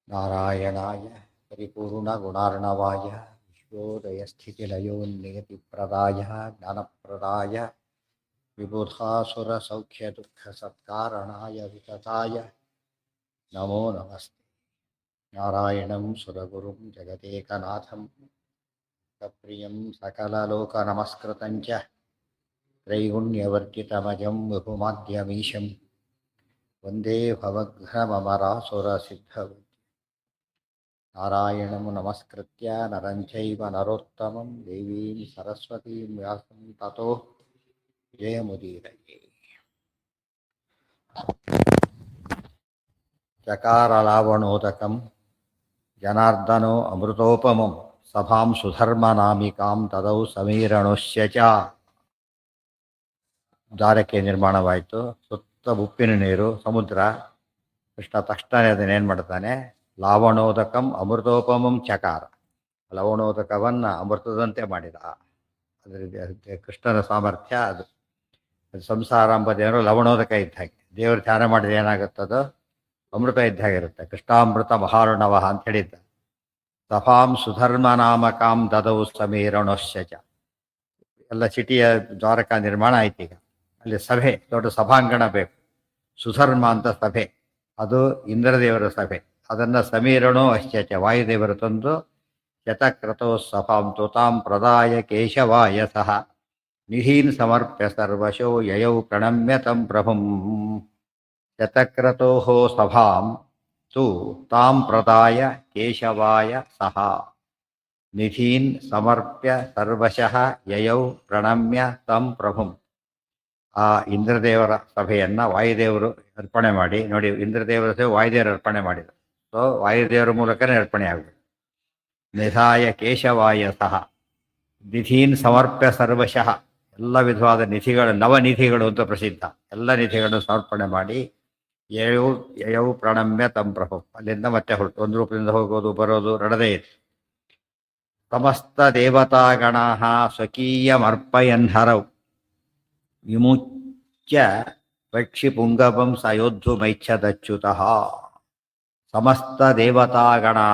ನಾರಾಯಣಾಯ ಪರಿಪೂರ್ಣಗುಣಾರ್ಣವಾಯ ವಿಶ್ವೋದಯಸ್ಥಿತಿಲಯೋನ್ನಿಯತಿಪ್ರದಾಯ ಜ್ಞಾನಪ್ರದಾಯ ವಿಬುಧಾಸುರಸೌಖ್ಯದುಃಖಸತ್ಕಾರಣಾಯ ವಿತತಾಯ ನಮೋ ನಮಸ್ತೆ. ನಾರಾಯಣಂ ಸುರಗುರುಂ ಜಗದೇಕನಾಥಂ ಸಪ್ರಿಯಂ ಸಕಲಲೋಕನಮಸ್ಕೃತಂ ಚ ತ್ರೈಗುಣ್ಯವರ್ಜಿತಮಜಂ ವಿಭುಮಾದ್ಯಮೀಶಂ ವಂದೇ ಭವಘ್ನಮರಾಸುರಸಿದ್ಧವೈದ್ಯಂ. ನಾರಾಯಣಂ ನಮಸ್ಕೃತ್ಯ ನರಂ ಚೈವ ನರೋತ್ತಮಂ ದೇವೀಂ ಸರಸ್ವತೀಂ ವ್ಯಾಸಂ ತತೋ ಜಯಮುದೀರಯೇ. ಚಕಾರಲಾವಣೋದಕಂ ಜನಾರ್ದನೋ ಅಮೃತೋಪಮಂ ಸಭಾಂ ಸುಧರ್ಮನಾಮಿಕಾಂ ತದೌ ಸಮೀರಣೋಶ್ಯ ಚ. ದ್ವಾರಕೆ ನಿರ್ಮಾಣವಾಯಿತು. ಸುತ್ತ ಉಪ್ಪಿನ ನೀರು, ಸಮುದ್ರ. ಕೃಷ್ಣ ತಕ್ಷಣ ಅದನ್ನೇನು ಮಾಡ್ತಾನೆ? ಲಾವಣೋದಕಂ ಅಮೃತೋಪಮಂ ಚಕಾರ. ಲವಣೋದಕವನ್ನು ಅಮೃತದಂತೆ ಮಾಡಿದ. ಅದರ ಕೃಷ್ಣನ ಸಾಮರ್ಥ್ಯ ಅದು. ಸಂಸಾರ ಎಂಬುದೇನೋ ಲವಣೋದಕ ಇದ್ದ ಹಾಗೆ. ದೇವರು ಧ್ಯಾನ ಮಾಡಿದ ಏನಾಗುತ್ತದೋ ಅಮೃತ ಇದ್ದ ಹಾಗಿರುತ್ತೆ. ಕೃಷ್ಣಾಮೃತ ಮಹಾರ್ಣವ ಅಂತ ಹೇಳಿದ್ದ. ಸಭಾಂ ಸುಧರ್ಮನಾಮಕಾಂ ದದೌ ಸಮೀರಣೋಶ್ಯ ಚ. ಎಲ್ಲ ಸಿಟಿಯ ದ್ವಾರಕಾ ನಿರ್ಮಾಣ ಆಯ್ತು. ಈಗ ಅಲ್ಲಿ ಸಭೆ, ದೊಡ್ಡ ಸಭಾಂಗಣ ಬೇಕು. ಸುಧರ್ಮ ಅಂತ ಸಭೆ, ಅದು ಇಂದ್ರದೇವರ ಸಭೆ. ಅದನ್ನು ಸಮೀರಣೋ ಅಶ್ಚ ವಾಯುದೇವರು ತಂದು ಶತಕ್ರತೋ ಸಭಾಂ ತುತಾಂ ಪ್ರದಾಯ ಕೇಶವಾಯ ಸಹ ನಿಹೀನ್ ಸಮರ್ಪ್ಯ ಸರ್ವಶೋ ಯಯೌ ಪ್ರಣಮ್ಯ ತಂ ಪ್ರಭುಂ. ಶತಕ್ರತೋ ಸಭಾಂ ತು ತಾಂ ಪ್ರದಾಯ ಕೇಶವಾಯ ಸಹ ನಿಧೀನ್ ಸಮರ್ಪ್ಯ ಸರ್ವಶಃ ಯಯೌ ಪ್ರಣಮ್ಯ ತಂ ಪ್ರಭುಂ. ಆ ಇಂದ್ರದೇವರ ಸಭೆಯನ್ನು ವಾಯುದೇವರು ಅರ್ಪಣೆ ಮಾಡಿ, ನೋಡಿ ಇಂದ್ರದೇವರ ಸಭೆ ವಾಯುದೇವರು ಅರ್ಪಣೆ ಮಾಡಿದರು. ಸೊ ವಾಯುದೇವರ ಮೂಲಕನೇ ಅರ್ಪಣೆ ಆಗಬೇಕು. ನಿಧಾಯ ಕೇಶವಾಯ ಸಹ ನಿಧೀನ್ ಸಮರ್ಪ್ಯ ಸರ್ವಶಃ. ಎಲ್ಲ ವಿಧವಾದ ನಿಧಿಗಳು, ನವನಿಧಿಗಳು ಅಂತ ಪ್ರಸಿದ್ಧ, ಎಲ್ಲ ನಿಧಿಗಳನ್ನು ಸಮರ್ಪಣೆ ಮಾಡಿ ಯಯೌ ಯಯೌ ಪ್ರಣಮ್ಯ ತಂ ಪ್ರಭು. ಅಲ್ಲಿಂದ ಮತ್ತೆ ಹೊರಟು ಒಂದು ರೂಪದಿಂದ ಹೋಗೋದು ಬರೋದು ನಡೆದೇ ಇದೆ. ಸಮಸ್ತ ದೇವತಾಗಣಾ ಸ್ವಕೀಯಮರ್ಪಯನ್ ಹರೌ ವಿಮುಚ್ಯ ಪಕ್ಷಿ ಪುಂಗವಂ ಸಯೋದ್ಧುಮೈಚ್ಛದಚ್ಯುತಃ. ಸಮಸ್ತ ದೇವತಾಗಣಾ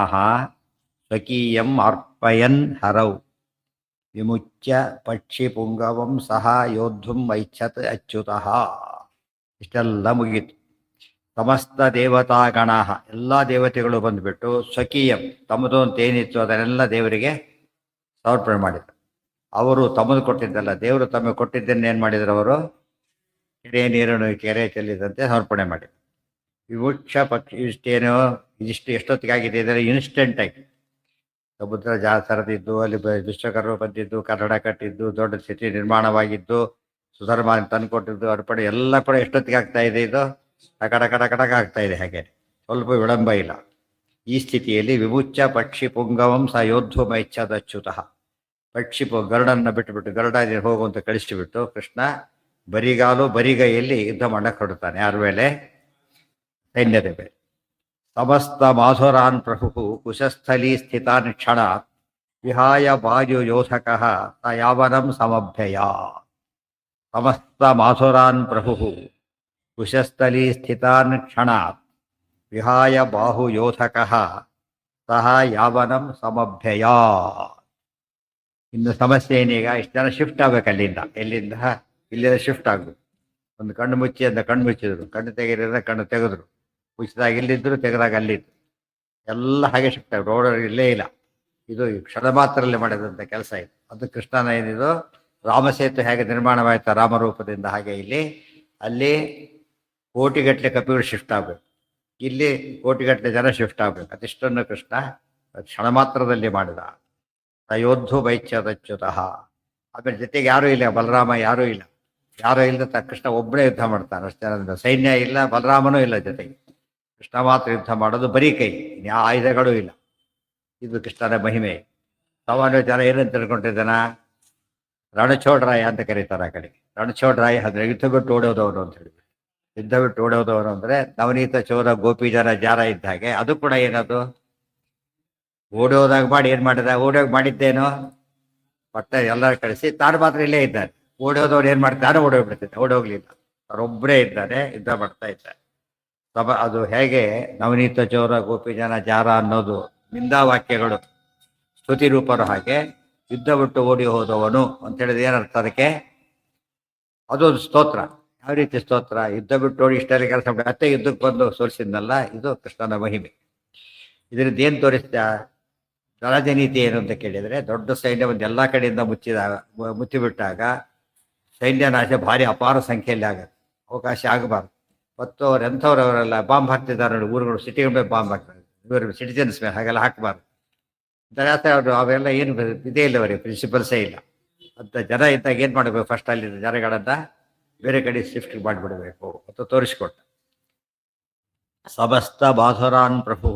ಸ್ವಕೀಯಂ ಅರ್ಪಯನ್ ಹರೌ ವಿಮುಚ್ಯ ಪಕ್ಷಿ ಪುಂಗವಂ ಸಹ ಯೋದ್ಧುಂ ಐಚ್ಛತ್ ಅಚ್ಯುತಃ. ಇಷ್ಟೆಲ್ಲ ಮುಗೀತು. ಸಮಸ್ತ ದೇವತಾಗಣ, ಎಲ್ಲ ದೇವತೆಗಳು ಬಂದುಬಿಟ್ಟು ಸ್ವಕೀಯಂ ತಮ್ಮದು ಅಂತ ಏನಿತ್ತು ಅದನ್ನೆಲ್ಲ ದೇವರಿಗೆ ಸಮರ್ಪಣೆ ಮಾಡಿದರು. ಅವರು ತಮ್ಮದು ಕೊಟ್ಟಿದ್ದಲ್ಲ, ದೇವರು ತಮಗೆ ಕೊಟ್ಟಿದ್ದನ್ನು ಏನು ಮಾಡಿದರು? ಅವರು ಕೆರೆ ನೀರನ್ನು ಕೆರೆ ಚೆಲ್ಲಿದಂತೆ ಸಮರ್ಪಣೆ ಮಾಡಿದರು. ವಿಮುಕ್ಷ ಪಕ್ಷಿ ಇಷ್ಟೇನೋ ಇದಿಷ್ಟು ಎಷ್ಟೊತ್ತಿಗಾಗಿದೆ ಅಂದರೆ ಇನ್ಸ್ಟೆಂಟಾಗಿ ಸಮುದ್ರ ಸರದಿದ್ದು, ಅಲ್ಲಿ ವಿಶ್ವಕರ್ಮ ಬಂದಿದ್ದು, ಕನ್ನಡ ಕಟ್ಟಿದ್ದು, ದೊಡ್ಡ ಸಿಟಿ ನಿರ್ಮಾಣವಾಗಿದ್ದು, ಸುಧರ್ಮ ತಂದುಕೊಟ್ಟಿದ್ದು, ಅರ್ಪಣೆ ಎಲ್ಲ ಕೂಡ ಎಷ್ಟೊತ್ತಿಗೆ ಆಗ್ತಾ ಇದೆ? ಇದು ಕಡಕ ಆಗ್ತಾ ಇದೆ. ಹಾಗೆ ಸ್ವಲ್ಪ ವಿಳಂಬ ಇಲ್ಲ. ಈ ಸ್ಥಿತಿಯಲ್ಲಿ ವಿಮುಚ್ಚ ಪಕ್ಷಿ ಪುಂಗವಂ ಸ ಯೋದ್ಧುಮೈಚ್ಛದಚ್ಯುತಃ. ಪಕ್ಷಿ ಗರುಡನ್ನು ಬಿಟ್ಟುಬಿಟ್ಟು, ಗರುಡ ಹೋಗುವಂತ ಕಳಿಸಿಬಿಟ್ಟು ಕೃಷ್ಣ ಬರಿಗಾಲು ಬರಿಗೈಯಲ್ಲಿ ಯುದ್ಧ ಮಾಡಕ್ಕೆ ಹೊರಡ್ತಾನೆ. ಯಾರ ಮೇಲೆ? ಸೈನ್ಯದ ಮೇಲೆ. ಸಮಸ್ತ ಮಾಧುರಾನ್ ಪ್ರಭು ಕುಶಸ್ಥಲಿ ಸ್ಥಿತಾನ್ ಕ್ಷಣ ವಿಹಾಯ ವಾಯು ಯೋಧಕ ಸ ಯಾವನಂ ಸಮಭ್ಯಯ. ಸಮಸ್ತ ಮಾಧುರಾನ್ ಪ್ರಭು ಕುಶಸ್ಥಲಿ ಸ್ಥಿತಾನ್ ಕ್ಷಣಾತ್ ವಿಹಾಯ ಬಾಹು ಯೋಧಕ ಸಹ ಯಾವನಂ ಸಮಭ್ಯಯ. ಇನ್ನು ಸಮಸ್ಯೆ ಏನೀಗ? ಇಷ್ಟು ಜನ ಶಿಫ್ಟ್ ಆಗ್ಬೇಕು ಅಲ್ಲಿಂದ. ಎಲ್ಲಿಂದ? ಇಲ್ಲಿಂದ ಶಿಫ್ಟ್ ಆಗ್ಬೇಕು. ಒಂದು ಕಣ್ಣು ಮುಚ್ಚಿ ಅಂತ ಕಣ್ಣು ಮುಚ್ಚಿದ್ರು, ಕಣ್ಣು ತೆಗೆದ್ರೆ ಕಣ್ಣು ತೆಗೆದ್ರು, ಮುಚ್ಚಿದಾಗ ಇಲ್ಲಿದ್ದರು, ತೆಗೆದಾಗ ಅಲ್ಲಿದ್ದು, ಎಲ್ಲ ಹಾಗೆ ಶಿಫ್ಟ್ ಆಗಿ ರೋಡ್ ಇಲ್ಲೇ ಇಲ್ಲ. ಇದು ಕ್ಷಣ ಮಾತ್ರದಲ್ಲಿ ಮಾಡಿದಂಥ ಕೆಲಸ ಇದು. ಅದು ಕೃಷ್ಣನ ಏನಿದು ರಾಮಸೇತು ಹೇಗೆ ನಿರ್ಮಾಣವಾಯ್ತು ರಾಮರೂಪದಿಂದ, ಹಾಗೆ ಇಲ್ಲಿ ಅಲ್ಲಿ ಕೋಟಿಗಟ್ಟಲೆ ಕಪಿಗಳು ಶಿಫ್ಟ್ ಆಗಬೇಕು, ಇಲ್ಲಿ ಕೋಟಿಗಟ್ಟಲೆ ಜನ ಶಿಫ್ಟ್ ಆಗಬೇಕು. ಅದಿಷ್ಟನ್ನು ಕೃಷ್ಣ ಕ್ಷಣ ಮಾತ್ರದಲ್ಲಿ ಮಾಡಿದ. ತಯೋದ್ಧು ವೈಚ್ಛದಚ್ಯುತಃ. ಆಮೇಲೆ ಜೊತೆಗೆ ಯಾರೂ ಇಲ್ಲ, ಬಲರಾಮ ಯಾರೂ ಇಲ್ಲ. ಯಾರೂ ಇಲ್ಲದ ಕೃಷ್ಣ ಒಬ್ಬನೇ ಯುದ್ಧ ಮಾಡ್ತಾನೆ. ಅಷ್ಟು ಜನದಿಂದ ಸೈನ್ಯ ಇಲ್ಲ, ಬಲರಾಮನೂ ಇಲ್ಲ ಜೊತೆಗೆ. ಕೃಷ್ಣ ಮಾತ್ರ ಯುದ್ಧ ಮಾಡೋದು ಬರೀ ಕೈ, ಯಾವ ಆಯುಧಗಳೂ ಇಲ್ಲ. ಇದು ಕೃಷ್ಣನ ಮಹಿಮೆ. ಸಾಮಾನ್ಯ ಜನ ಏನಂತ ತಿಳ್ಕೊಂಡಿದ್ದಾನ? ರಣಛೋಡರಾಯ ಅಂತ ಕರೀತಾರೆ ಆ ಕಡೆ. ರಣಛೋಡರಾಯ ಅಂದರೆ ಯುದ್ಧ ಬಿಟ್ಟು ಓಡೋದವನು ಅಂತ ಹೇಳಿ. ಯುದ್ಧ ಬಿಟ್ಟು ಓಡೋದವನು ಅಂದರೆ ನವನೀತ ಚೋರ ಗೋಪಿ ಜನ ಜಾರ ಇದ್ದ ಹಾಗೆ. ಅದು ಕೂಡ ಏನದು? ಓಡೋದಾಗ ಮಾಡಿ ಏನು ಮಾಡಿದ? ಓಡೋಗಿ ಮಾಡಿದ್ದೇನೋ ಮತ್ತೆ ಎಲ್ಲರ ಕಳಿಸಿ ತಾನು ಮಾತ್ರ ಇಲ್ಲೇ ಇದ್ದಾನೆ. ಓಡೋದವ್ರು ಏನು ಮಾಡ್ತಾನೆ? ಓಡೋಗ್ಬಿಡ್ತಿದ್ದೆ. ಓಡೋಗ್ಲಿಲ್ಲ, ಅವರೊಬ್ಬರೇ ಇದ್ದಾರೆ, ಯುದ್ಧ ಮಾಡ್ತಾ ಇದ್ದಾರೆ. ಅದು ಹೇಗೆ ನವನೀತ ಚೌರ ಗೋಪಿ ಜನ ಜಾರ ಅನ್ನೋದು ನಿಂದಾವಾಕ್ಯಗಳು ಸ್ತುತಿ ರೂಪರು, ಹಾಗೆ ಯುದ್ಧ ಬಿಟ್ಟು ಓಡಿ ಹೋದವನು ಅಂತ ಹೇಳಿದ್ರೆ ಏನರ್ಥ ಅದಕ್ಕೆ? ಅದೊಂದು ಸ್ತೋತ್ರ. ಯಾವ ರೀತಿ ಸ್ತೋತ್ರ? ಯುದ್ಧ ಬಿಟ್ಟು ಓಡಿ ಇಷ್ಟೆಲ್ಲ ಕೆಲಸ ಮಾಡಿ ಮತ್ತೆ ಯುದ್ಧಕ್ಕೆ ಬಂದು ಸೋಲಿಸಿದ್ನಲ್ಲ, ಇದು ಕೃಷ್ಣನ ಮಹಿಮೆ. ಇದರಿಂದ ಏನು ತೋರಿಸ್ತಾ? ರಾಜನೀತಿ ಏನು ಅಂತ ಕೇಳಿದರೆ, ದೊಡ್ಡ ಸೈನ್ಯ ಒಂದು ಎಲ್ಲ ಕಡೆಯಿಂದ ಮುಚ್ಚಿಬಿಟ್ಟಾಗ ಸೈನ್ಯ ನಾಶ ಭಾರಿ ಅಪಾರ ಸಂಖ್ಯೆಯಲ್ಲಿ ಆಗುತ್ತೆ. ಅವಕಾಶ ಆಗಬಾರ್ದು. ಮತ್ತು ಅವ್ರು ಎಂಥವ್ರವರೆಲ್ಲ ಬಾಂಬ್ ಹಾಕ್ತಿದ್ದಾರೆ ನೋಡಿ, ಊರುಗಳು ಸಿಟಿಗಳ ಮೇಲೆ ಬಾಂಬ್ ಹಾಕ್ತಾರೆ, ಇವರು ಸಿಟಿಜನ್ಸ್ ಮೇಲೆ ಹಾಗೆಲ್ಲ ಹಾಕಬಾರ್ದು. ದಯಾತ ಅವರು ಅವೆಲ್ಲ ಏನು ಇದೇ ಇಲ್ಲ, ಅವರಿಗೆ ಪ್ರಿನ್ಸಿಪಲ್ಸೇ ಇಲ್ಲ ಅಂತ. ಜನ ಇದ್ದಾಗ ಏನು ಮಾಡಬೇಕು? ಫಸ್ಟ್ ಅಲ್ಲಿ ಜನಗಳನ್ನು ಬೇರೆ ಕಡೆ ಶಿಫ್ಟ್ ಮಾಡಿಬಿಡಬೇಕು ಅಂತ ತೋರಿಸ್ಕೊಟ್ಟ. ಸಮಸ್ತ ಬಾಧುರಾನ್ ಪ್ರಭು.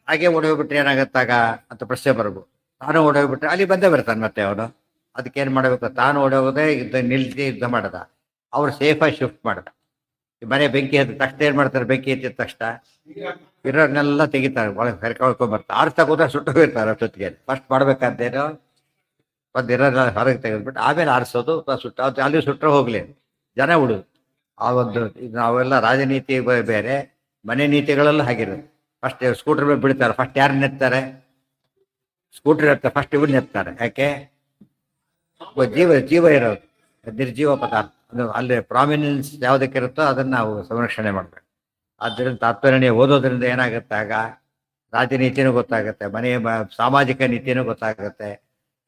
ಹಾಗೆ ಓಡೋಗ್ಬಿಟ್ರೆ ಏನಾಗತ್ತಾಗ ಅಂತ ಪ್ರಶ್ನೆ ಬರ್ಬೋದು. ತಾನು ಓಡೋಗ್ಬಿಟ್ರೆ ಅಲ್ಲಿ ಬಂದೇ ಬರ್ತಾನೆ ಮತ್ತೆ ಅವನು. ಅದಕ್ಕೇನು ಮಾಡಬೇಕು? ತಾನು ಓಡೋಗೋದೇ ಯುದ್ಧ ನಿಲ್ಸಿ ಯುದ್ಧ ಮಾಡದ, ಅವ್ರು ಸೇಫಾಗಿ ಶಿಫ್ಟ್ ಮಾಡದ. ಈ ಮನೆ ಬೆಂಕಿ ಹತ್ತಿದ ತಕ್ಷಣ ಏನು ಮಾಡ್ತಾರೆ? ಬೆಂಕಿ ಎತ್ತಿದ ತಕ್ಷಣ ಇರೋರ್ನೆಲ್ಲ ತೆಗಿತಾರೆ, ಒಳಗೆ ಕರ್ಕೊಂಡ್ಬರ್ತಾರೆ. ಆರು ತಗೋದ್ರೆ ಸುಟ್ಟೋಗಿರ್ತಾರೆ ಅಷ್ಟೊತ್ತಿಗೆ. ಫಸ್ಟ್ ಮಾಡ್ಬೇಕಂತೇನೋ ಒಂದು ಇರೋಲ್ಲ ಹೊರಗೆ ತೆಗೆದ್ಬಿಟ್ಟು ಆಮೇಲೆ ಆರಿಸೋದು ಸುಟ್ಟು, ಅದು ಅಲ್ಲಿ ಸುಟ್ಟರೆ ಹೋಗ್ಲಿ, ಜನ ಉಳಿದು. ಆ ಒಂದು ನಾವೆಲ್ಲ ರಾಜನೀತಿ ಬೇರೆ, ಮನೆ ನೀತಿಗಳೆಲ್ಲ ಹಾಗಿರುತ್ತೆ. ಫಸ್ಟ್ ಸ್ಕೂಟರ್ ಮೇಲೆ ಬಿಡ್ತಾರೆ, ಫಸ್ಟ್ ಯಾರು ನೆತ್ತಾರೆ? ಸ್ಕೂಟರ್ ಇರ್ತಾರೆ, ಫಸ್ಟ್ ಇವ್ರು ನೆತ್ತಾರೆ. ಯಾಕೆ? ಜೀವ ಇರೋದು ನಿರ್ಜೀವ ಪದಾರ್ಥ, ಅದು ಅಲ್ಲಿ ಪ್ರಾಮಿನೆನ್ಸ್ ಯಾವುದಕ್ಕೆ ಇರುತ್ತೋ ಅದನ್ನು ನಾವು ಸಂರಕ್ಷಣೆ ಮಾಡಬೇಕು. ಆದ್ದರಿಂದ ತಾತ್ಪರ್ಯ ಓದೋದ್ರಿಂದ ಏನಾಗುತ್ತೆ? ಆಗ ರಾಜನೀತಿನೂ ಗೊತ್ತಾಗುತ್ತೆ, ಸಾಮಾಜಿಕ ನೀತಿನೂ ಗೊತ್ತಾಗುತ್ತೆ.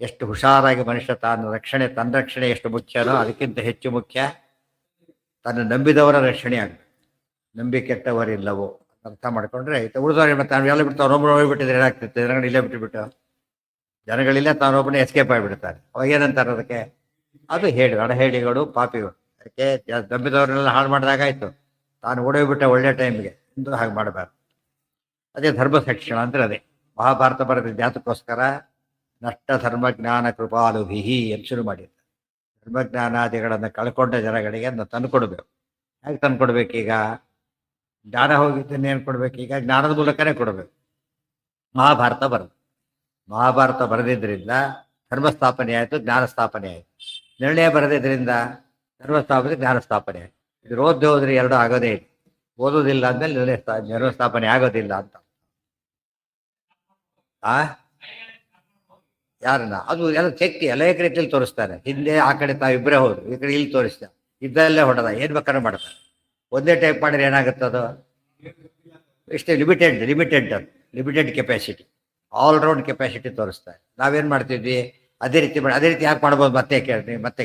ಎಷ್ಟು ಹುಷಾರಾಗಿ ಮನುಷ್ಯ ತನ್ನ ರಕ್ಷಣೆ ಎಷ್ಟು ಮುಖ್ಯನೋ ಅದಕ್ಕಿಂತ ಹೆಚ್ಚು ಮುಖ್ಯ ತನ್ನ ನಂಬಿದವರ ರಕ್ಷಣೆ ಆಗಬೇಕು. ನಂಬಿಕೆಟ್ಟವರಿಲ್ಲವೋ ಅರ್ಥ ಮಾಡ್ಕೊಂಡ್ರೆ ಉಳಿದವ್ರು ಮತ್ತೆ ನಾವೆಲ್ಲ ಬಿಟ್ಟು ಅವನೊಬ್ಬರು ಹೋಗ್ಬಿಟ್ಟಿದ್ರೆ ಏನಾಗ್ತಿತ್ತು? ಜನಗಳಿಲ್ಲೇ ಬಿಟ್ಟುಬಿಟ್ಟು ಜನಗಳಿಲ್ಲ, ತಾನೊಬ್ಬನೇ ಎಸ್ಕೇಪ್ ಆಗಿಬಿಡ್ತಾರೆ. ಅವಾಗ ಏನಂತಾರೆ ಅದಕ್ಕೆ? ಅದು ಅಡಹೇಳಿಗಳು, ಪಾಪಿಗಳು. ಯಾಕೆ? ನಂಬಿದವ್ರನ್ನೆಲ್ಲ ಹಾಳು ಮಾಡಿದಾಗಾಯ್ತು, ತಾನು ಓಡೋಗ್ಬಿಟ್ಟ ಒಳ್ಳೆ ಟೈಮ್ಗೆ ಎಂದು ಹಾಗೆ ಮಾಡಬಾರ್ದು. ಅದೇ ಧರ್ಮ ಶಿಕ್ಷಣ ಅಂದರೆ ಅದೇ. ಮಹಾಭಾರತ ಬರೆದಿದ್ದು ಯಾತಕ್ಕೋಸ್ಕರ? ನಷ್ಟ ಧರ್ಮಜ್ಞಾನ ಕೃಪಾಲುಭಿಹಿ ಎಂದು ಶುರು ಮಾಡಿರ್ತಾರೆ. ಧರ್ಮಜ್ಞಾನಾದಿಗಳನ್ನು ಕಳ್ಕೊಂಡ ಜನಗಳಿಗೆ ಅದನ್ನು ತಂದುಕೊಡ್ಬೇಕು. ಹೇಗೆ ತಂದುಕೊಡ್ಬೇಕೀಗ? ಜ್ಞಾನ ಹೋಗಿದ್ದನ್ನೇನು ಕೊಡ್ಬೇಕೀಗ? ಜ್ಞಾನದ ಮೂಲಕನೇ ಕೊಡಬೇಕು. ಮಹಾಭಾರತ ಬರೆದಿದ್ದರಿಂದ ಧರ್ಮ ಸ್ಥಾಪನೆ ಆಯಿತು, ಜ್ಞಾನ ಸ್ಥಾಪನೆ ಆಯಿತು. ನಿರ್ಣಯ ಬರೆದಿದ್ದರಿಂದ ಧರ್ಮ ಸ್ಥಾಪನೆ, ಜ್ಞಾನ ಸ್ಥಾಪನೆ ಆಯಿತು. ಇದು ಓದಿ ಹೋದ್ರೆ ಎರಡೂ ಆಗೋದೇ ಇಲ್ಲ. ಓದೋದಿಲ್ಲ ಅಂದಮೇಲೆ ಧರ್ಮ ಸ್ಥಾಪನೆ ಆಗೋದಿಲ್ಲ ಅಂತ. ಯಾರನ್ನ? ಅದು ಎಲ್ಲ ಚೆಕ್ ಅನೇಕ ರೀತಿಯಲ್ಲಿ ತೋರಿಸ್ತಾರೆ. ಹಿಂದೆ ಆ ಕಡೆ ತಾವಿಬ್ಬರೇ ಹೋದ್ರು, ಈ ಕಡೆ ಇಲ್ಲಿ ತೋರಿಸ್ತಾರೆ, ಇದ್ದಲ್ಲೇ ಹೊಡೆದ, ಏನು ಬೇಕಾದ್ರೂ ಮಾಡ್ತಾರೆ. ಒಂದೇ ಟೈಪ್ ಮಾಡಿದ್ರೆ ಏನಾಗುತ್ತದು? ಇಷ್ಟೇ ಲಿಮಿಟೆಡ್ ಕೆಪಾಸಿಟಿ, ಆಲ್ರೌಂಡ್ ಕೆಪಾಸಿಟಿ ತೋರಿಸ್ತಾರೆ. ನಾವೇನು ಮಾಡ್ತಿದ್ವಿ? ಅದೇ ರೀತಿ ಯಾಕೆ ಮಾಡ್ಬೋದು? ಮತ್ತೆ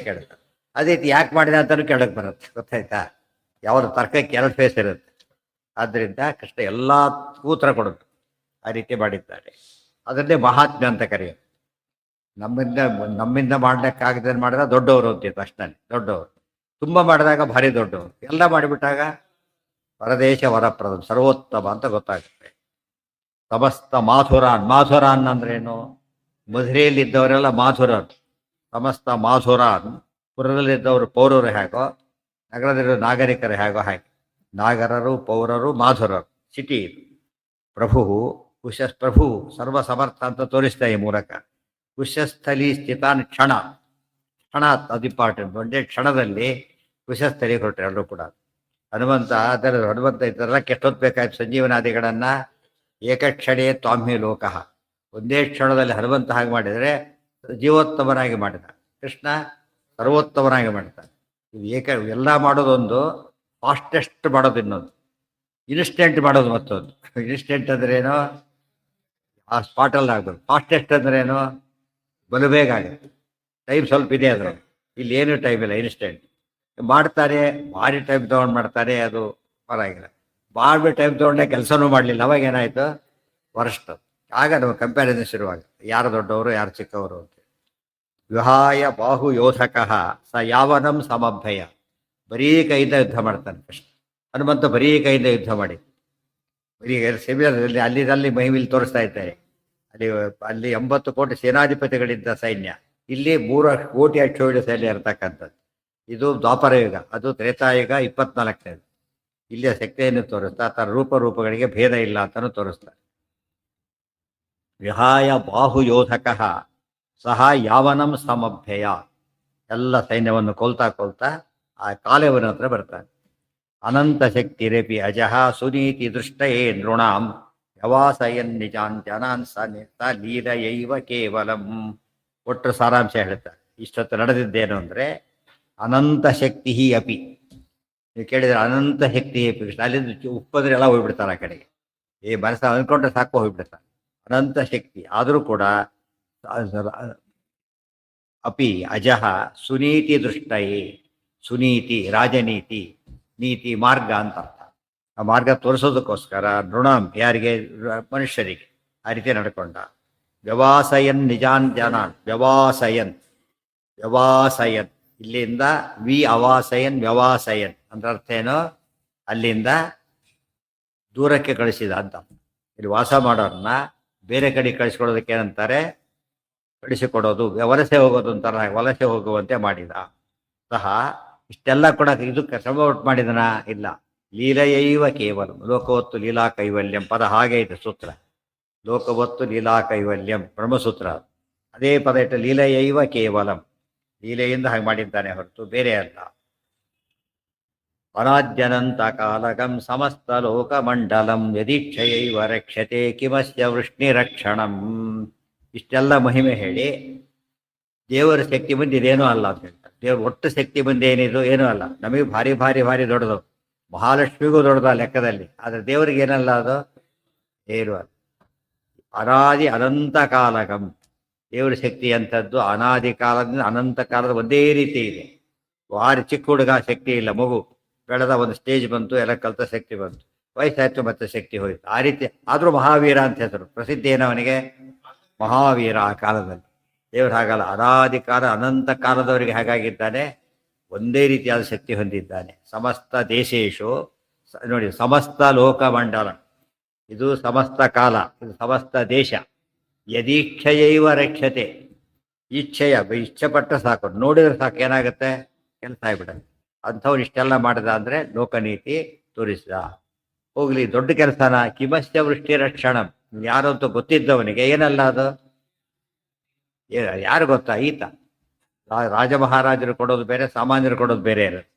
ಕೇಳುತ್ತೆ. ಅದೇ ರೀತಿ ಯಾಕೆ ಮಾಡಿದೆ ಅಂತಲೂ ಕೇಳಕ್ಕೆ ಬರುತ್ತೆ. ಗೊತ್ತಾಯ್ತಾ? ಯಾವ್ದು ತರ್ಕಕ್ಕೆ ಎರಡು ಫೇಸ್ ಇರುತ್ತೆ. ಆದ್ದರಿಂದ ಕೃಷ್ಣ ಎಲ್ಲಕ್ಕೂ ಉತ್ತರ ಕೊಡೋದು ಆ ರೀತಿ ಮಾಡಿದ್ದಾರೆ. ಅದನ್ನೇ ಮಹಾತ್ಮ್ಯ ಅಂತ ಕರೆಯೋದು. ನಮ್ಮಿಂದ ಮಾಡ್ಲಿಕ್ಕಾಗದೆ ಮಾಡಿದ್ರೆ ದೊಡ್ಡವರು ಅಂತಿತ್ತು ಅಷ್ಟೇ. ದೊಡ್ಡವರು ತುಂಬ ಮಾಡಿದಾಗ ಭಾರಿ ದೊಡ್ಡವರು, ಎಲ್ಲ ಮಾಡಿಬಿಟ್ಟಾಗ ಪರದೇಶ ವರಪ್ರದ ಸರ್ವೋತ್ತಮ ಅಂತ ಗೊತ್ತಾಗುತ್ತೆ. ಸಮಸ್ತ ಮಾಥುರಾನ್ ಅಂದ್ರೇನು? ಮಧುರೆಯಲ್ಲಿದ್ದವರೆಲ್ಲ ಮಾಥುರರು. ಸಮಸ್ತ ಮಾಥುರಾನ್, ಪುರದಲ್ಲಿದ್ದವರು ಪೌರರು ಹೇಗೋ, ನಗರದಲ್ಲಿರೋ ನಾಗರಿಕರು ಹೇಗೋ ಹಾಗೆ. ನಾಗರರು, ಪೌರರು, ಮಾಥುರರು, ಸಿಟಿ. ಪ್ರಭು ಸರ್ವ ಸಮರ್ಥ ಅಂತ ತೋರಿಸ್ತಾ ಈ ಮೂಲಕ. ಕುಶಸ್ಥಲಿ ಸ್ಥಿತಾನ್ ಕ್ಷಣ ಅದು ಇಂಪಾರ್ಟೆಂಟ್. ಒಂದೇ ಕ್ಷಣದಲ್ಲಿ ಕುಶಸ್ಥಲಿ ಹೊರಟ್ರೆ ಎಲ್ಲರೂ ಕೂಡ. ಹನುಮಂತ ಇದೆಲ್ಲ ಕೆಟ್ಟೊತ್ತು ಬೇಕಾಯ್ತು ಸಂಜೀವನಾದಿಗಳನ್ನು. ಏಕಕ್ಷಣೇ ತ್ವಾಮ್ಯ ಲೋಕಃ, ಒಂದೇ ಕ್ಷಣದಲ್ಲಿ ಹನುಮಂತ ಹಾಗೆ ಮಾಡಿದರೆ ಜೀವೋತ್ತಮನಾಗಿ ಮಾಡಿದ, ಕೃಷ್ಣ ಸರ್ವೋತ್ತಮನಾಗಿ ಮಾಡ್ತಾನೆ. ಇದು ಎಲ್ಲ ಮಾಡೋದೊಂದು, ಫಾಸ್ಟೆಸ್ಟ್ ಮಾಡೋದು ಇನ್ನೊಂದು, ಇನ್ಸ್ಟೆಂಟ್ ಮಾಡೋದು ಮತ್ತೊಂದು. ಇನ್ಸ್ಟೆಂಟ್ ಅಂದ್ರೇನು? ಆ ಸ್ಪಾಟಲ್ಲಿ ಆಗ್ಬೇಕು. ಫಾಸ್ಟೆಸ್ಟ್ ಅಂದ್ರೇನು? ಬಲು ಬೇಗ ಆಗುತ್ತೆ. ಟೈಮ್ ಸ್ವಲ್ಪ ಇದೆ ಅದ್ರ. ಇಲ್ಲಿ ಏನು ಟೈಮ್ ಇಲ್ಲ, ಇನ್ಸ್ಟೆಂಟ್ ಮಾಡ್ತಾರೆ. ಭಾರಿ ಟೈಮ್ ತೊಗೊಂಡು ಮಾಡ್ತಾರೆ, ಅದು ಪರವಾಗಿಲ್ಲ. ಭಾಳ ಟೈಮ್ ತೊಗೊಂಡೆ ಕೆಲಸನೂ ಮಾಡಲಿಲ್ಲ, ಅವಾಗ ಏನಾಯಿತು? ವರ್ಸ್ಟ್. ಆಗ ನಮ್ಮ ಕಂಪ್ಯಾರಿಸನ್ ಶುರುವಾಗುತ್ತೆ, ಯಾರು ದೊಡ್ಡವರು ಯಾರು ಚಿಕ್ಕವರು ಅಂತ. ವಿಹಾಯ ಬಾಹು ಯೋಧಕಃ ಸ ಯಾವನಂ ಸಮಭಯ. ಬರೀ ಕೈಯಿಂದ ಯುದ್ಧ ಮಾಡ್ತಾನೆ ಕೃಷ್ಣ. ಹನುಮಂತ ಬರೀ ಕೈಯಿಂದ ಯುದ್ಧ ಮಾಡಿ ಬರೀ ಶಿಬಿರದಲ್ಲಿ ಅಲ್ಲಿ ಮಹಿಮಿಲಿ ತೋರಿಸ್ತಾ ಇದ್ದಾರೆ. ಅಲ್ಲಿ 80 ಕೋಟಿ ಸೇನಾಧಿಪತಿಗಳಿದ್ದ ಸೈನ್ಯ, ಇಲ್ಲಿ 3 ಕೋಟಿ ಅಕ್ಷೋಹಿಣಿ ಸೈನ್ಯ ಇರತಕ್ಕಂಥದ್ದು. ಇದು ದ್ವಾಪರ ಯುಗ, ಅದು ತ್ರೇತಾಯುಗ 24ನೇದು. ಇಲ್ಲಿಯ ಶಕ್ತಿಯನ್ನು ತೋರಿಸ್ತಾ ತನ್ನ ರೂಪಗಳಿಗೆ ಭೇದ ಇಲ್ಲ ಅಂತಲೂ ತೋರಿಸ್ತಾರೆ. ವಿಹಾಯ ಬಾಹು ಯೋಧಕಃ ಸಹ ಯಾವನಂ ಸಮಭ್ಯಯ. ಎಲ್ಲ ಸೈನ್ಯವನ್ನು ಕೊಲ್ತಾ ಆ ಕಾಲೇವನ ಹತ್ರ ಬರ್ತಾನೆ. ಅನಂತ ಶಕ್ತಿರಪಿ ಅಜಃ ಸುನೀತಿ ದೃಷ್ಟಯೇ ನೃಣಾಂ ವ್ಯವಾಸಯನ್ ನಿಜಾನ್ ಜನಾನ್ ಸ ಲೀಲೆಯೈವ ಕೇವಲಂ. ಒಟ್ಟು ಸಾರಾಂಶ ಹೇಳ್ತಾರೆ. ಇಷ್ಟೊತ್ತು ನಡೆದಿದ್ದೇನು ಅಂದರೆ ಅನಂತ ಶಕ್ತಿ ಅಪಿ. ನೀವು ಕೇಳಿದ್ರೆ ಅನಂತ ಶಕ್ತಿ ಅಪಿ ಕೃಷ್ಣ. ಅಲ್ಲಿಂದ ಉಪ್ಪಂದ್ರೆ ಎಲ್ಲ ಹೋಗ್ಬಿಡ್ತಾರೆ ಆ ಕಡೆಗೆ. ಈ ಮನಸ್ಸು ಅಂದ್ಕೊಂಡ್ರೆ ಸಾಕು ಹೋಗ್ಬಿಡ್ತಾರೆ. ಅನಂತ ಶಕ್ತಿ ಆದರೂ ಕೂಡ ಅಪಿ ಅಜಃ ಸುನೀತಿ ದೃಷ್ಟಯೇ. ಸುನೀತಿ ರಾಜನೀತಿ, ನೀತಿ ಮಾರ್ಗ ಅಂತ ಅರ್ಥ. ಆ ಮಾರ್ಗ ತೋರಿಸೋದಕ್ಕೋಸ್ಕರ ನೃಣಾಂ ಯಾರಿಗೆ, ಮನುಷ್ಯರಿಗೆ ಆ ರೀತಿ ನಡ್ಕೊಂಡ. ವ್ಯವಾಸಯನ್ ನಿಜಾನ್ ಜನಾನ್. ವ್ಯವಾಸಯನ್ ವ್ಯವಾಸಯನ್ ಇಲ್ಲಿಂದ ವಿ ಅವಾಸಯನ್ ವ್ಯವಾಸಯನ್ ಅಂದ್ರೆ ಅರ್ಥ ಏನು, ಅಲ್ಲಿಂದ ದೂರಕ್ಕೆ ಕಳಿಸಿದ ಅಂತ. ಇಲ್ಲಿ ವಾಸ ಮಾಡೋರನ್ನ ಬೇರೆ ಕಡೆ ಕಳಿಸ್ಕೊಡೋದಕ್ಕೆ ಏನಂತಾರೆ, ಕಳಿಸಿಕೊಡೋದು, ವಲಸೆ ಹೋಗೋದು ಅಂತಾರ. ವಲಸೆ ಹೋಗುವಂತೆ ಮಾಡಿದ. ಸಹ ಇಷ್ಟೆಲ್ಲ ಕೂಡ ಇದಕ್ಕೆ ಶ್ರಮ ಒಟ್ಟು ಮಾಡಿದನ ಇಲ್ಲ. ಲೀಲೆಯೈವ ಕೇವಲ ಲೋಕವತ್ತು ಲೀಲಾ ಕೈವಲ್ಯಂ ಪದ ಹಾಗೆ ಇದೆ ಸೂತ್ರ. ಲೋಕವತ್ತು ಲೀಲಾ ಕೈವಲ್ಯಂ ಬ್ರಹ್ಮಸೂತ್ರ. ಅದೇ ಪದ ಇಟ್ಟು ಲೀಲೆಯೈವ ಕೇವಲಂ, ಲೀಲೆಯಿಂದ ಹಾಗೆ ಮಾಡಿದ್ದಾನೆ ಹೊರತು ಬೇರೆ ಅಲ್ಲ. ಅನಾದ್ಯನಂತ ಕಾಲಕಂ ಸಮಸ್ತ ಲೋಕಮಂಡಲಂ ಯದೀಕ್ಷಯೈವ ರಕ್ಷತೆ ಕಿಮಸ್ಯ ವೃಷ್ಣಿರಕ್ಷಣಂ. ಇಷ್ಟೆಲ್ಲ ಮಹಿಮೆ ಹೇಳಿ ದೇವರ ಶಕ್ತಿ ಮುಂದೆ ಇದೇನೂ ಅಲ್ಲ ಅಂತ ಹೇಳ್ತಾರೆ. ದೇವ್ರ ಒಟ್ಟು ಶಕ್ತಿ ಮುಂದೆ ಏನಿದು ಏನೂ ಅಲ್ಲ. ನಮಗೆ ಭಾರಿ ಭಾರಿ ಭಾರಿ ದೊಡ್ಡದು, ಮಹಾಲಕ್ಷ್ಮಿಗೂ ದೊಡ್ಡದು ಆ ಲೆಕ್ಕದಲ್ಲಿ. ಆದರೆ ದೇವರಿಗೆ ಏನಲ್ಲ ಅದು, ಏನು ಅಲ್ಲ. ಅನಾದಿ ಅನಂತ ಕಾಲಕಂ, ದೇವರ ಶಕ್ತಿ ಅಂಥದ್ದು ಅನಾದಿ ಕಾಲದಿಂದ ಅನಂತ ಕಾಲದ ಒಂದೇ ರೀತಿ ಇದೆ. ಭಾರಿ ಚಿಕ್ಕ ಹುಡುಗ ಶಕ್ತಿ ಇಲ್ಲ, ಮಗು ಬೆಳೆದ ಒಂದು ಸ್ಟೇಜ್ ಬಂತು, ಎಲ್ಲ ಕಲ್ತ ಶಕ್ತಿ ಬಂತು, ವಯಸ್ಸಾಯ್ತು ಮತ್ತೆ ಶಕ್ತಿ ಹೋಯ್ತು. ಆ ರೀತಿ ಆದರೂ ಮಹಾವೀರ ಅಂತ ಹೆಸರು, ಪ್ರಸಿದ್ಧಿ ಏನೋ ಅವನಿಗೆ, ಮಹಾವೀರ. ಆ ಕಾಲದಲ್ಲಿ ದೇವರು ಹಾಗಲ್ಲ, ಅನಾದಿ ಕಾಲ ಅನಂತ ಕಾಲದವರಿಗೆ ಹಾಗಾಗಿದ್ದಾನೆ, ಒಂದೇ ರೀತಿಯಾದ ಶಕ್ತಿ ಹೊಂದಿದ್ದಾನೆ. ಸಮಸ್ತ ದೇಶೇಶು ನೋಡಿ, ಸಮಸ್ತ ಲೋಕಮಂಡಲ ಇದು ಸಮಸ್ತ ಕಾಲ, ಇದು ಸಮಸ್ತ ದೇಶ. ಯದೀಕ್ಷಯೈವ ರಕ್ಷತೆ, ಇಚ್ಛೆಯ ಇಚ್ಛೆ ಪಟ್ಟರೆ ಸಾಕು, ನೋಡಿದ್ರೆ ಸಾಕು ಏನಾಗುತ್ತೆ, ಕೆಲಸ ಆಗ್ಬಿಡುತ್ತೆ. ಅಂಥವ್ರು ಇಷ್ಟೆಲ್ಲ ಮಾಡಿದ ಅಂದರೆ ಲೋಕನೀತಿ ತೋರಿಸಿದ. ಹೋಗ್ಲಿ ದೊಡ್ಡ ಕೆಲಸನ, ಕಿಮಸ್ಯ ವೃಷ್ಟಿ ರಕ್ಷಣಂ, ಯಾರು ಅಂತ ಗೊತ್ತಿದ್ದವನಿಗೆ ಏನಲ್ಲ ಅದು, ಯಾರು ಗೊತ್ತಾ, ಈತ. ರಾಜ ಮಹಾರಾಜರು ಕೊಡೋದು ಬೇರೆ, ಸಾಮಾನ್ಯರು ಕೊಡೋದು ಬೇರೆ ಇರುತ್ತೆ.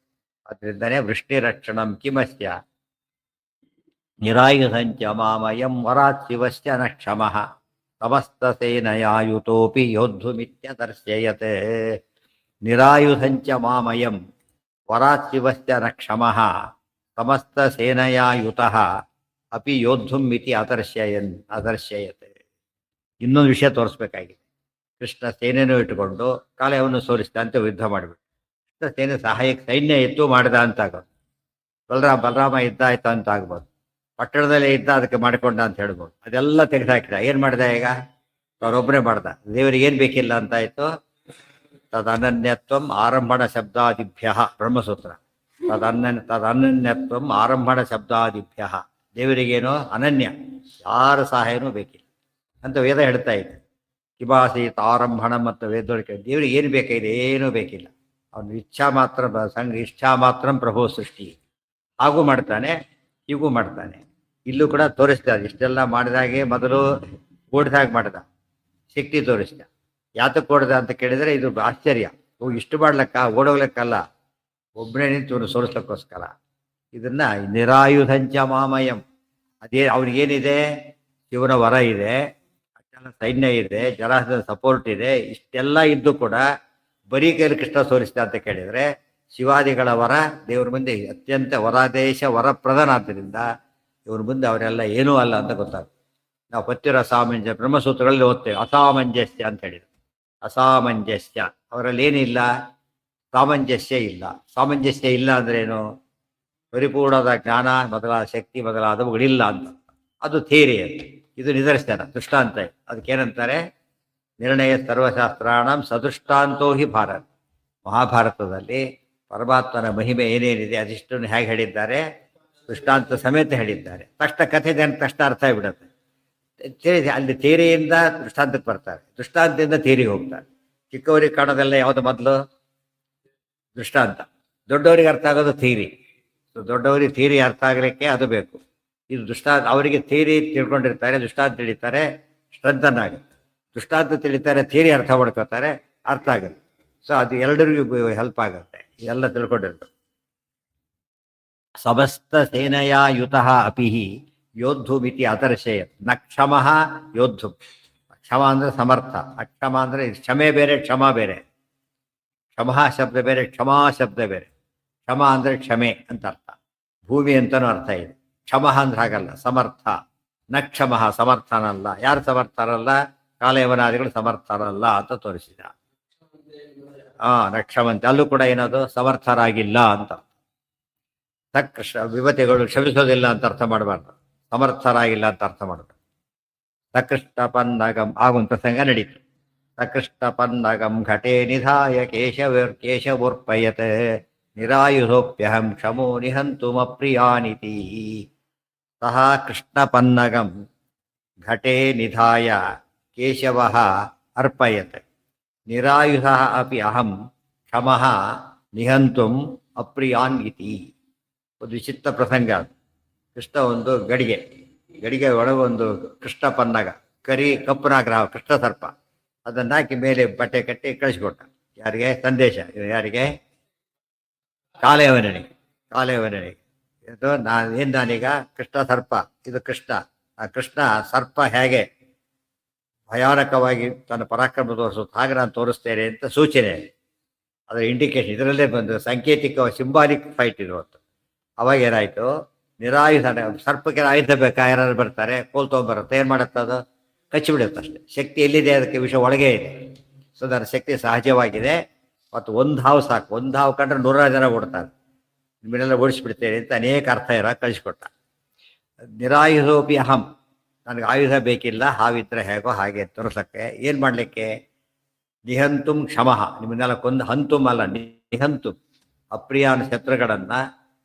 ಅದರಿಂದನೇ ವೃಷ್ಟಿ ರಕ್ಷಣಂ ಕಿಮಸ್ಯ ನಿರಾಯುಧಂಚ ಮಾಮಯಂ ವರಾತ್ ಶಿವಶ್ಚ ನ ಕ್ಷಮಃ ಸಮಸ್ತ ಸೇನಯಾಯುತೋಪಿ ಯೋದ್ಧುಮಿತ್ಯ ದರ್ಶಯತೆ. ನಿರಾಯುಧಂಚ ಮಾಮಯಂ ವರಾತ್ ಶಿವಶ್ಚ ನ ಕ್ಷಮಃ ಸಮಸ್ತ ಸೇನಯಾಯುತಃ ಅಪಿ ಯೋದ್ಧುಂ ಮಿತಿ ಅದರ್ಶಯತೆ. ಇನ್ನೊಂದು ವಿಷಯ ತೋರಿಸ್ಬೇಕಾಗಿದೆ. ಕೃಷ್ಣ ಸೇನೆನೂ ಇಟ್ಟುಕೊಂಡು ಕಾಲವನ್ನು ಸೋರಿಸಿದ ಅಂತ ಯುದ್ಧ ಮಾಡಿಬಿಟ್ಟು, ಕೃಷ್ಣ ಸೇನೆ ಸಹಾಯಕ್ಕೆ ಸೈನ್ಯ ಎತ್ತು ಮಾಡಿದ ಅಂತ ಆಗೋದು. ಬಲರಾಮ ಇದ್ದ ಆಯ್ತಾ ಅಂತ ಆಗ್ಬೋದು. ಪಟ್ಟಣದಲ್ಲೇ ಇದ್ದ ಅದಕ್ಕೆ ಮಾಡಿಕೊಂಡ ಅಂತ ಹೇಳ್ಬೋದು. ಅದೆಲ್ಲ ತೆಗೆದುಹಾಕಿದ. ಏನು ಮಾಡಿದ ಈಗ, ಅವರೊಬ್ಬರೇ ಮಾಡ್ದ. ದೇವರಿಗೆ ಏನು ಬೇಕಿಲ್ಲ ಅಂತಾಯ್ತು. ತದನನ್ಯತ್ವಂ ಆರಂಭಣ ಶಬ್ದಾದಿಭ್ಯ ಬ್ರಹ್ಮಸೂತ್ರ. ತದನನ್ಯತ್ವಂ ಆರಂಭಣ ಶಬ್ದಾದಿಭ್ಯ. ದೇವರಿಗೇನೋ ಅನನ್ಯ, ಯಾರ ಸಹಾಯನೂ ಬೇಕಿಲ್ಲ ಅಂತ ವೇದ ಹೇಳ್ತಾ ಇದೆ. ಕಿಬಾಸೀತ್ ಆರಂಭಣ ಮತ್ತು ವೇದೋಳಿಕೆ. ದೇವರಿಗೆ ಏನು ಬೇಕಾಗಿದೆ, ಏನೂ ಬೇಕಿಲ್ಲ. ಅವನು ಇಚ್ಛಾ ಮಾತ್ರ ಪ್ರಭು ಸೃಷ್ಟಿ. ಹಾಗೂ ಮಾಡ್ತಾನೆ, ಹೀಗೂ ಮಾಡ್ತಾನೆ. ಇಲ್ಲೂ ಕೂಡ ತೋರಿಸ್ತಾರೆ. ಇಷ್ಟೆಲ್ಲ ಮಾಡಿದಾಗೆ ಮೊದಲು ಓಡಿದಾಗ ಮಾಡಿದ, ಶಕ್ತಿ ತೋರಿಸಿದ. ಯಾತಕ್ಕೆ ಓಡಿದ ಅಂತ ಕೇಳಿದರೆ ಇದು ಆಶ್ಚರ್ಯ. ಇಷ್ಟು ಮಾಡ್ಲಕ್ಕ, ಓಡೋಗ್ಲಿಕ್ಕಲ್ಲ, ಒಬ್ಬನೇ ನಿಂತು ಸೋರಿಸ್ಲಿಕ್ಕೋಸ್ಕರ. ಇದನ್ನ ನಿರಾಯುಧಂಚ ಮಾಮಯಂ. ಅದೇ ಅವ್ರಿಗೇನಿದೆ, ಶಿವನ ವರ ಇದೆ, ಅಷ್ಟೆಲ್ಲ ಸೈನ್ಯ ಇದೆ, ಜರಾಸಂಧನ ಸಪೋರ್ಟ್ ಇದೆ. ಇಷ್ಟೆಲ್ಲ ಇದ್ದು ಕೂಡ ಬರೀ ಕೈಯಲ್ಲಿ ಕೃಷ್ಣ ಸೋರಿಸಿದ ಅಂತ ಕೇಳಿದರೆ, ಶಿವಾದಿಗಳ ವರ ದೇವ್ರ ಮುಂದೆ ಅತ್ಯಂತ ವರಾದೇಶ ವರಪ್ರಧಾನ. ಆದ್ದರಿಂದ ಇವ್ರ ಮುಂದೆ ಅವರೆಲ್ಲ ಏನೂ ಅಲ್ಲ ಅಂತ ಗೊತ್ತಾಗುತ್ತೆ. ನಾವು ಪತ್ತಿರ ಅಸಾಮಂಜಸ್ಯ ಬ್ರಹ್ಮಸೂತ್ರಗಳಲ್ಲಿ ಓದ್ತೇವೆ. ಅಸಾಮಂಜಸ್ಯ ಅಂತ ಹೇಳಿದ್ರು. ಅಸಾಮಂಜಸ್ಯ, ಅವರಲ್ಲಿ ಏನಿಲ್ಲ, ಸಾಮಂಜಸ್ಯ ಇಲ್ಲ. ಸಾಮಂಜಸ್ಯ ಇಲ್ಲ ಅಂದ್ರೆ ಏನು, ಪರಿಪೂರ್ಣದ ಜ್ಞಾನ ಮೊದಲಾದ ಶಕ್ತಿ ಮೊದಲಾದವುಗಳಿಲ್ಲ ಅಂತ. ಅದು ಥಿಯರಿ. ಅದು ಇದು ನಿದರ್ಶನ, ದೃಷ್ಟಾಂತ. ಅದಕ್ಕೇನಂತಾರೆ, ನಿರ್ಣಯ ಸರ್ವಶಾಸ್ತ್ರಾಣಂ ಸದೃಷ್ಟಾಂತೋ ಹಿ ಭಾರತ. ಮಹಾಭಾರತದಲ್ಲಿ ಪರಮಾತ್ಮನ ಮಹಿಮೆ ಏನೇನಿದೆ ಅದಿಷ್ಟನ್ನು ಹೇಗೆ ಹೇಳಿದ್ದಾರೆ, ದೃಷ್ಟಾಂತ ಸಮೇತ ಹೇಳಿದ್ದಾರೆ. ತಕ್ಷಣ ಕಥೆ ತಕ್ಷಣ ಅರ್ಥ ಆಗಿಬಿಡುತ್ತೆ. ಅಲ್ಲಿ ಥಿಯರಿಯಿಂದ ದೃಷ್ಟಾಂತಕ್ಕೆ ಬರ್ತಾರೆ, ದೃಷ್ಟಾಂತದಿಂದ ಥಿಯರಿಗೆ ಹೋಗ್ತಾರೆ. ಚಿಕ್ಕವರಿಗೆ ಕಾಣೋದೆಲ್ಲ ಯಾವುದು ಮೊದಲು, ದೃಷ್ಟಾಂತ. ದೊಡ್ಡವರಿಗೆ ಅರ್ಥ ಆಗೋದು ಥಿಯರಿ. ದೊಡ್ಡವರಿಗೆ ಥಿಯರಿ ಅರ್ಥ ಆಗಲಿಕ್ಕೆ ಅದು ಬೇಕು. ಇದು ದೃಷ್ಟಾಂತ. ಅವರಿಗೆ ಥಿಯರಿ ತಿಳ್ಕೊಂಡಿರ್ತಾರೆ, ದೃಷ್ಟಾಂತ ತಿಳಿತಾರೆ, ಸ್ಟ್ರೆಂಥನ್ ಆಗುತ್ತೆ. ದೃಷ್ಟಾಂತ ತಿಳಿತಾರೆ, ಥಿಯರಿ ಅರ್ಥ ಮಾಡ್ಕೋತಾರೆ, ಅರ್ಥ ಆಗುತ್ತೆ. ಸೊ ಅದು ಎಲ್ಲರಿಗೂ ಹೆಲ್ಪ್ ಆಗುತ್ತೆ, ಎಲ್ಲ ತಿಳ್ಕೊಂಡಿರ್ಬೇಕು. ಸಮಸ್ತ ಸೇನೆಯ ಯುತಃ ಅಪಿ ಯೋದ್ಧುಮಿತಿ ಅದರ್ಶಯತ್ ನ ಕ್ಷಮಃ ಯೋದ್ಧು. ಕ್ಷಮ ಅಂದ್ರೆ ಸಮರ್ಥ, ಅಕ್ಷಮ ಅಂದ್ರೆ ಕ್ಷಮೆ ಬೇರೆ ಕ್ಷಮಾ ಬೇರೆ. ಕ್ಷಮಃ ಶಬ್ದ ಬೇರೆ, ಕ್ಷಮಾ ಶಬ್ದ ಬೇರೆ. ಕ್ಷಮ ಅಂದ್ರೆ ಕ್ಷಮೆ ಅಂತ ಅರ್ಥ, ಭೂಮಿ ಅಂತನೂ ಅರ್ಥ ಇದೆ. ಕ್ಷಮಃ ಅಂದ್ರೆ ಹಾಗಲ್ಲ, ಸಮರ್ಥ. ನ ಕ್ಷಮಃ ಸಮರ್ಥನಲ್ಲ. ಯಾರು ಸಮರ್ಥರಲ್ಲ? ಕಾಲಯವನಾದಿಗಳು ಸಮರ್ಥರಲ್ಲ ಅಂತ ತೋರಿಸಿದ. ನಕ್ಷಮಂತೆ ಅಲ್ಲೂ ಕೂಡ ಏನದು ಸಮರ್ಥರಾಗಿಲ್ಲ ಅಂತ. ವಿಭತೆಗಳು ಕ್ಷಮಿಸೋದಿಲ್ಲ ಅಂತ ಅರ್ಥ ಮಾಡಬಾರ್ದು, ಸಮರ್ಥರಾಗಿಲ್ಲ ಅಂತ ಅರ್ಥ ಮಾಡಬಾರ್ದು. ಸಕೃಷ್ಟಪನ್ನಗಂ ಆಗುವಂತ ಪ್ರಸಂಗ ನಡೀತು. ಸಕೃಷ್ಟಪನ್ನಗಂ ಘಟೆ ನಿಧಾಯ ಕೇಶವೋರ್ಪಯತ್ ನಿರಾಯುಧೋಪ್ಯಹಂ ಕ್ಷಮೋ ನಿಹಂತುಮಪ್ರಿಯಾನಿತಿ. ಸಹ ಕೃಷ್ಣಪನ್ನಗಂ ಘಟೆ ನಿಧಾಯ ಕೇಶವಃ ಅರ್ಪಯತ್ ನಿರಾಯುಧ ಅಪಿ ಅಹಂ ಕ್ಷಮಃ ನಿಹಂತುಂ ಅಪ್ರಿಯಾನ್ ಇತಿ. ಒಂದು ವಿಚಿತ್ರ ಪ್ರಸಂಗ. ಕೃಷ್ಣ ಒಂದು ಗಡಿಗೆ ಒಳಗೆ ಒಂದು ಕೃಷ್ಣ ಪನ್ನಗ, ಕರಿ ಕಪ್ಪು ನಾಗರ ಕೃಷ್ಣ ಸರ್ಪ, ಅದನ್ನ ಹಾಕಿ ಮೇಲೆ ಬಟ್ಟೆ ಕಟ್ಟಿ ಕಳಿಸ್ಕೊಟ್ಟ. ಯಾರಿಗೆ? ಸಂದೇಶ. ಯಾರಿಗೆ? ಕಾಲಯವನಿಗೆ. ಇದು ನಾನೀಗ ಕೃಷ್ಣ ಸರ್ಪ, ಇದು ಕೃಷ್ಣ. ಆ ಕೃಷ್ಣ ಸರ್ಪ ಹೇಗೆ ಭಯಾನಕವಾಗಿ ತನ್ನ ಪರಾಕ್ರಮ ತೋರಿಸುತ್ತೆ, ಹಾಗೆ ನಾನು ತೋರಿಸ್ತೇನೆ ಅಂತ ಸೂಚನೆ. ಅದರ ಇಂಡಿಕೇಶನ್ ಇದರಲ್ಲೇ ಬಂದು ಸಾಂಕೇತಿಕ ಸಿಂಬಾಲಿಕ್ ಫೈಟ್ ಇರುವತ್ತು. ಅವಾಗ ಏನಾಯ್ತು? ನಿರಾಯುಧ ಸರ್ಪಕ್ಕೆ ಆಯುಧ ಬೇಕಾ? ಯಾರು ಬರ್ತಾರೆ, ಕೋಲ್ ತೊಗೊಂಬರುತ್ತೆ, ಏನು ಮಾಡುತ್ತೆ? ಅದು ಕಚ್ಚಿಬಿಡುತ್ತೆ ಅಷ್ಟೇ. ಶಕ್ತಿ ಎಲ್ಲಿದೆ? ಅದಕ್ಕೆ ವಿಷ ಒಳಗೆ ಇದೆ. ಸೊ ಅದರ ಶಕ್ತಿ ಸಹಜವಾಗಿದೆ. ಮತ್ತು ಒಂದು ಹಾವು ಸಾಕು, ಒಂದು ಹಾವು ಕಂಡ್ರೆ 100 ಜನ ಓಡ್ತಾರೆ. ನಿಮ್ಮನ್ನೆಲ್ಲ ಓಡಿಸ್ಬಿಡ್ತೇನೆ ಅಂತ ಅನೇಕ ಅರ್ಥ ಕಳಿಸ್ಕೊಟ್ಟ. ನಿರಾಯುಧೋಪಿ ಅಹಂ, ನನಗೆ ಆಯುಧ ಬೇಕಿಲ್ಲ, ಹಾವಿದ್ರೆ ಹೇಗೋ ಹಾಗೆ ತೋರಿಸಕ್ಕೆ. ಏನು ಮಾಡಲಿಕ್ಕೆ? ನಿಹಂತುಂ ಕ್ಷಮಃ, ನಿಮ್ಮನ್ನೆಲ್ಲ ಕೊಂದು, ಹಂತುಂ ಅಲ್ಲ ನಿಹಂತು, ಅಪ್ರಿಯಾನ ಶತ್ರುಗಳನ್ನು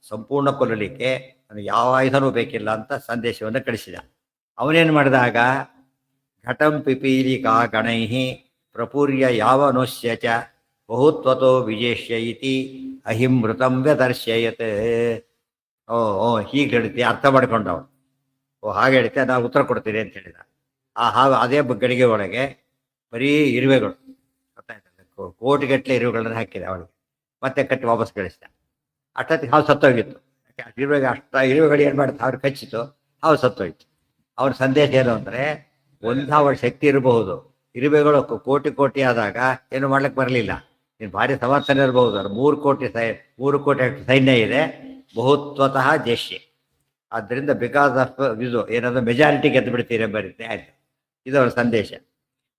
ಸಂಪೂರ್ಣ ಕೊಲ್ಲಲಿಕ್ಕೆ ನನಗೆ ಯಾವ ಆಯುಧನೂ ಬೇಕಿಲ್ಲ ಅಂತ ಸಂದೇಶವನ್ನು ಕಳಿಸಿದ. ಅವನೇನು ಮಾಡಿದಾಗ ಘಟಂ ಪಿಪೀಲಿಕಾ ಗಣೈಹಿ ಪ್ರಪೂರ್ಯ ಯಾವನೋಶ್ಯ ಚ ಬಹುತ್ವತೋ ವಿಜೇಷ್ಯ ಇತಿ ಅಹಿಮೃತಂ ವ್ಯದರ್ಶಯತ್. ಹೀಗೆ ಹೇಳ್ತಿ, ಅರ್ಥ ಮಾಡ್ಕೊಂಡವ. ಹಾಗೆ ಹೇಳ್ತೆ, ನಾನು ಉತ್ತರ ಕೊಡ್ತೀನಿ ಅಂತ ಹೇಳಿದ. ಹಾವು ಅದೇ ಗಡಿಗೆ ಒಳಗೆ ಬರೀ ಇರುವೆಗಳು, ಕೋಟಿಗಟ್ಟಲೆ ಇರುವೆಗಳನ್ನ ಹಾಕಿದೆ ಅವಳಿಗೆ. ಮತ್ತೆ ಕಟ್ಟಿ ವಾಪಸ್ ಕಳಿಸಿದ. ಅಷ್ಟೊತ್ತಿಗೆ ಹಾವು ಸತ್ತೋಗಿತ್ತು. ಇರುವೆಗೆ ಇರುವೆಗಳು ಏನು ಮಾಡುತ್ತೆ? ಅವ್ರು ಕಚ್ಚಿತು, ಹಾವು ಸತ್ತೋಯ್ತು. ಅವ್ರ ಸಂದೇಶ ಏನು ಅಂದರೆ, ಒಂದು ಹಾವು ಶಕ್ತಿ ಇರಬಹುದು, ಇರುವೆಗಳು ಕೋಟಿ ಆದಾಗ ಏನು ಮಾಡ್ಲಿಕ್ಕೆ ಬರಲಿಲ್ಲ. ನೀನು ಭಾರಿ ಸಮರ್ಥನೆ ಇರಬಹುದು. ಅದು 3 ಕೋಟಿ ಸೈನ್ಯ ಇದೆ, ಬಹುತ್ವತಃ ಜೇಷ್ಯ. ಆದ್ದರಿಂದ ಬಿಕಾಸ್ ಆಫ್ ಇದು ಏನಾದರೂ ಮೆಜಾರಿಟಿ ಗೆದ್ದು ಬಿಡ್ತೀರಿ ಬರೀತೆ ಆಯ್ತು. ಇದು ಅವರ ಸಂದೇಶ.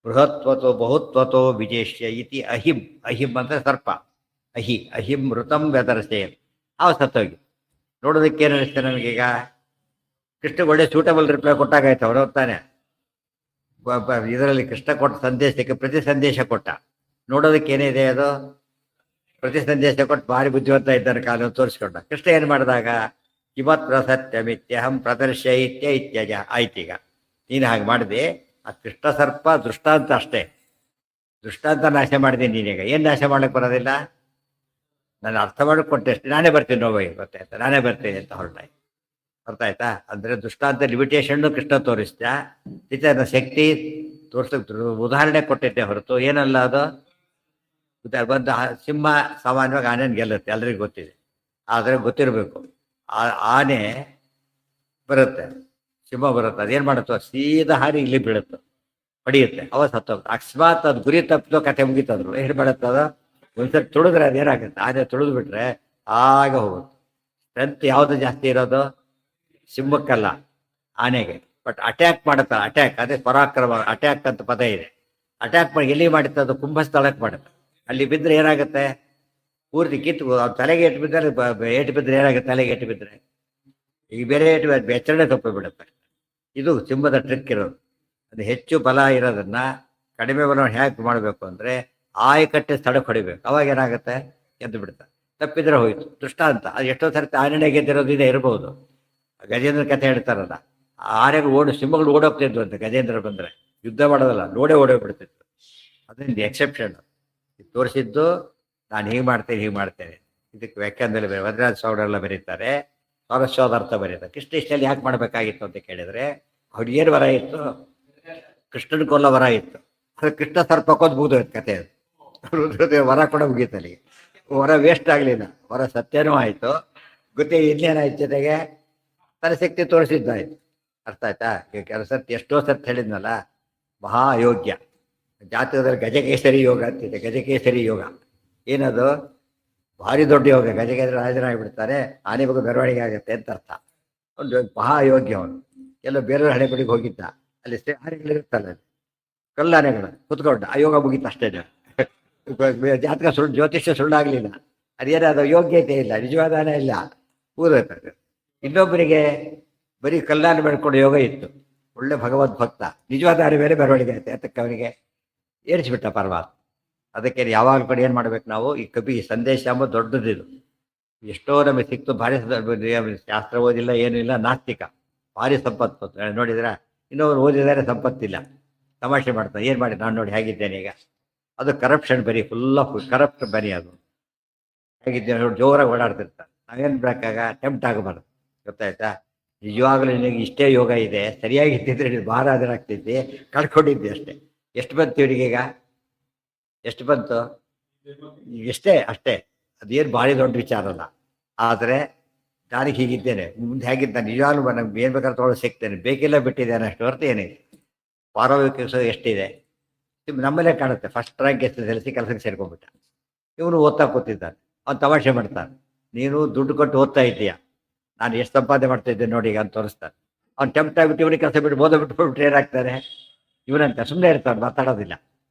ಬೃಹತ್ವತೋ ಬಹುತ್ವತೋ ವಿಜೇಷ್ಯ ಇತಿ ಅಹಿಂ ಅಂದರೆ ಸರ್ಪ. ಅಹಿಂ ಮೃತಂ ವ್ಯದರ್ಶಯ. ಅವ ಸತ್ತೋಗಿ ನೋಡೋದಕ್ಕೆ ಏನು ಅನಿಸ್ತದೆ ನಮಗೀಗ? ಕೃಷ್ಣ ಒಳ್ಳೆ ಸೂಟಬಲ್ ರಿಪ್ಲೈ ಕೊಟ್ಟಾಗಾಯ್ತು. ಅವರು ತಾನೆ ಇದರಲ್ಲಿ ಕೃಷ್ಣ ಕೊಟ್ಟ ಸಂದೇಶಕ್ಕೆ ಪ್ರತಿ ಸಂದೇಶ ಕೊಟ್ಟ. ನೋಡೋದಕ್ಕೆ ಏನಿದೆ? ಅದು ಪ್ರತಿ ಸಂದೇಶ ಕೊಟ್ಟು ಭಾರಿ ಬುದ್ಧಿವಂತ ಇದ್ದಾನೆ ಕಾಲ ತೋರಿಸ್ಕೊಂಡ. ಕೃಷ್ಣ ಏನು ಮಾಡಿದಾಗ ಕಿಮತ್ರ ಸತ್ಯಮಿತ್ಯಹಂ ಪ್ರದರ್ಶಯಿತ್ಯ ಇತ್ಯಜ ಆಯ್ತೀಗ. ನೀನು ಹಾಗೆ ಮಾಡಿದೆ. ಆ ಕೃಷ್ಣ ಸರ್ಪ ದೃಷ್ಟಾಂತ ಅಷ್ಟೇ, ದೃಷ್ಟಾಂತ ನಾಶ ಮಾಡಿದ್ದೀನಿ. ನೀನೀಗ ಏನು ನಾಶ ಮಾಡ್ಲಿಕ್ಕೆ ಬರೋದಿಲ್ಲ? ನಾನು ಅರ್ಥ ಮಾಡಿಕೊಟ್ಟೆ ಅಷ್ಟೇ. ನಾನೇ ಬರ್ತೀನಿ ನೋವು, ಗೊತ್ತಾಯ್ತಾ? ನಾನೇ ಬರ್ತೀನಿ ಅಂತ ಹೊರಟಾಯ್ತು. ಅರ್ಥ ಆಯ್ತಾ? ಅಂದರೆ ದೃಷ್ಟಾಂತ ಲಿಮಿಟೇಷನ್ನು ಕೃಷ್ಣ ತೋರಿಸ್ತ, ನನ್ನ ಶಕ್ತಿ ತೋರಿಸೋಕೆ ಉದಾಹರಣೆ ಕೊಟ್ಟಿದ್ದೆ ಹೊರತು ಏನಲ್ಲ ಅದು. ಬಂದು ಸಿಂಹ ಸಾಮಾನ್ಯವಾಗಿ ಆನೆಯನ್ನು ಗೆಲ್ಲುತ್ತೆ, ಎಲ್ಲರಿಗೂ ಗೊತ್ತಿದೆ. ಆದರೆ ಗೊತ್ತಿರಬೇಕು, ಆನೆ ಬರುತ್ತೆ, ಸಿಂಹ ಬರುತ್ತೆ, ಅದೇನು ಮಾಡುತ್ತೋ ಸೀದಾ ಹಾರಿ ಇಲ್ಲಿ ಬೀಳುತ್ತೆ, ಹೊಡಿಯುತ್ತೆ, ಅವ ಸತ್ತೋಗುತ್ತೆ. ಅಕಸ್ಮಾತ್ ಅದು ಗುರಿ ತಪ್ಪಿದೋ ಕತೆ ಮುಗಿತದ್ರು. ಏನು ಮಾಡುತ್ತೆ ಅದು? ಒಂದ್ಸರಿ ತುಳಿದ್ರೆ ಅದೇನಾಗುತ್ತೆ? ಆನೆ ತುಳಿದು ಬಿಟ್ರೆ ಆಗ ಹೋಗುತ್ತೆ. ಸ್ಟ್ರೆಂತ್ ಯಾವುದು ಜಾಸ್ತಿ ಇರೋದು? ಸಿಂಹಕ್ಕಲ್ಲ, ಆನೆಗೆ. ಬಟ್ ಅಟ್ಯಾಕ್ ಮಾಡುತ್ತೆ. ಅಟ್ಯಾಕ್ ಅದೇ ಪರಾಕ್ರಮ. ಅಟ್ಯಾಕ್ ಅಂತ ಪದ ಇದೆ. ಅಟ್ಯಾಕ್ ಮಾಡಿ ಎಲ್ಲಿ ಮಾಡುತ್ತೆ? ಅದು ಕುಂಭಸ್ಥಳಕ್ಕೆ ಮಾಡುತ್ತೆ. ಅಲ್ಲಿ ಬಿದ್ದರೆ ಏನಾಗುತ್ತೆ? ಪೂರ್ತಿ ಕಿತ್ತು ತಲೆಗೆ ಏಟು ಬಿದ್ದರೆ ಏಟು ಬಿದ್ದರೆ ಏನಾಗುತ್ತೆ? ತಲೆಗೆ ಏಟು ಬಿದ್ದರೆ ಈಗ ಬೇರೆ ಏಟು ಬೆಚ್ಚರಣೆ ತಪ್ಪಿ ಬಿಡುತ್ತೆ. ಇದು ಸಿಂಹದ ಟ್ರಿಕ್ ಇರೋದು. ಅದು ಹೆಚ್ಚು ಬಲ ಇರೋದನ್ನ ಕಡಿಮೆ ಬಲವನ್ನು ಹೇಗೆ ಮಾಡಬೇಕು ಅಂದರೆ ಆಯಕಟ್ಟೆ ಸ್ಥಳಕ್ಕೆ ಹೊಡಿಬೇಕು. ಅವಾಗ ಏನಾಗುತ್ತೆ? ಗೆದ್ದು ಬಿಡುತ್ತೆ. ತಪ್ಪಿದ್ರೆ ಹೋಯ್ತು. ದೃಷ್ಟಾಂತ ಅದು ಎಷ್ಟೋ ಸರ್ತಿ ಆನೆ ಗೆದ್ದಿರೋದು ಇದೆ ಇರ್ಬೋದು. ಗಜೇಂದ್ರ ಕಥೆ ಹೇಳ್ತಾರಲ್ಲ, ಆನೆಗಳು ಸಿಂಹಗಳು ಓಡೋಗ್ತಿದ್ವು ಅಂತ. ಗಜೇಂದ್ರ ಬಂದರೆ ಯುದ್ಧ ಮಾಡೋದಲ್ಲ, ಓಡೋಗ್ಬಿಡ್ತಿತ್ತು. ಅದರಿಂದ ಎಕ್ಸೆಪ್ಷನ್ ತೋರಿಸಿದ್ದು. ನಾನು ಹೀಗೆ ಮಾಡ್ತೇನೆ. ಇದಕ್ಕೆ ವ್ಯಾಖ್ಯಾನದಲ್ಲಿ ಬೇರೆ ವಜ್ರಾಜ ಸ್ವಾಮಿಗಳೆಲ್ಲ ಬರೀತಾರೆ, ಸ್ವಾರಸ್ಯೋದಾರ್ಥ ಬರೀತಾರೆ. ಕೃಷ್ಣ ಇಷ್ಟಲ್ಲಿ ಯಾಕೆ ಮಾಡಬೇಕಾಗಿತ್ತು ಅಂತ ಕೇಳಿದರೆ, ಅವ್ರಿಗೆ ಏನು ವರ ಇತ್ತು? ಕೃಷ್ಣನ ಕೊಲ್ಲ ವರ ಇತ್ತು. ಅದು ಕೃಷ್ಣ ಸರ್ಪಕ್ಕೊಂದು ಮುಗಿದೋಯ್ತು ಕತೆ. ಅದು ವರ ಕೂಡ ಮುಗೀತಲ್ಲಿ. ವರ ವೇಸ್ಟ್ ಆಗಲಿಲ್ಲ, ವರ ಸತ್ಯನೂ ಆಯಿತು, ಗೊತ್ತೇ ಇನ್ನೇನಾಯ್ತು ಜೊತೆಗೆ ತನ್ನ ಶಕ್ತಿ ತೋರಿಸಿದ್ದಾಯ್ತು. ಅರ್ಥ ಆಯ್ತಾ? ಈಗ ಕೆಲವು ಸರ್ತಿ ಎಷ್ಟೋ ಸರ್ತಿ ಹೇಳಿದ್ನಲ್ಲ, ಮಹಾಯೋಗ್ಯ ಜಾತಕದಲ್ಲಿ ಗಜಕೇಸರಿ ಯೋಗ ಅಂತಿದೆ. ಗಜಕೇಸರಿ ಯೋಗ ಏನದು? ಭಾರಿ ದೊಡ್ಡ ಯೋಗ. ಗಜಕೇಸರಿ ರಾಜನಾಗಿಬಿಡ್ತಾರೆ, ಆನೆ ಬಗ್ಗೆ ಮೆರವಣಿಗೆ ಆಗುತ್ತೆ ಅಂತ ಅರ್ಥ. ಒಂದು ಮಹಾಯೋಗ್ಯ ಅವನು. ಎಲ್ಲ ಬೇರೆಯವ್ರ ಹಣೆಬಡಿಗೆ ಹೋಗಿದ್ದ, ಅಲ್ಲಿ ಆನೆಗಳಿರುತ್ತಲ್ಲ, ಕಲ್ಲಾನೆಗಳು ಕುತ್ಕೊಂಡು ಆ ಯೋಗ ಮುಗೀತು ಅಷ್ಟೇ. ಜಾತಕ ಸುಳ್ಳು, ಜ್ಯೋತಿಷ್ಯ ಸುಳ್ಳಾಗಲಿಲ್ಲ. ಅದೇನಾದ ಯೋಗ್ಯತೆ ಇಲ್ಲ, ನಿಜವಾದ ಆನೆ ಇಲ್ಲ, ಊರತ್ತೆ. ಇನ್ನೊಬ್ಬರಿಗೆ ಬರೀ ಕಲ್ಲಾನೆ ಬೆಳ್ಕೊಂಡು ಯೋಗ ಇತ್ತು, ಒಳ್ಳೆ ಭಗವದ್ ಭಕ್ತ, ನಿಜವಾದ ಆನೆ ಬೇರೆ ಮೆರವಣಿಗೆ ಆಯ್ತು. ಅದಕ್ಕೆ ಅವನಿಗೆ ಏರಿಸ್ಬಿಟ್ಟ ಪರಮಾತ್ಮ. ಅದಕ್ಕೆ ಯಾವಾಗಲೂ ಕೂಡ ಏನು ಮಾಡ್ಬೇಕು ನಾವು? ಈ ಕವಿ ಸಂದೇಶ ಎಂಬುದು ದೊಡ್ಡದಿದು. ಎಷ್ಟೋ ನಮಗೆ ಸಿಕ್ತು, ಭಾರಿ ಶಾಸ್ತ್ರ ಓದಿಲ್ಲ, ಏನೂ ಇಲ್ಲ, ನಾಸ್ತಿಕ, ಭಾರಿ ಸಂಪತ್ತು ನೋಡಿದ್ರೆ. ಇನ್ನೊಬ್ರು ಓದಿದರೆ ಸಂಪತ್ತಿಲ್ಲ, ತಮಾಷೆ ಮಾಡ್ತಾರೆ. ಏನು ಮಾಡಿ ನಾನು ನೋಡಿ ಹೇಗಿದ್ದೇನೆ ಈಗ? ಅದು ಕರಪ್ಷನ್ ಬರೀ, ಫುಲ್ ಆಫ್ ಕರಪ್ಟ್ ಬರೀ. ಅದು ಹೇಗಿದ್ದೇನೆ ನೋಡಿ, ಜೋರಾಗಿ ಓಡಾಡ್ತಿರ್ತಾರೆ. ನಾವೇನು ಬೇಕಾಗ ಟೆಂಪ್ಟ್ ಆಗಬಾರ್ದು. ಗೊತ್ತಾಯ್ತಾ? ನಿಜವಾಗ್ಲೂ ನಿನಗೆ ಇಷ್ಟೇ ಯೋಗ ಇದೆ, ಸರಿಯಾಗಿ ಇದ್ದಿದ್ರೆ ನೀನು ಮಹಾರಾಜರಾಗ್ತಿದ್ದೆ, ಕಳ್ಕೊಂಡಿದ್ದೆ ಅಷ್ಟೇ. ಎಷ್ಟು ಬಂತು ಇವರಿಗೆ ಈಗ? ಎಷ್ಟು ಬಂತು? ಎಷ್ಟೇ ಅಷ್ಟೇ. ಅದೇನು ಭಾರಿ ದೊಡ್ಡ ವಿಚಾರ ಅಲ್ಲ. ಆದರೆ ನಾನಿಗೆ ಹೀಗಿದ್ದೇನೆ, ಮುಂದೆ ಹೇಗಿದ್ದಾನೆ ನಿಜವಾಗ್ಲೂ ನಮ್ಗೆ ಏನು ಬೇಕಾದ್ರೆ ತೊಗೊಳ್ಳೋ ಸಿಗ್ತೇನೆ, ಬೇಕಿಲ್ಲ ಬಿಟ್ಟಿದ್ದೇನೆ ಅಷ್ಟು ಹೊರತು ಏನಿದೆ. ಪಾರವಿಕ ಎಷ್ಟಿದೆ ನಮ್ಮಲ್ಲೇ ಕಾಣುತ್ತೆ. ಫಸ್ಟ್ ರ್ಯಾಂಕ್ ಎಷ್ಟು ಸಲ್ಲಿಸಿ ಕೆಲಸಕ್ಕೆ ಸೇರ್ಕೊಂಡ್ಬಿಟ್ಟ. ಇವನು ಓದ್ತಾ ಕೂತಿದ್ದಾನೆ, ಅವ್ನು ತಮಾಷೆ ಮಾಡ್ತಾನೆ. ನೀನು ದುಡ್ಡು ಕೊಟ್ಟು ಓದ್ತಾ ಇದ್ದೀಯ, ನಾನು ಎಷ್ಟು ಸಂಪಾದನೆ ಮಾಡ್ತಾ ಇದ್ದೇನೆ ನೋಡಿ ಈಗ ಅಂತ ತೋರಿಸ್ತಾನೆ. ಅವ್ನು ಟೆಂಪ್ಟ್ ಆಗಿಬಿಟ್ಟು ಇವನಿಗೆ ಕೆಲಸ ಬಿಟ್ಟು ಓದ ಬಿಟ್ಬಿಟ್ಟು ಏನಾಗ್ತಾನೆ? ಇವನಂತ ಸುಮ್ಮನೆ ಇರ್ತಾನೆ, ಮಾತಾಡೋದಿಲ್ಲ.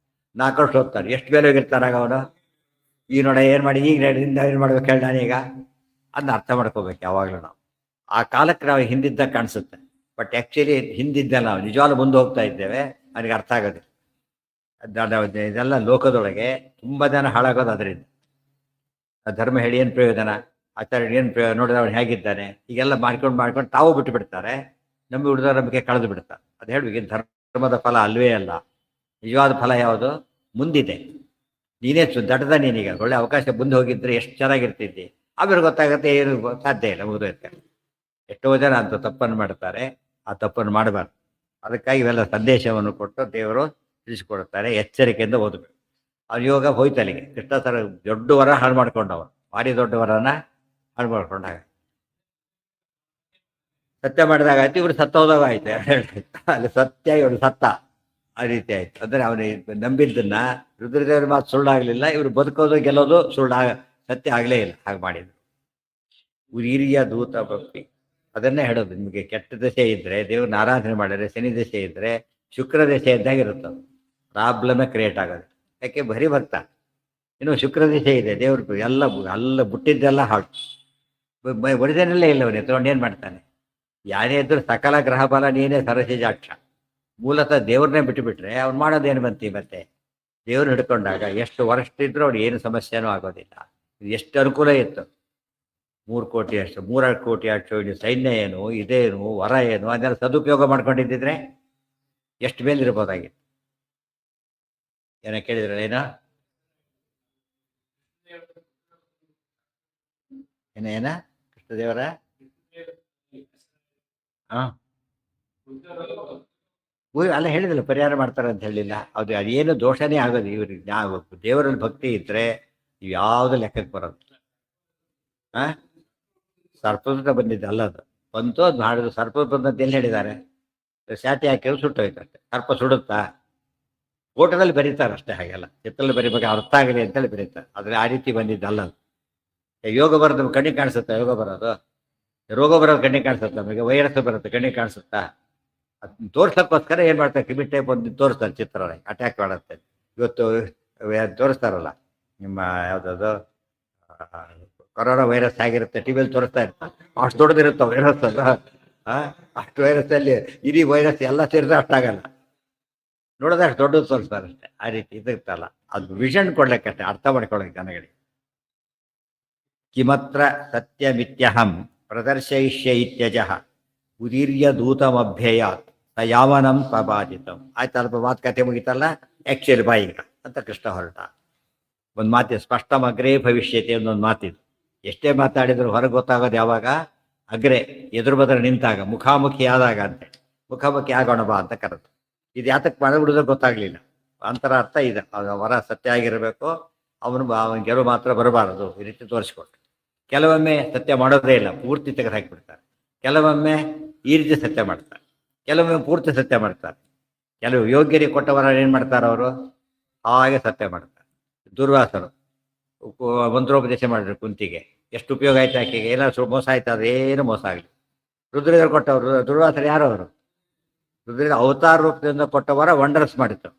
4 ವರ್ಷ ಓದ್ತಾನೆ, ಎಷ್ಟು ಬೇರೆ ಹೋಗಿರ್ತಾನಾಗ ಅವನು. ಈ ನೋಡ ಏನು ಮಾಡಿ ಈಗ ಏನು ಮಾಡ್ಬೇಕು ಹೇಳಿ ನಾನೀಗ? ಅದನ್ನ ಅರ್ಥ ಮಾಡ್ಕೋಬೇಕು ಯಾವಾಗಲೂ ನಾವು. ಆ ಕಾಲಕ್ಕೆ ನಾವು ಹಿಂದಿದ್ದಾಗ ಕಾಣಿಸುತ್ತೆ, ಬಟ್ ಆ್ಯಕ್ಚುಲಿ ಹಿಂದಿದ್ದಲ್ಲ, ನಾವು ನಿಜವಾಗ್ಲೂ ಮುಂದೆ ಹೋಗ್ತಾ ಇದ್ದೇವೆ, ನನಗೆ ಅರ್ಥ ಆಗೋದಿಲ್ಲ. ಇದೆಲ್ಲ ಲೋಕದೊಳಗೆ ತುಂಬ ಜನ ಹಾಳಾಗೋದು ಅದರಿಂದ. ಧರ್ಮ ಹೇಳಿ ಏನು ಪ್ರಯೋಜನ, ಆಚಾರ್ಯ ಏನು ಪ್ರಯೋಜನ, ನೋಡಿದ್ರೆ ಅವ್ನು ಹೇಗಿದ್ದಾನೆ, ಹೀಗೆಲ್ಲ ಮಾಡ್ಕೊಂಡು ತಾವು ಬಿಟ್ಟು ಬಿಡ್ತಾರೆ. ನಂಬಿ ಹುಡುಗರ ನಂಬಿಕೆ ಕಳೆದು ಬಿಡ್ತಾರೆ. ಅದು ಹೇಳ್ಬೇಕು, ಧರ್ಮದ ಫಲ ಅಲ್ವೇ ಅಲ್ಲ. ನಿಜವಾದ ಫಲ ಯಾವುದು? ಮುಂದಿದೆ. ನೀನೇ ದಡ್ಡದ, ನೀನೀಗ ಒಳ್ಳೆ ಅವಕಾಶ ಮುಂದೆ ಹೋಗಿದ್ರೆ ಎಷ್ಟು ಚೆನ್ನಾಗಿರ್ತಿದ್ದಿ. ಆಮೇಲೆ ಗೊತ್ತಾಗುತ್ತೆ ಏನು ಸಾಧ್ಯ ಇಲ್ಲ, ಮುಗಿದೋಯ್ತು. ಎಷ್ಟೋ ಜನ ಅಂತ ತಪ್ಪನ್ನು ಮಾಡ್ತಾರೆ, ಆ ತಪ್ಪನ್ನು ಮಾಡಬಾರ್ದು. ಅದಕ್ಕಾಗಿ ಇವೆಲ್ಲ ಸಂದೇಶವನ್ನು ಕೊಟ್ಟು ದೇವರು ತಿಳಿಸಿಕೊಡುತ್ತಾರೆ. ಎಚ್ಚರಿಕೆಯಿಂದ ಓದಬೇಕು. ಅವ್ನು ಯೋಗ ಹೋಯ್ತಲ್ಲಿಗೆ. ಕೃಷ್ಣ ಸರ ದೊಡ್ಡ ವರ ಹಾಳು ಮಾಡ್ಕೊಂಡವ, ಭಾರಿ ದೊಡ್ಡ ವರನ ಹಾಳು ಮಾಡ್ಕೊಂಡಾಗ ಸತ್ಯ ಮಾಡಿದಾಗ ಆಯ್ತು, ಇವ್ರು ಸತ್ತ ಹೋದಾಗ ಆಯ್ತು. ಅಲ್ಲಿ ಸತ್ಯ, ಇವರು ಸತ್ತ, ಆ ರೀತಿ ಆಯ್ತು. ಅಂದರೆ ಅವನು ನಂಬಿದ್ದನ್ನ ರುದ್ರದೇವರ ಮಾತು ಸುಳ್ಳಾಗಲಿಲ್ಲ, ಇವರು ಬದುಕೋದು ಗೆಲ್ಲೋದು ಸತ್ಯ ಆಗಲೇ ಇಲ್ಲ. ಹಾಗೆ ಮಾಡಿದ್ರು. ಹಿರಿಯ ದೂತ ಭಕ್ತಿ ಅದನ್ನೇ ಹೇಳೋದು. ನಿಮಗೆ ಕೆಟ್ಟ ದಶೆ ಇದ್ದರೆ ದೇವ್ರನ್ನ ಆರಾಧನೆ ಮಾಡಿದ್ರೆ, ಶನಿ ದಶೆ ಇದ್ದರೆ, ಶುಕ್ರ ದಶೆ ಇದ್ದಾಗಿರುತ್ತೆ, ಪ್ರಾಬ್ಲಮೇ ಕ್ರಿಯೇಟ್ ಆಗೋದು. ಯಾಕೆ? ಬರೀ ಭಕ್ತ. ಇನ್ನು ಶುಕ್ರ ದಶೆ ಇದೆ, ದೇವ್ರು ಎಲ್ಲ ಬುಟ್ಟಿದ್ದೆಲ್ಲ ಹಾಳು, ಒರಿಜಿನಲ್ಲೇ ಇಲ್ಲ. ಅವನೇ ತಗೊಂಡು ಏನು ಮಾಡ್ತಾನೆ? ಯಾರೇ ಇದ್ರೂ ಸಕಲ ಗ್ರಹ ಬಲ ನೀನೇ ಸರಸಿಜಾಕ್ಷ. ಮೂಲತಃ ದೇವ್ರನ್ನೇ ಬಿಟ್ಟುಬಿಟ್ರೆ ಅವ್ನು ಮಾಡೋದೇನು ಬಂತಿ? ಮತ್ತೆ ದೇವ್ರು ಹಿಡ್ಕೊಂಡಾಗ ಎಷ್ಟು ವರ್ಷ ಇದ್ರೂ ಅವ್ರು ಏನು ಸಮಸ್ಯೆನೂ ಆಗೋದಿಲ್ಲ. ಇದು ಎಷ್ಟು ಅನುಕೂಲ ಇತ್ತು. 3 ಕೋಟಿ ಅಷ್ಟು, 3 ಕೋಟಿ ಅಷ್ಟು, ಇದು ಸೈನ್ಯ ಏನು, ಇದೇನು, ವರ ಏನು, ಅದನ್ನೆಲ್ಲ ಸದುಪಯೋಗ ಮಾಡ್ಕೊಂಡಿದ್ದಿದ್ರೆ ಎಷ್ಟು ಮೇಲಿರ್ಬೋದಾಗಿತ್ತು. ಏನೋ ಕೇಳಿದ್ರಲ್ಲ, ಏನ ಕೃಷ್ಣದೇವರ ಅಲ್ಲ ಹೇಳಿದಿಲ್ಲ, ಪರಿಹಾರ ಮಾಡ್ತಾರೆ ಅಂತ ಹೇಳಿಲ್ಲ. ಅದೇನು ದೋಷನೇ ಆಗೋದು. ಇವ್ರಿಗೆ ದೇವರಲ್ಲಿ ಭಕ್ತಿ ಇದ್ರೆ ಯಾವುದು ಲೆಕ್ಕಕ್ಕೆ ಬರೋದು. ಸರ್ಪದೂತ ಬಂದಿದ್ದ ಅಲ್ಲ, ಅದು ಬಂತು, ಅದು ಮಾಡಿದ್ರು. ಸರ್ಪ ಬಂದಂತ ಎಲ್ಲಿ ಹೇಳಿದ್ದಾರೆ? ಶಾಟಿ ಹಾಕಿದ್ರು ಸುಟ್ಟೋಯ್ತಂತೆ. ಸರ್ಪ ಸುಡುತ್ತಾ? ಫೋಟೋದಲ್ಲಿ ಬರೀತಾರೆ ಅಷ್ಟೇ, ಹಾಗೆಲ್ಲ ಚಿತ್ರದಲ್ಲಿ ಬರೀಬೇಕು, ಅರ್ಥ ಆಗಲಿ ಅಂತೇಳಿ ಬರೀತಾರೆ. ಆದರೆ ಆ ರೀತಿ ಬಂದಿದ್ದಲ್ಲ ಅದು. ಯೋಗ ಬರೋದು ಕಣ್ಣಿಗೆ ಕಾಣಿಸುತ್ತಾ? ಯೋಗ ಬರೋದು, ರೋಗ ಬರೋದು ಕಣ್ಣಿಗೆ ಕಾಣಿಸುತ್ತೆ. ನಮಗೆ ವೈರಸ್ ಬರುತ್ತೆ ಕಣ್ಣಿಗೆ ಕಾಣಿಸುತ್ತಾ? ಅದನ್ನ ತೋರ್ಸಕ್ಕೋಸ್ಕರ ಏನು ಮಾಡ್ತಾರೆ, ಕಿಮಿ ಟೈಪ್ ಒಂದು ತೋರಿಸ್ತಾರೆ ಚಿತ್ರದಲ್ಲಿ, ಅಟ್ಯಾಕ್ ಮಾಡುತ್ತೆ. ಇವತ್ತು ತೋರಿಸ್ತಾರಲ್ಲ, ನಿಮ್ಮ ಯಾವುದದು ಕೊರೋನಾ ವೈರಸ್ ಆಗಿರುತ್ತೆ, ಟಿವಿಯಲ್ಲಿ ತೋರಿಸ್ತಾ ಇರ್ತಾರೆ. ಅಷ್ಟು ದೊಡ್ಡದಿರುತ್ತೆ ವೈರಸ್ ಅಲ್ಲ. ಅಷ್ಟು ವೈರಸ್ಸಲ್ಲಿ ಇಡೀ ವೈರಸ್ ಎಲ್ಲ ಸೇರಿದ್ರೆ ಅಷ್ಟಾಗಲ್ಲ, ನೋಡೋದು ಅಷ್ಟು ದೊಡ್ಡದು ತೋರಿಸ್ತಾರೆ ಅಷ್ಟೇ. ಆ ರೀತಿ ಇದಿರ್ತಲ್ಲ, ಅದು ವಿಷನ್ ಕೊಡ್ಲಿಕ್ಕಷ್ಟೇ, ಅರ್ಥ ಮಾಡ್ಕೊಳ್ಳೋಕೆ ಜನಗಳಿಗೆ. ಕಿಮತ್ರ ಸತ್ಯಮಿತ್ಯಹಂ ಪ್ರದರ್ಶಯಿಷ್ಯ ಇತ್ಯಜಃ ಉದೀರ್ಯ ದೂತಮಭ್ಯಯಾತ್ ಸ ಯಾವನಂ ಪ್ರಬಾದಿತಂ. ಆಯ್ತು, ಅಲ್ಪ ಮಾತುಕತೆ ಮುಗಿತಲ್ಲ, ಆ್ಯಕ್ಚುಲಿ ಬಾಯಿಗ ಅಂತ ಕೃಷ್ಣ ಹೊರಟ. ಒಂದು ಮಾತಿದೆ, ಸ್ಪಷ್ಟಮಗ್ರೇ ಭವಿಷ್ಯತೆ ಒಂದೊಂದು ಮಾತಿದು. ಎಷ್ಟೇ ಮಾತಾಡಿದ್ರು ಹೊರಗೆ ಗೊತ್ತಾಗೋದು ಯಾವಾಗ? ಅಗ್ರೆ, ಎದುರು ಬದ್ರ ನಿಂತಾಗ, ಮುಖಾಮುಖಿ ಆದಾಗ ಅಂತೇಳಿ. ಮುಖಾಮುಖಿ ಆಗೋಣ ಬಾ ಅಂತ ಕರೆದು. ಇದು ಯಾತಕ್ಕೆ ಮಾಡಿಬಿಡೋದು ಗೊತ್ತಾಗ್ಲಿಲ್ಲ. ಅಂತರ ಅರ್ಥ ಇದೆ, ವರ ಸತ್ಯ ಆಗಿರಬೇಕು, ಅವನು ಗೆಲುವು ಮಾತ್ರ ಬರಬಾರದು, ಈ ರೀತಿ ತೋರಿಸ್ಕೊಟ್ಟು. ಕೆಲವೊಮ್ಮೆ ಸತ್ಯ ಮಾಡೋದೇ ಇಲ್ಲ, ಪೂರ್ತಿ ತೆಗೆದು ಹಾಕಿಬಿಡ್ತಾರೆ. ಕೆಲವೊಮ್ಮೆ ಈ ರೀತಿ ಸತ್ಯ ಮಾಡ್ತಾರೆ, ಕೆಲವೊಮ್ಮೆ ಪೂರ್ತಿ ಸತ್ಯ ಮಾಡ್ತಾರೆ. ಕೆಲವು ಯೋಗ್ಯರಿಗೆ ಕೊಟ್ಟವರ ಏನು ಮಾಡ್ತಾರೆ ಅವರು, ಹಾಗೆ ಸತ್ಯ ಮಾಡ್ತಾರೆ. ದುರ್ವಾಸರು ಮಂತ್ರೋಪದೇಶ ಮಾಡಿದ್ರು ಕುಂತಿಗೆ, ಎಷ್ಟು ಉಪಯೋಗ ಆಯ್ತು ಆಕೆಗೆ, ಏನಾದ್ರು ಮೋಸ ಆಯ್ತು, ಅದೇನು ಮೋಸ ಆಗಲಿ. ರುದ್ರದೇವರು ಕೊಟ್ಟವರು, ದುರ್ವಾಸರು ಯಾರು ಅವರು? ರುದ್ರ ಅವತಾರ ರೂಪದಿಂದ ಕೊಟ್ಟವರ ವಂಡರ್ಸ್ ಮಾಡಿತ್ತು.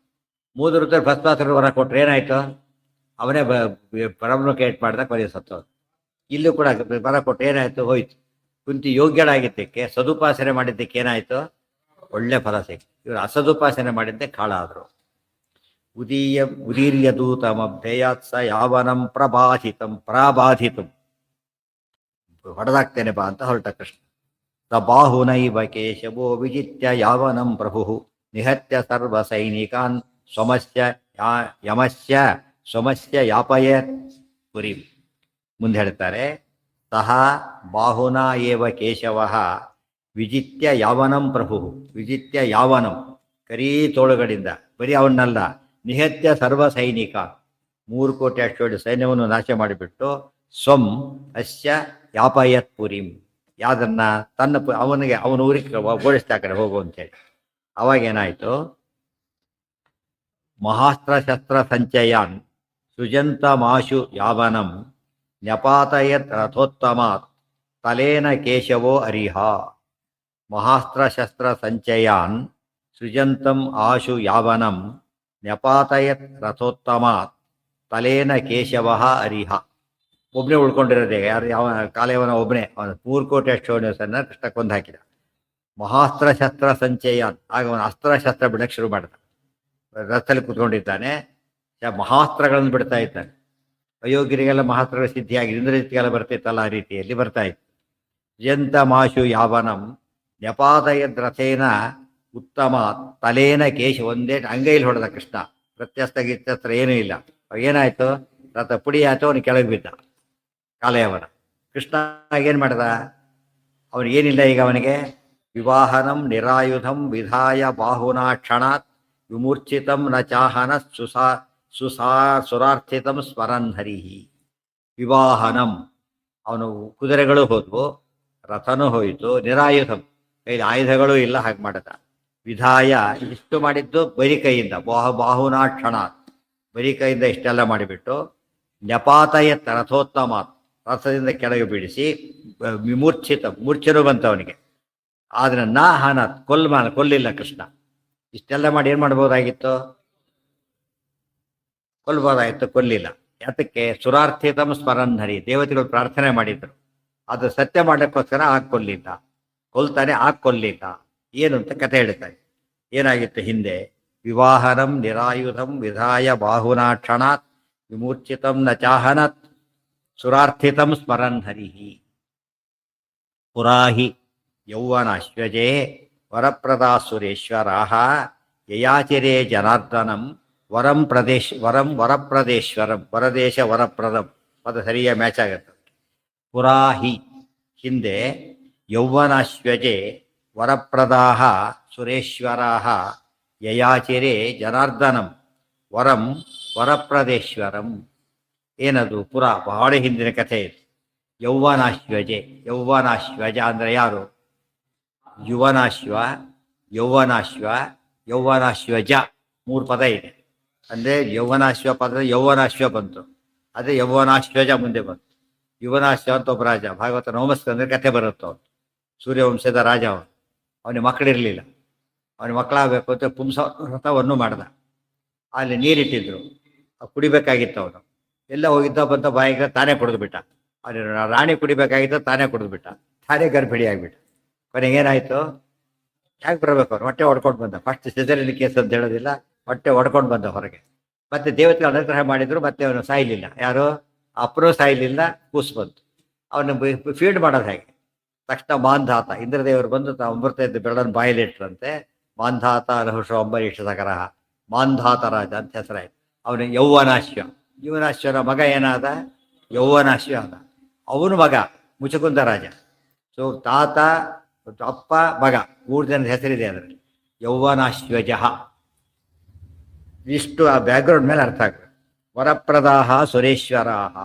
ಮೂರು ರುದ್ರ ಭಸ್ಮಾಸುರ ವರ ಕೊಟ್ಟರೆ ಏನಾಯ್ತು, ಅವನೇ ಪರಮ್ಲೋಕೇಟ್ ಮಾಡಿದಾಗ ಕೊನೆಯ ಸತ್ತೋದು. ಇಲ್ಲೂ ಕೂಡ ವರ ಕೊಟ್ಟು ಏನಾಯ್ತು, ಹೋಯ್ತು. ಕುಂತಿ ಯೋಗ್ಯಳಾಗಿದ್ದಕ್ಕೆ, ಸದುಪಾಸನೆ ಮಾಡಿದ್ದಕ್ಕೆ ಏನಾಯ್ತು, ಒಳ್ಳೆ ಫಲ ಸಿಕ್ತು. ಇವರು ಅಸದುಪಾಸನೆ ಮಾಡಿದ್ದೆ ಕಾಳ ಆದರು. ಉದೀರ್ಯ ದೂತಮಭ್ಯಯಾತ್ಸ ಯಾವನಂ ಪ್ರಾಬಾಧಿತಂ ಹೊಡೆದಾಗ್ತೇನೆ ಬಾ ಅಂತ ಹೊರಟ ಕೃಷ್ಣ. ಸ ಬಾಹುನೈವ ಕೇಶವೋ ವಿಜಿತ್ಯ ಯಾವನಂ ಪ್ರಭು ನಿಹತ್ಯ ಸರ್ವ ಸೈನಿಕಾನ್ ಸ್ವಮಸ್ಯ ಯಾಪಯತ್ ಪುರಿ. ಮುಂದೆ ಹೇಳ್ತಾರೆ, ಸಹ ಬಾಹುನ ಏವ ಕೇಶವ ವಿಜಿತ್ಯ ಯಾವನಂ ಪ್ರಭು. ವಿಜಿತ್ಯ ಯಾವನಂ, ಕರೀ ತೋಳುಗಳಿಂದ, ಬರೀ ಅವನ್ನಲ್ಲ, ನಿಹತ್ಯ ಸರ್ವ ಸೈನಿಕ, 3 ಕೋಟಿ ಅಷ್ಟು ಸೈನ್ಯವನ್ನು ನಾಶ ಮಾಡಿಬಿಟ್ಟು, ಸ್ವಂ ಅಸ್ಯ ಯಾಪಯತ್ ಪುರಿಂ, ಯಾವ್ದನ್ನ ತನ್ನ ಅವನಿಗೆ ಅವನ ಊರಿಗೆ ಓಡಿಸ್ತಾ ಕಡೆ ಹೋಗು ಅಂತೇಳಿ. ಅವಾಗೇನಾಯ್ತು, ಮಹಾಸ್ತ್ರ ಶಸ್ತ್ರ ಸಂಚಯಾನ್ ಸೃಜಂತ ಮಾಶು ಯಾವನಂ ನ್ಯಪಾತಯತ್ ರಥೋತ್ತಮಾತ್ ತಲೇನ ಕೇಶವೋ ಅರಿಹ. ಮಹಾಸ್ತ್ರ ಶಸ್ತ್ರ ಸಂಚಯಾನ್ ಸೃಜಂತಂ ಆಶು ಯಾವನಂ ನ್ಯಪಾತಯತ್ ರಥೋತ್ತಮಾತ್ ತಲೇನ ಕೇಶವ ಅರಿಹ. ಒಬ್ಬನೇ ಉಳ್ಕೊಂಡಿರೋದೇ, ಯಾರು ಯಾವ ಕಾಲೇವನ ಒಬ್ಬನೇ, ಅವನು 3 ಕೋಟಿ ಅಷ್ಟೋನ್ಯಸನ್ನ ಕೃಷ್ಣ ಕೊಂದು ಹಾಕಿದ. ಮಹಾಸ್ತ್ರ ಶಸ್ತ್ರ ಸಂಚಯಾನ್, ಆಗ ಅವನು ಅಸ್ತ್ರ ಬಿಡಕ್ಕೆ ಶುರು ಮಾಡಿದ. ರಥದಲ್ಲಿ ಕೂತ್ಕೊಂಡಿದ್ದಾನೆ, ಮಹಾಸ್ತ್ರಗಳನ್ನು ಬಿಡ್ತಾ ಇದ್ದಾನೆ. ಅಯೋಗ್ಯರಿಗೆಲ್ಲ ಮಹಾಸ್ತ್ರಗಳ ಸಿದ್ಧಿಯಾಗಿ ಇಂದ್ರಜಿತ್ಗೆಲ್ಲ ಬರ್ತಿತ್ತಲ್ಲ, ಆ ರೀತಿಯಲ್ಲಿ ಬರ್ತಾ ಇತ್ತು. ಜಂತ ಮಾಶು ಯಾವನಂ ನ್ಯಪಾದಯದ್ ರಥೇನ ಉತ್ತಮ ತಲೇನ ಕೇಶ, ಒಂದೇ ಅಂಗೈಲಿ ಹೊಡೆದ ಕೃಷ್ಣ. ಪ್ರತ್ಯಸ್ತ್ರ ಗಿತ್ಯಸ್ತ್ರ ಏನೂ ಇಲ್ಲ. ಏನಾಯ್ತು, ರಥ ಪುಡಿ ಆಯ್ತು, ಅವನು ಕೆಳಗೆ ಬಿದ್ದ ಕಾಲೆಯವನ. ಕೃಷ್ಣ ಏನು ಮಾಡ್ದ, ಅವನಿಗೇನಿಲ್ಲ ಈಗ, ಅವನಿಗೆ ವಿವಾಹನಂ ನಿರಾಯುಧಂ ವಿಧಾಯ ಬಾಹುನಾ ಕ್ಷಣಾತ್ ವಿಮೂರ್ಛಿತಂ ನ ಚಾಹನ ಸುರಾರ್ಥಿತಂ ಸ್ಮರನ್ ಹರಿಹಿ. ವಿವಾಹನಂ, ಅವನು ಕುದುರೆಗಳು ಹೋದ್ವು, ರಥನೂ ಹೋಯಿತು, ನಿರಾಯುಧಂ, ಕೈಲಿ ಆಯುಧಗಳೂ ಇಲ್ಲ, ಹಾಗೆ ಮಾಡದ. ವಿಧಾಯ, ಇಷ್ಟು ಮಾಡಿದ್ದು ಬರಿ ಕೈಯಿಂದ, ಬಾಹುನಾ ಕ್ಷಣಾತ್, ಬರಿ ಕೈಯಿಂದ ಇಷ್ಟೆಲ್ಲ ಮಾಡಿಬಿಟ್ಟು, ನ್ಯಪಾತಯತ್ ರಥೋತ್ತಮಾತ್, ರಥದಿಂದ ಕೆಳಗೆ ಬೀಳಿಸಿ, ವಿಮೂರ್ಛಿತ, ಮೂರ್ಛೆನೂ ಬಂತು ಅವನಿಗೆ. ಆದ್ರೆ ನಾ ಹನತ್, ಕೊಲ್ಲಿಲ್ಲ ಕೃಷ್ಣ. ಇಷ್ಟೆಲ್ಲ ಮಾಡಿ ಏನು ಮಾಡ್ಬೋದಾಗಿತ್ತು, ಕೊಲ್ಬೋದಾಗಿತ್ತು, ಕೊಲ್ಲಿಲ್ಲ. ಯಾತಕ್ಕೆ, ಸುರಾರ್ಥಿತಂ ಸ್ಮರನ್ ಹರಿ, ದೇವತೆಗಳು ಪ್ರಾರ್ಥನೆ ಮಾಡಿದ್ರು, ಅದು ಸತ್ಯ ಮಾಡಕ್ಕೋಸ್ಕರ ಕೊಲ್ಲಿಲ್ಲ. ಕೊಲ್ತಾನೆ, ಕೊಲ್ಲಿಲ್ಲ. ಏನು ಅಂತ ಕಥೆ ಹೇಳ್ತಾರೆ. ಏನಾಗಿತ್ತು ಹಿಂದೆ, ವಿವಾಹನಂ ನಿರಾಯುಧಂ ವಿಧಾಯ ಬಾಹುನಾ ಕ್ಷಣಾತ್ ವಿಮೂರ್ಛಿತಂ ನ ಚಾಹನತ್ ಸುರಾರ್ಥಿತಂ ಸ್ಮರನ್ ಹರಿಹಿ. ಪುರಾಹಿ ಯೌವನಾಶ್ವಜೇ ವರಪ್ರದಾಸುರೇಶ್ವರಾಹ ಯಯಾಚಿರೇ ಜನಾರ್ದನಂ ವರಪ್ರದೇಶ್ವರಂ, ವರದೇಶ ವರಪ್ರದಂ, ಅದು ಸರಿಯಾಗಿ ಮ್ಯಾಚ್ ಆಗುತ್ತೆ. ಪುರಾಹಿ ಹಿಂದೆ, ಯೌವನಾಶ್ವಜೆ ವರಪ್ರದಾಹ ಸುರೇಶ್ವರಾಹ ಯಯಾಚಿರೇ ಜನಾರ್ದನಂ ವರಪ್ರದೇಶ್ವರಂ. ಏನದು, ಪುರ, ಬಹಳ ಹಿಂದಿನ ಕಥೆ ಇದು. ಯೌವನಾಶ್ವಜೆ, ಯೌವನಾಶ್ವಜ ಅಂದರೆ ಯಾರು, ಯೌವನಾಶ್ವಜ 3 ಪದ ಇದೆ. ಅಂದರೆ ಯೌವನಾಶ್ವ ಪದ ಯೌವನಾಶ್ವ ಬಂತು, ಅದೇ ಯೌವನಾಶ್ವಜ ಮುಂದೆ ಬಂತು. ಯುವನಾಶ್ವ ಅಂತ ಒಬ್ಬ ರಾಜ, ಭಾಗವತ ನವಮಸ್ಕಂದ್ರೆ ಕಥೆ ಬರುತ್ತೆ. ಅವನು ಸೂರ್ಯವಂಶದ ರಾಜ, ಅವನಿಗೆ ಮಕ್ಕಳಿರಲಿಲ್ಲ. ಅವನಿಗೆ ಮಕ್ಕಳಾಗಬೇಕು ಅಂತ ಪುಂಸವ್ರತವನ್ನು ಮಾಡ್ದ. ಅಲ್ಲಿ ನೀರಿಟ್ಟಿದ್ರು, ಕುಡಿಬೇಕಾಗಿತ್ತು. ಅವನು ಎಲ್ಲ ಹೋಗಿದ್ದ ಬಂದ ಬಾಯಿಗೆ ತಾನೇ ಕುಡಿದು ಬಿಟ್ಟ. ಅವನು ರಾಣಿ ಕುಡಿಬೇಕಾಗಿತ್ತು, ತಾನೇ ಕುಡಿದು ಬಿಟ್ಟ. ತಾನೇ ಗರ್ಭಿಣಿ ಆಗಿಬಿಟ್ಟ. ಕೊನೆಗೇನಾಯಿತು, ಯಾಕೆ ಬರಬೇಕು, ಅವ್ರು ಹೊಟ್ಟೆ ಹೊಡ್ಕೊಂಡು ಬಂದ. ಫಸ್ಟ್ ಸಿಸರಿನ ಕೇಸ್ ಅಂತ ಹೇಳೋದಿಲ್ಲ, ಹೊಟ್ಟೆ ಹೊಡ್ಕೊಂಡು ಬಂದ ಹೊರಗೆ. ಮತ್ತೆ ದೇವತೆಗಳು ಅನುಗ್ರಹ ಮಾಡಿದ್ರು, ಮತ್ತೆ ಅವನು ಸಾಯಲಿಲ್ಲ. ಯಾರು, ಅಪ್ಪನೂ ಸಾಯಲಿಲ್ಲ, ಕೂಸು ಬಂತು. ಅವನು ಫೀಡ್ ಮಾಡೋದು ಹೇಗೆ, ತಕ್ಷಣ ಮಾಂಧಾತ, ಇಂದ್ರದೇವರು ಬಂದು ಅಮೃತ ಇದ್ದು ಬೆರಳನ್ನು ಬಾಯಲ್ಲಿಟ್ರಂತೆ. ಮಾಂಧಾತ ರಹುಷ ಅಂಬರೀಷ ಸಕರಹ, ಮಾಂಧಾತ ರಾಜ ಅಂತ ಹೆಸರಾಯ್ತು. ಅವನು ಯುವನಾಶ್ವನ ಮಗ ಏನಾದ, ಯೌವನಾಶ್ವ ಆದ. ಅವನು ಮಗ ಮುಚುಕುಂದ ರಾಜ. ಸೊ ತಾತ, ಅಪ್ಪ, ಮಗ, 3 ಜನದ ಹೆಸರಿದೆ ಅದರಲ್ಲಿ, ಯೌವನಾಶ್ವಜ. ಇಷ್ಟು ಆ ಬ್ಯಾಕ್ಗ್ರೌಂಡ್ ಮೇಲೆ ಅರ್ಥ ಆಗ್ತದೆ. ವರಪ್ರದಾಹ ಸುರೇಶ್ವರಾಹ,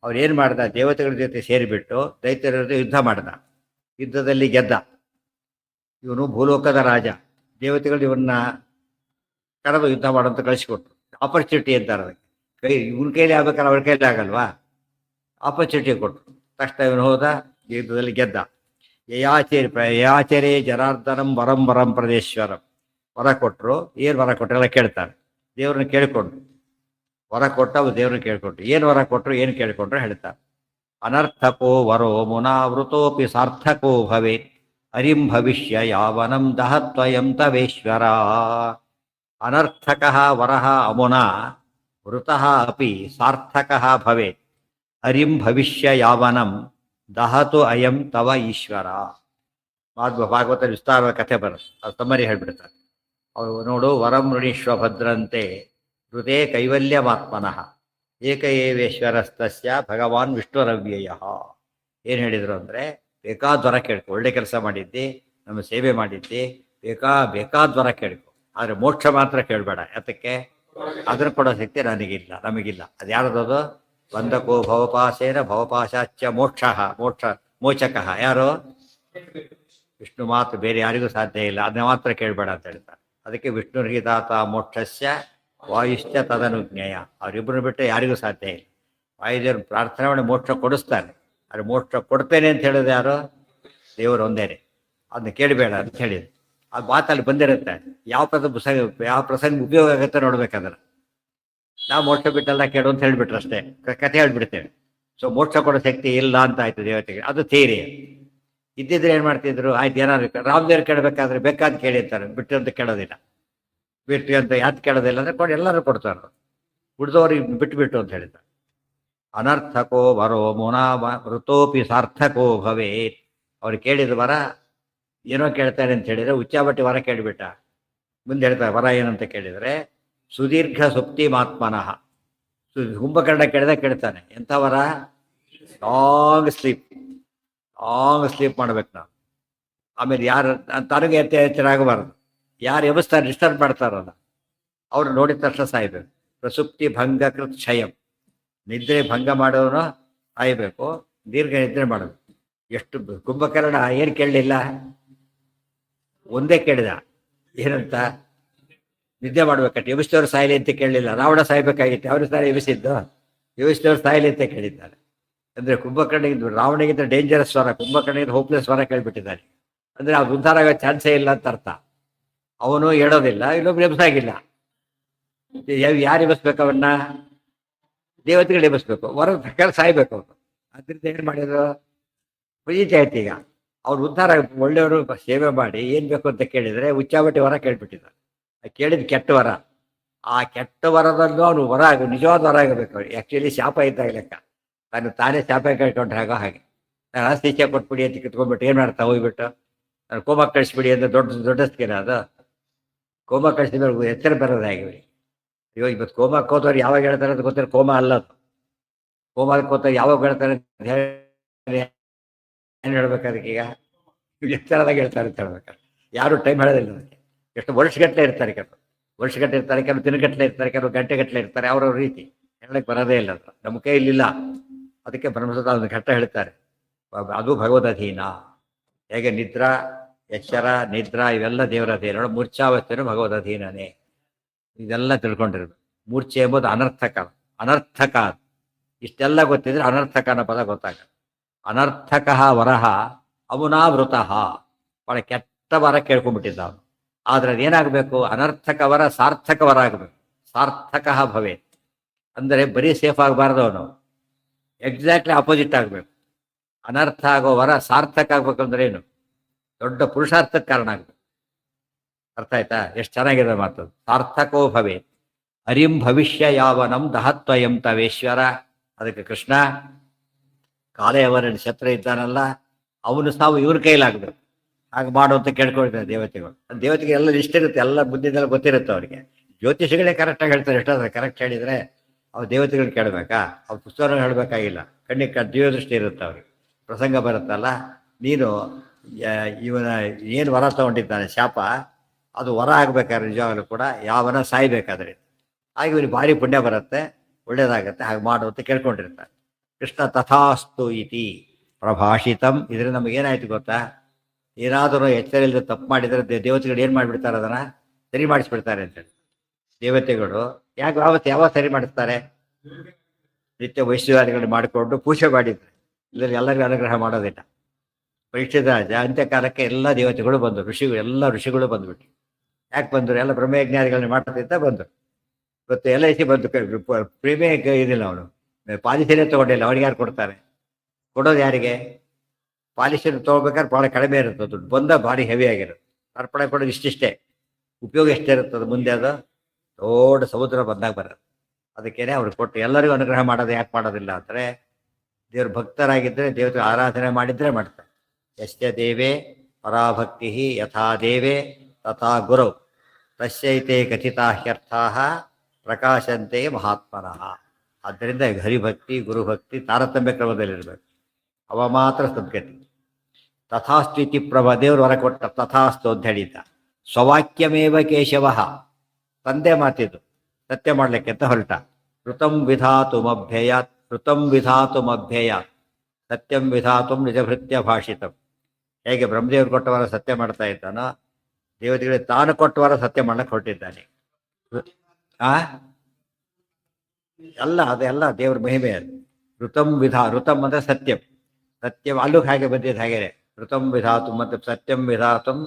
ಅವ್ರು ಏನು ಮಾಡ್ದ, ದೇವತೆಗಳ ಜೊತೆ ಸೇರಿಬಿಟ್ಟು ದೈತ್ಯರ ಜೊತೆ ಯುದ್ಧ ಮಾಡ್ದ. ಯುದ್ಧದಲ್ಲಿ ಗೆದ್ದ. ಇವನು ಭೂಲೋಕದ ರಾಜ. ದೇವತೆಗಳು ಇವನ್ನ ಕರೆದು ಯುದ್ಧ ಮಾಡೋಂತ ಕಳಿಸಿಕೊಟ್ರು. ಆಪರ್ಚುನಿಟಿ ಅಂತಾರೆ ಅದಕ್ಕೆ. ಇವನ ಕೈಲಿ ಆಗ್ಬೇಕಾದ್ರೆ ಅವ್ರ ಕೈಲಿ ಆಗಲ್ವಾ, ಆಪರ್ಚುನಿಟಿ ಕೊಟ್ಟರು. ತಕ್ಷಣ ಇವನು ಹೋದ, ಯುದ್ಧದಲ್ಲಿ ಗೆದ್ದ. ಯಯಾಚರೇ ಜನಾರ್ದನಂ ವರಂ ವರಂ ಪ್ರದೇಶ್ವರಂ. ವರ ಕೊಟ್ಟರು. ಏನು ವರ ಕೊಟ್ಟರು ಎಲ್ಲ ಕೇಳ್ತಾರೆ. ದೇವ್ರನ್ನ ಕೇಳಿಕೊಂಡ್ರು. ವರ ಕೊಟ್ಟ ದೇವ್ರನ್ನ ಕೇಳ್ಕೊಂಡ್ರು. ಏನು ವರ ಕೊಟ್ಟರು, ಏನು ಕೇಳಿಕೊಂಡ್ರು ಹೇಳ್ತಾರೆ. ಅನರ್ಥಕೋ ವರೋ ಮುನಾವೃತೋಪಿ ಸಾರ್ಥಕೋ ಭವೇತ್ ಹರಿಂ ಭವಿಷ್ಯ ಯಾವನಂ ದಹತ್ವಯಂ ತವೇಶ್ವರ. ಅನರ್ಥಕಃ ವರಃ ಅಮುನಾ ವೃತಃ ಅಪಿ ಸಾರ್ಥಕಃ ಭವೇತ್ ಹರಿಂ ಭವಿಷ್ಯ ಯಾವನಂ ದಹತು ಅಯಂ ತವ ಈಶ್ವರ. ಭಾಗವತ ವಿಸ್ತಾರವಾದ ಕಥೆ ಬರುತ್ತೆ, ಅದು ತಮ್ಮರಿ ಹೇಳ್ಬಿಡ್ತಾರೆ. ಅವರು ನೋಡು, ವರಂ ಋಣೀಶ್ವ ಭದ್ರಂತೆ ಹೃದಯ ಕೈವಲ್ಯಮಾತ್ಮನಃ ಏಕ ಏವೇಶ್ವರಸ್ತಸ್ಯ ಭಗವಾನ್ ವಿಷ್ಣುರವ್ಯಯ. ಏನು ಹೇಳಿದರು ಅಂದರೆ, ಬೇಕಾದ್ವರ ಕೇಳ್ಕೊ, ಒಳ್ಳೆ ಕೆಲಸ ಮಾಡಿದ್ದಿ, ನಮ್ಮ ಸೇವೆ ಮಾಡಿದ್ದಿ, ಬೇಕಾದ್ವರ ಕೇಳ್ಕೊ, ಆದರೆ ಮೋಕ್ಷ ಮಾತ್ರ ಕೇಳಬೇಡ. ಯಾತಕ್ಕೆ? ಅದನ್ನು ಕೊಡೋ ಶಕ್ತಿ ನನಗಿಲ್ಲ, ನಮಗಿಲ್ಲ. ಅದು ಯಾರದದು? ಬಂಧಕೋ ಭವಪಾಶೇನ ಭವಪಾಶಾಚ್ಯ ಮೋಚಕಃ. ಯಾರು? ವಿಷ್ಣು ಮಾತ್ರ, ಬೇರೆ ಯಾರಿಗೂ ಸಾಧ್ಯ ಇಲ್ಲ. ಅದನ್ನ ಮಾತ್ರ ಕೇಳಬೇಡ ಅಂತ ಹೇಳ್ತಾರೆ. ಅದಕ್ಕೆ ವಿಷ್ಣುರ್ಹಿತಾತ ಮೋಕ್ಷಸ್ಯ ವಾಯುಶ್ಚ ತದನುಜ್ಞೇಯ. ಅವರಿಬ್ಬರು ಬಿಟ್ಟು ಯಾರಿಗೂ ಸಾಧ್ಯ ಇಲ್ಲ. ವಾಯುದೇವರು ಪ್ರಾರ್ಥನೆ ಮಾಡಿ ಮೋಕ್ಷ ಕೊಡಿಸ್ತಾರೆ, ಆದರೆ ಮೋಕ್ಷ ಕೊಡ್ತೇನೆ ಅಂತ ಹೇಳೋದು ಯಾರು? ದೇವರು ಒಂದೇನೆ. ಅದನ್ನ ಕೇಳಬೇಡ ಅಂತ ಹೇಳಿದ್ರು. ಆ ಮಾತಲ್ಲಿ ಬಂದಿರುತ್ತೆ. ಯಾವ ಪ್ರಸಂಗ ಉಪಯೋಗ ಆಗುತ್ತೆ ನೋಡ್ಬೇಕಾದ್ರೆ. ನಾವು ಮೋಕ್ಷ ಬಿಟ್ಟೆಲ್ಲ ಕೇಳು ಅಂತ ಹೇಳ್ಬಿಟ್ರೆ ಅಷ್ಟೇ, ಕಥೆ ಹೇಳ್ಬಿಡ್ತೇವೆ. ಸೊ ಮೋಕ್ಷ ಕೊಡೋ ಶಕ್ತಿ ಇಲ್ಲ ಅಂತ ಆಯ್ತು ದೇವತೆಗೆ. ಅದು ಥಿಯರಿ. ಇದ್ದಿದ್ರೆ ಏನು ಮಾಡ್ತಿದ್ರು? ಆಯ್ತು, ಏನಾದ್ರು ರಾಮದೇವ್ರು ಕೇಳಬೇಕಾದ್ರೆ ಬೇಕಾದ ಕೇಳಿ ಅಂತಾರೆ, ಬಿಟ್ಟು ಅಂತ ಕೇಳೋದಿಲ್ಲ. ಬಿಟ್ಟು ಅಂತ ಯಾಕೆ ಕೇಳೋದಿಲ್ಲ ಅಂದರೆ ಕೊಡಿ, ಎಲ್ಲರೂ ಕೊಡ್ತಾರೆ. ಉಳಿದವ್ರಿಗೆ ಬಿಟ್ಟು ಅಂತ ಹೇಳಿದ್ದಾರೆ. ಅನರ್ಥಕೋ ವರೋ ಮುನಾ ವೃತೋಪಿ ಸಾರ್ಥಕೋ ಭವೇತ್. ಅವ್ರು ಕೇಳಿದ ವರ ಏನೋ ಕೇಳ್ತಾರೆ ಅಂತ ಹೇಳಿದರೆ ಉಚ್ಚಾಬಟ್ಟಿ ವರ ಕೇಳಿಬಿಟ್ಟ. ಮುಂದೆ ಹೇಳ್ತಾರೆ ವರ ಏನಂತ ಕೇಳಿದರೆ, ಸುದೀರ್ಘ ಸುಪ್ತಿ ಮಾತ್ಮನಃ. ಕುಂಭಕರ್ಣ ಕೇಳ್ತಾನೆ. ಎಂಥ ವರ? ಲಾಂಗ್ ಸ್ಲೀಪ್ ಮಾಡ್ಬೇಕು ನಾವು. ಆಮೇಲೆ ಯಾರು ತನಗೆ ಎಚ್ಚರ ಆಗಬಾರ್ದು. ಯಾರು ಎಬ್ಬಿಸ್ತಾರೆ, ಡಿಸ್ಟರ್ಬ್ ಮಾಡ್ತಾರಲ್ಲ, ಅವ್ರು ನೋಡಿದ ತಕ್ಷಣ ಸಾಯ್ಬೇಕು. ಪ್ರಸುಪ್ತಿ ಭಂಗಕೃತ್ ಕ್ಷಯಂ. ನಿದ್ರೆ ಭಂಗ ಮಾಡೋನು ಸಾಯ್ಬೇಕು, ದೀರ್ಘ ನಿದ್ರೆ ಮಾಡಬೇಕು. ಎಷ್ಟು ಕುಂಭಕರ್ಣ ಏನು ಕೇಳಲಿಲ್ಲ, ಒಂದೇ ಕೇಳಿದ. ಏನಂತ? ನಿದ್ದೆ ಮಾಡ್ಬೇಕಂತ. ಎಬ್ಬಿಸಿದವ್ರು ಸಾಯಲಿ ಅಂತ ಕೇಳಲಿಲ್ಲ. ರಾವಣ ಸಾಯ್ಬೇಕಾಗಿತ್ತು, ಅವರು ಸಾರಿ ಎಬ್ಬಿಸಿದ್ದು. ಎಬ್ಬಿಸಿದವ್ರು ಸಾಯಲಿ ಅಂತ ಕೇಳಿದ್ದಾರೆ. ಅಂದರೆ ಕುಂಭಕರ್ಣಿಗೆ ರಾವಣಿಗಿಂತ ಡೇಂಜರಸ್ ಸ್ವರ, ಕುಂಭಕರ್ಣಿಗೆ ಹೋಪ್ಲೆಸ್ ಸ್ವರ ಕೇಳಿಬಿಟ್ಟಿದ್ದಾನೆ. ಅಂದರೆ ಅವ್ರು ಉದ್ಧಾರ ಆಗೋ ಚಾನ್ಸೇ ಇಲ್ಲ ಅಂತ ಅರ್ಥ. ಅವನು ಹೇಳೋದಿಲ್ಲ, ಇನ್ನೊಬ್ರು ಎಬ್ಸಾಗಿಲ್ಲ. ಯಾರು ಎಬ್ಬಿಸ್ಬೇಕು ಅವನ್ನ? ದೇವತೆಗಳು ಎಬ್ಬಿಸ್ಬೇಕು. ವರ ಪ್ರಕಾರ ಸಾಯ್ಬೇಕು ಅವರು. ಅದರಿಂದ ಏನು ಮಾಡಿದ್ರು? ಪೂಜಿತ ಆಯ್ತು. ಈಗ ಅವ್ರು ಉದ್ಧಾರ ಒಳ್ಳೆಯವರು ಸೇವೆ ಮಾಡಿ ಏನು ಬೇಕು ಅಂತ ಕೇಳಿದರೆ ಉಚ್ಚಾಬಟ್ಟಿ ವರ ಕೇಳ್ಬಿಟ್ಟಿದ್ದಾರೆ. ಕೇಳಿದ ಕೆಟ್ಟ ವರ. ಆ ಕೆಟ್ಟ ವರದಲ್ಲೂ ಅವನು ವರ ನಿಜವಾದ ವರ ಆಗಬೇಕು. ಆ್ಯಕ್ಚುಲಿ ಶಾಪ ಇದ್ದಾಗ ಲೆಕ್ಕ. ತಾನೇ ಶಾಪ ಕೇಳ್ಕೊಂಡ್ರೆ ಆಗೋ ಹಾಗೆ. ನಾನು ಆಸ್ತಿಚ್ಛೆ ಕೊಟ್ಬಿಡಿ ಅಂತ ಕಿತ್ಕೊಂಡ್ಬಿಟ್ಟು ಏನು ಮಾಡ್ತಾ ಹೋಗ್ಬಿಟ್ಟು ನಾನು ಕೋಮ ಕಳಿಸ್ಬಿಡಿ ಅಂತ ದೊಡ್ಡಸ್ಕೇನ ಅದು? ಕೋಮ ಕಳಿಸಿದ್ರೆ ಎಚ್ಚರ ಬರೋದು ಹೇಗೆ? ಇವಾಗ ಇವತ್ತು ಕೋಮಕ್ಕೆ ಹೋದವ್ರು ಯಾವಾಗ ಹೇಳ್ತಾರೆ ಅಂತ ಗೊತ್ತಿಲ್ಲ. ಕೋಮ ಅಲ್ಲದು. ಕೋಮಕ್ಕೆ ಹೋದವ್ರು ಯಾವಾಗ ಹೇಳ್ತಾರೆ ಅಂತ ಹೇಳಿ ಏನು ಹೇಳ್ಬೇಕು ಅದಕ್ಕೆ? ಈಗ ಎಚ್ಚರದಾಗ ಹೇಳ್ತಾರೆ ಅಂತ ಹೇಳ್ಬೇಕಾರೆ ಯಾರು ಟೈಮ್ ಹೇಳೋದಿಲ್ಲ ಅದಕ್ಕೆ. ಎಷ್ಟು ವರ್ಷಗಟ್ಟಲೆ ಇರ್ತಾರೆ, ಕೆಲವು ವರ್ಷಗಟ್ಟಲೆ ಇರ್ತಾರೆ, ಕೆಲವು ದಿನಗಟ್ಟಲೆ ಇರ್ತಾರೆ, ಕೆಲವು ಗಂಟೆಗಟ್ಟಲೆ ಇರ್ತಾರೆ. ಅವ್ರವ್ರ ರೀತಿ ಹೇಳಕ್ಕೆ ಬರೋದೇ ಇಲ್ಲ. ಅದು ನಮ್ಮ ಕೈಯಲ್ಲಿಲ್ಲ. ಅದಕ್ಕೆ ಬ್ರಹ್ಮಸೂತ್ರ ಒಂದು ಘಟ್ಟ ಹೇಳ್ತಾರೆ, ಅದು ಭಗವದಧೀನ. ಹೇಗೆ ನಿದ್ರಾ, ಎಚ್ಚರ, ನಿದ್ರಾ ಇವೆಲ್ಲ ದೇವರ ಅಧೀನ. ಮೂರ್ಛಾವಸ್ಥೆನೂ ಭಗವದಧೀನನೇ. ಇದೆಲ್ಲ ತಿಳ್ಕೊಂಡಿರ್ಬೇಕು. ಮೂರ್ಛೆ ಎಂಬುದು ಅನರ್ಥಕ. ಇಷ್ಟೆಲ್ಲ ಗೊತ್ತಿದ್ರೆ ಅನರ್ಥಕ ಅನ್ನೋ ಪದ ಗೊತ್ತಾಗಲ್ಲ. ಅನರ್ಥಕಃ ವರಹ ಅಮುನಾವೃತಃ. ಭಾಳ ಕೆಟ್ಟ ವರ ಕೇಳ್ಕೊಂಡ್ಬಿಟ್ಟಿದ್ದ ಅವನು. ಆದ್ರೆ ಅದೇನಾಗಬೇಕು? ಅನರ್ಥಕ ವರ ಸಾರ್ಥಕ ವರ ಆಗಬೇಕು. ಸಾರ್ಥಕಃ ಭವೇತ್ ಅಂದರೆ ಬರೀ ಸೇಫ್ ಆಗಬಾರ್ದು, ಅವನು ಎಕ್ಸಾಕ್ಟ್ಲಿ ಆಪೋಸಿಟ್ ಆಗಬೇಕು. ಅನರ್ಥ ಆಗೋ ವರ ಸಾರ್ಥಕ ಆಗ್ಬೇಕಂದ್ರೆ ಏನು? ದೊಡ್ಡ ಪುರುಷಾರ್ಥಕ್ಕೆ ಕಾರಣ ಆಗಬೇಕು. ಅರ್ಥ ಆಯ್ತಾ? ಎಷ್ಟು ಚೆನ್ನಾಗಿದೆ ಮಾತು. ಸಾರ್ಥಕೋ ಭವೇತ್ ಹರಿಂ ಭವಿಷ್ಯ ಯಾವನಂ ದಹತ್ವಯಂ ತವೇಶ್ವರ. ಅದಕ್ಕೆ ಕೃಷ್ಣ ಕಾಲೆಯವರ ಛತ್ರ ಇದ್ದಾನಲ್ಲ, ಅವನು ಸಾವು ಇವ್ರ ಕೈಲಾಗಬೇಕು. ಹಾಗೆ ಮಾಡು ಅಂತ ಕೇಳ್ಕೊಳ್ತಾರೆ ದೇವತೆಗಳು. ದೇವತೆಗೆ ಎಲ್ಲ ಇಷ್ಟ ಇರುತ್ತೆ, ಎಲ್ಲ ಬುದ್ಧಿದೆಲ್ಲ ಗೊತ್ತಿರುತ್ತೆ ಅವರಿಗೆ. ಜ್ಯೋತಿಷಿಗಳೇ ಕರೆಕ್ಟಾಗಿ ಹೇಳ್ತಾರೆ. ಎಷ್ಟಾದ್ರೆ ಕರೆಕ್ಟ್ ಹೇಳಿದರೆ ಅವ್ರು ದೇವತೆಗಳು ಕೇಳಬೇಕಾ? ಅವ್ರ ಪುಸ್ತಕ ಹೇಳಬೇಕಾಗಿಲ್ಲ. ಕಣ್ಣಿಗೆ ದಿವ್ಯದೃಷ್ಟಿ ಇರುತ್ತೆ ಅವ್ರಿಗೆ. ಪ್ರಸಂಗ ಬರುತ್ತಲ್ಲ, ನೀನು ಇವನ ಏನು ವರ ತಗೊಂಡಿದ್ದಾನೆ ಶಾಪ, ಅದು ವರ ಆಗ್ಬೇಕಾದ್ರೆ ನಿಜವಾಗಲೂ ಕೂಡ ಯಾವನ ಸಾಯ್ಬೇಕಾದ್ರೆ ಹಾಗೆ ಇವನಿಗೆ ಭಾರಿ ಪುಣ್ಯ ಬರುತ್ತೆ, ಒಳ್ಳೇದಾಗತ್ತೆ, ಹಾಗೆ ಮಾಡು ಅಂತ ಕೇಳ್ಕೊಂಡಿರ್ತಾರೆ. ಕೃಷ್ಣ ತಥಾಸ್ತು ಇತಿ ಪ್ರಭಾಷಿತಂ. ಇದರಿಂದ ನಮಗೇನಾಯ್ತು ಗೊತ್ತಾ? ಏನಾದರೂ ಎಚ್ಚರ ಇಲ್ಲದೆ ತಪ್ಪು ಮಾಡಿದರೆ ದೇವತೆಗಳು ಏನು ಮಾಡಿಬಿಡ್ತಾರೆ, ಅದನ್ನು ಸರಿ ಮಾಡಿಸ್ಬಿಡ್ತಾರೆ ಅಂತೇಳಿ. ದೇವತೆಗಳು ಯಾಕೆ ಯಾವಾಗ ಸರಿ ಮಾಡಿಸ್ತಾರೆ? ನಿತ್ಯ ವೈಶ್ವಾದಿಗಳು ಮಾಡಿಕೊಂಡು ಪೂಜೆ ಮಾಡಿದ್ರು. ಇದರಲ್ಲಿ ಎಲ್ಲರಿಗೂ ಅನುಗ್ರಹ ಮಾಡೋದಿಲ್ಲ. ಪರೀಕ್ಷಿತ ರಾಜ ಅಂತ್ಯಕಾಲಕ್ಕೆ ಎಲ್ಲ ದೇವತೆಗಳು ಬಂದರು, ಎಲ್ಲ ಋಷಿಗಳು ಬಂದ್ಬಿಟ್ಟು. ಯಾಕೆ ಬಂದರು? ಎಲ್ಲ ಬ್ರಹ್ಮಯಜ್ಞಾನಿಗಳನ್ನ ಮಾಡ್ತಿದ್ದ ಬಂದರು. ಇವತ್ತು ಎಲ್ಲ ಐಸಿ ಬಂದು ಪ್ರೇಮೇ ಇದಿಲ್ಲ, ಅವನು ಪಾಲಿಸಿನೇ ತೊಗೊಂಡಿಲ್ಲ. ಅವ್ರಿಗೆ ಯಾರು ಕೊಡ್ತಾರೆ? ಕೊಡೋದು ಯಾರಿಗೆ? ಪಾಲಿಸಿನ ತೊಗೊಳ್ಬೇಕಾದ್ರೆ ಭಾಳ ಕಡಿಮೆ ಇರುತ್ತೆ ದುಡ್ಡು, ಬಂದ ಭಾರಿ ಹೆವಿ ಆಗಿರುತ್ತೆ. ಅರ್ಪಣೆ ಕೊಡೋದು ಇಷ್ಟಿಷ್ಟೇ, ಉಪಯೋಗ ಎಷ್ಟೇ ಇರುತ್ತದೆ ಮುಂದೆ, ಅದು ದೊಡ್ಡ ಸಮುದ್ರ ಬಂದಾಗ ಬರೋದು. ಅದಕ್ಕೇನೆ ಅವ್ರಿಗೆ ಕೊಟ್ಟು ಎಲ್ಲರಿಗೂ ಅನುಗ್ರಹ ಮಾಡೋದು ಯಾಕೆ ಮಾಡೋದಿಲ್ಲ ಅಂದರೆ, ದೇವ್ರ ಭಕ್ತರಾಗಿದ್ದರೆ ದೇವತೆ ಆರಾಧನೆ ಮಾಡಿದರೆ ಮಾಡ್ತಾರೆ. ಯಸ್ಯ ದೇವೇ ಪರಾಭಕ್ತಿ ಯಥಾ ದೇವೇ ತಥಾ ಗುರೌ ತಸ್ಯೈತೆ ಕಥಿತಾ ಹ್ಯರ್ಥಾ ಪ್ರಕಾಶಂತೆ ಮಹಾತ್ಮನಃ. ಆದ್ದರಿಂದ ಹರಿಭಕ್ತಿ ಗುರುಭಕ್ತಿ ತಾರತಮ್ಯ ಕ್ರಮದಲ್ಲಿರಬೇಕು, ಅವ ಮಾತ್ರ ಸದ್ಗತಿ. ತಥಾಸ್ತು ಇತಿ ದೇವರು ಹೊರ ಕೊಟ್ಟ ತಥಾಸ್ತು ಅಂತ ಹೇಳಿದ್ದ. ಸ್ವವಾಕ್ಯಮೇವ ಕೇಶವ, ತಂದೆ ಮಾತಿದ್ದು ಸತ್ಯ ಮಾಡಲಿಕ್ಕೆ ಅಂತ ಹೊರಟ. ಋತಂ ವಿಧಾತುಮಭ್ಯಯಾತ್, ಋತಂ ವಿಧಾತುಮಭ್ಯಯಾತ್, ಸತ್ಯಂ ವಿಧಾತುಂ ನಿಜಭೃತ್ಯ ಭಾಷಿತಂ. ಹೇಗೆ ಬ್ರಹ್ಮದೇವರು ಕೊಟ್ಟವರ ಸತ್ಯ ಮಾಡ್ತಾ ಇದ್ದಾನೋ, ದೇವತೆಗಳಿಗೆ ತಾನು ಕೊಟ್ಟವರ ಸತ್ಯ ಮಾಡಕ್ಕೆ ಹೊರಟಿದ್ದಾನೆ. ಅದೆಲ್ಲ ದೇವ್ರ ಮಹಿಮೆ. ಅದು ಋತಂ ಋತಂ ಅಂದರೆ ಸತ್ಯಂ, ಸತ್ಯಂ ಅಲ್ಲೂ ಹಾಗೆ ಬಂದಿದ್ದು ಹಾಗೆ. ಋತಂ ವಿಧಾತು ಮತ್ತು ಸತ್ಯಂ ವಿಧಾತಂ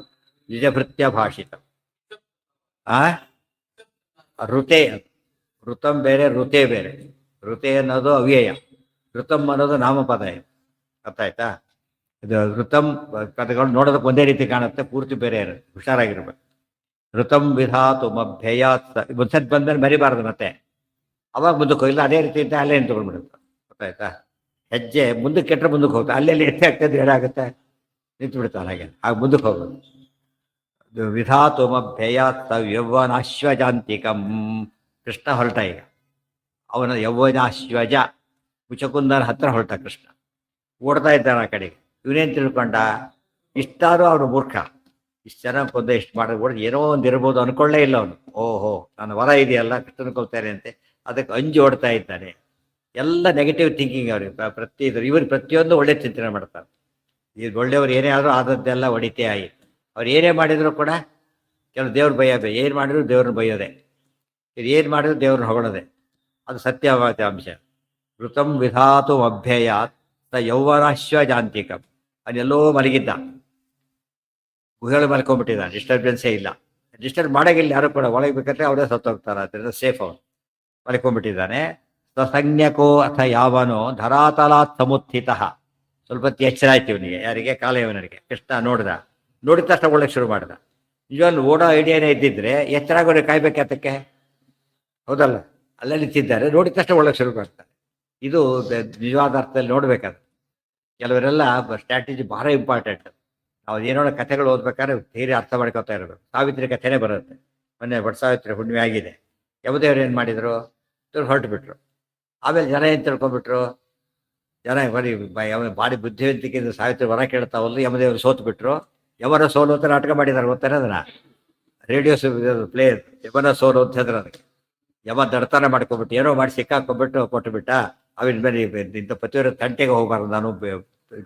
ನಿಜಭೃತ್ಯ ಭಾಷಿತಂ. ಋತೆ, ಋತಂ ಬೇರೆ ಋತೆ ಬೇರೆ. ಋತೆ ಅನ್ನೋದು ಅವ್ಯಯ, ಋತಂ ಅನ್ನೋದು ನಾಮಪದ. ಅರ್ಥ ಆಯ್ತಾ? ಇದು ಋತಂ ಪದಗಳು ನೋಡೋದಕ್ಕೆ ಒಂದೇ ರೀತಿ ಕಾಣುತ್ತೆ, ಪೂರ್ತಿ ಬೇರೆ ಇರುತ್ತೆ, ಹುಷಾರಾಗಿರ್ಬೇಕು. ಋತಂ ವಿಧಾತು ಮಭ್ಯಯಾತ್, ಒಂದ್ಸತಿ ಬಂದ್ಮೇಲೆ ಮರಿಬಾರ್ದು ಮತ್ತೆ, ಅವಾಗ ಮುಂದಕ್ಕೆ ಹೋಗಿಲ್ಲ ಅದೇ ರೀತಿ ಅಂತ ಅಲ್ಲೇ ನಿಂತ್ಕೊಂಡ್ಬಿಡುತ್ತೆ. ಗೊತ್ತಾಯ್ತಾ? ಹೆಜ್ಜೆ ಮುಂದಕ್ಕೆ ಕೆಟ್ಟರೆ ಮುಂದಕ್ಕೆ ಹೋಗ್ತಾ, ಅಲ್ಲೆಲ್ಲಿ ಎತ್ತೆ ಆಗ್ತದೆ ಏನಾಗುತ್ತೆ, ನಿಂತು ಬಿಡ್ತಾನೆ ಹಾಗೆ, ಆಗ ಮುಂದಕ್ಕೆ ಹೋಗೋದು. ವಿಧಾತುಮಭ್ಯಯಾತ್ ಯೌವನಾಶ್ವಜಾಂತಿಕಂ. ಕೃಷ್ಣ ಹೊರಟ ಈಗ, ಅವನ ಯೌವನಾಶ್ವಜ ಮುಚಕುಂದನ ಹತ್ರ ಹೊರಟ ಕೃಷ್ಣ. ಓಡ್ತಾ ಇದ್ದಾನೆ ಆ ಕಡೆಗೆ. ಇವನೇನು ತಿಳ್ಕೊಂಡ, ಇಷ್ಟಾದ್ರೂ ಅವನು ಮೂರ್ಖ, ಇಷ್ಟು ಚೆನ್ನಾಗಿ ಕೊಂದ ಇಷ್ಟು ಮಾಡೋದು ಕೂಡ ಏನೋ ಒಂದು ಇರ್ಬೋದು ಅನ್ಕೊಳ್ಳೇ ಇಲ್ಲ ಅವನು. ಓಹೋ, ನನ್ನ ವರ ಇದೆಯಲ್ಲ ಕೃಷ್ಣನ ಕೊಲ್ತಾರೆ ಅಂತೆ, ಅದಕ್ಕೆ ಅಂಜು ಓಡ್ತಾ ಇದ್ದಾನೆ. ಎಲ್ಲ ನೆಗೆಟಿವ್ ಥಿಂಕಿಂಗ್ ಅವ್ರಿಗೆ. ಇವರು ಪ್ರತಿಯೊಂದು ಒಳ್ಳೆ ಚಿಂತನೆ ಮಾಡ್ತಾರೆ. ಈಗ ಒಳ್ಳೆಯವ್ರು ಏನೇ ಆದರೂ ಆದದ್ದೆಲ್ಲ ಹೊಡಿತೇ ಆಯಿತು. ಅವ್ರು ಏನೇ ಮಾಡಿದ್ರು ಕೂಡ ಕೆಲವು ದೇವ್ರ ಬೈಯೋದೆ, ಏನು ಮಾಡಿದ್ರು ದೇವ್ರನ್ನ ಬೈಯೋದೆ, ಇದು ಏನು ಮಾಡಿದ್ರು ದೇವ್ರನ್ನ ಹೊಗಳೋದೆ. ಅದು ಸತ್ಯವಾದ ಅಂಶ. ಋತಂ ವಿಧಾತು ಅಭ್ಯಯಾತ್ ಸ ಯೌವನಾಶ್ವಜಾಂತಿಕಂ. ಅವನೆಲ್ಲೋ ಮಲಗಿದ್ದ, ಗುಹೆಗಳು ಮಲ್ಕೊಂಡ್ಬಿಟ್ಟಿದ್ದಾನೆ, ಡಿಸ್ಟರ್ಬೆನ್ಸೇ ಇಲ್ಲ. ಡಿಸ್ಟರ್ಬ್ ಮಾಡೋಂಗಿಲ್ಲ ಯಾರು ಕೂಡ, ಒಳಗೆ ಬೇಕಾದ್ರೆ ಅವರೇ ಸತ್ತೋಗ್ತಾರೆ, ಅದರಿಂದ ಸೇಫ್ ಅವನು. ಮಲ್ಕೊಂಡ್ಬಿಟ್ಟಿದ್ದಾನೆ. ಸಸಂಜ್ಞಕೋ ಅಥ ಯಾವನೋ ಧರಾತಲಾತ್ ಸಮುತ್ಥಿತ. ಸ್ವಲ್ಪ ಹೊತ್ತು ಎಚ್ಚರ ಆಯ್ತು ಇವನಿಗೆ, ಯಾರಿಗೆ? ಕಾಲಯವನಿಗೆ. ಕೃಷ್ಣ ನೋಡಿದ ತಕ್ಷಣ ಒಳ್ಳೆ ಶುರು ಮಾಡಿದ. ನಿಜವಾಗ್ಲೂ ಓಡೋ ಐಡಿಯಾನೇ ಇದ್ದಿದ್ರೆ ಎಚ್ಚರ ಆಗೋರೆ ಕಾಯ್ಬೇಕಾತಕ್ಕೆ, ಹೌದಲ್ಲ? ಅಲ್ಲೇ ನಿಂತಿದ್ದಾರೆ, ನೋಡಿದ ತಕ್ಷಣ ಒಳ್ಳೆ ಶುರು ಮಾಡ್ತಾರೆ. ಇದು ನಿಜವಾದ ಅರ್ಥದಲ್ಲಿ ನೋಡ್ಬೇಕಾದ್ರೆ. ಕೆಲವರೆಲ್ಲ ಸ್ಟ್ರಾಟಜಿ ಭಾಳ ಇಂಪಾರ್ಟೆಂಟ್. ನಾವು ಏನೋ ಕಥೆಗಳು ಓದ್ಬೇಕಾದ್ರೆ ಧೈರ್ಯ ಅರ್ಥ ಮಾಡ್ಕೊತಾ ಇರಬೇಕು. ಸಾವಿತ್ರಿ ಕಥೆನೇ ಬರುತ್ತೆ. ಮೊನ್ನೆ ಬಟ್ ಸಾವಿತ್ರಿ ಹುಣ್ಣಿಮೆ ಆಗಿದೆ. ಯಮದೇವ್ರು ಏನು ಮಾಡಿದರು? ಹೊರಟು ಬಿಟ್ರು. ಆಮೇಲೆ ಜನ ಏನು ತಿಳ್ಕೊಂಡ್ಬಿಟ್ರು? ಜನ ಭಾರಿ ಬುದ್ಧಿವಂತಿಕೆಯಿಂದ ಸಾವಿತ್ರಿ ವರ ಕೇಳ್ತಾವಲ್ಲ, ಯಮದೇವರು ಸೋತು ಬಿಟ್ರು. ಯವನ ಸೋಲು ಅಂತ ನಾಟಕ ಮಾಡಿದ್ದಾರೆ, ಗೊತ್ತಾರೆ ಅದನ್ನ? ರೇಡಿಯೋ ಪ್ಲೇ, ಯವನ ಸೋಲು ಅಂತ ಹೇಳಿದ್ರು. ಅದಕ್ಕೆ ಯಮ ದಡ್ತನ ಮಾಡ್ಕೊಬಿಟ್ಟು ಏನೋ ಮಾಡಿ ಸಿಕ್ಕಾಕೊಂಡ್ಬಿಟ್ಟು ಕೊಟ್ಟುಬಿಟ್ಟ. ಅವಿನ ಮೇಲೆ ಇಂಥ ಪತಿಯವರ ತಂಟೆಗೆ ಹೋಗ್ಬಾರ್ದು, ನಾನು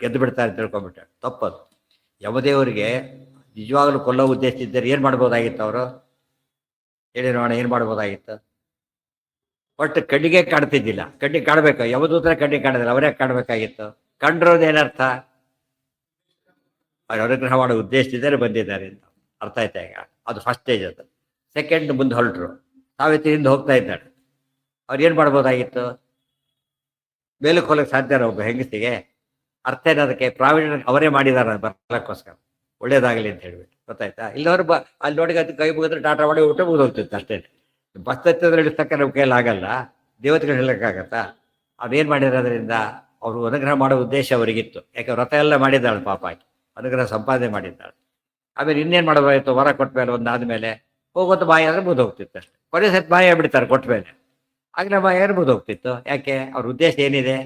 ಗೆದ್ದು ಬಿಡ್ತಾರೆ ತಿಳ್ಕೊಂಬಿಟ್ಟೆ. ತಪ್ಪದು. ಯಮದೇವರಿಗೆ ನಿಜವಾಗ್ಲೂ ಕೊಲ್ಲೋ ಉದ್ದೇಶ ಇದ್ದರೆ ಏನು ಮಾಡ್ಬೋದಾಗಿತ್ತು ಅವರು? ಹೇಳಿ ನೋಡೋಣ, ಏನು ಮಾಡ್ಬೋದಾಗಿತ್ತು? ಒಟ್ಟು ಕಣ್ಣಿಗೆ ಕಾಣ್ತಿದ್ದಿಲ್ಲ. ಕಣ್ಣಿಗೆ ಕಾಣಬೇಕು, ಯಮದೂತರ ಕಣ್ಣಿಗೆ ಕಾಣೋದಿಲ್ಲ, ಅವರೇ ಕಾಣಬೇಕಾಗಿತ್ತು. ಕಂಡ್ರೋದೇನರ್ಥ? ಅವ್ರು ಅನುಗ್ರಹ ಮಾಡೋ ಉದ್ದೇಶದಿದ್ದಾರೆ ಬಂದಿದ್ದಾರೆ ಅಂತ ಅರ್ಥ ಆಯ್ತಾ? ಈಗ ಅದು ಫಸ್ಟ್ ಸ್ಟೇಜ್. ಅದು ಸೆಕೆಂಡ್ ಮುಂದೆ ಹೊರಟರು. ಸಾವಿತ್ರಿಯಿಂದ ಹೋಗ್ತಾ ಇದ್ದಾಳೆ. ಅವ್ರು ಏನು ಮಾಡ್ಬೋದಾಗಿತ್ತು? ಮೇಲಕ್ಕೆ ಹೋಗಕ್ಕೆ ಸಾಧ್ಯ ಇಲ್ಲ ಒಬ್ಬ ಹೆಂಗಸಿಗೆ. ಅರ್ಥ ಏನದಕ್ಕೆ? ಪ್ರಾವಿಡೆಂಟ್ ಅವರೇ ಮಾಡಿದಾರೆ ಬರ್ಲಕ್ಕೋಸ್ಕರ, ಒಳ್ಳೇದಾಗಲಿ ಅಂತ ಹೇಳ್ಬಿಟ್ಟು. ಗೊತ್ತಾಯ್ತಾ? ಇಲ್ಲವ್ರು ಅಲ್ಲಿ ನೋಡಿ ಕೈ ಮುಗಿದ್ರೆ ಟಾಟಾ ಮಾಡಿ ಊಟ ಮುಗಿದೋಗ್ತಿತ್ತು ಅಷ್ಟೇ. ಬಸ್ ಹತ್ತಿದ್ರೆ ಇಳಿಸ್ತಕ್ಕ ನಮ್ಮ ಕೈಯಲ್ಲಿ ಆಗಲ್ಲ, ದೇವತೆಗಳು ಹೇಳಕ್ಕಾಗತ್ತಾ? ಅದೇನು ಮಾಡಿರೋದ್ರಿಂದ ಅವರು ಅನುಗ್ರಹ ಮಾಡೋ ಉದ್ದೇಶ ಅವರಿಗಿತ್ತು. ಯಾಕೆ ವ್ರತ ಎಲ್ಲ ಮಾಡಿದ್ದಾಳೆ ಪಾಪ, ಆಕೆ ಅನುಗ್ರಹ ಸಂಪಾದನೆ ಮಾಡಿದ್ದಾಳೆ. ಆಮೇಲೆ ಇನ್ನೇನು ಮಾಡಬಾಯಿತು? ವರ ಕೊಟ್ಟ ಮೇಲೆ ಒಂದಾದ್ಮೇಲೆ ಹೋಗೋದು ಬಾಯಿ ಆದರೆ ಮುಗಿದೋಗ್ತಿತ್ತು ಅಷ್ಟೇ. ಕೊನೆ ಸತ್ ಬಾಯಿ ಆಗ್ಬಿಡ್ತಾರೆ ಕೊಟ್ಟ ಮೇಲೆ, ಆಗಲೇ ಬಾಯಿ ಆದರೆ ಮುಗಿದೋಗ್ತಿತ್ತು. ಯಾಕೆ? ಅವ್ರ ಉದ್ದೇಶ ಏನಿದೆ?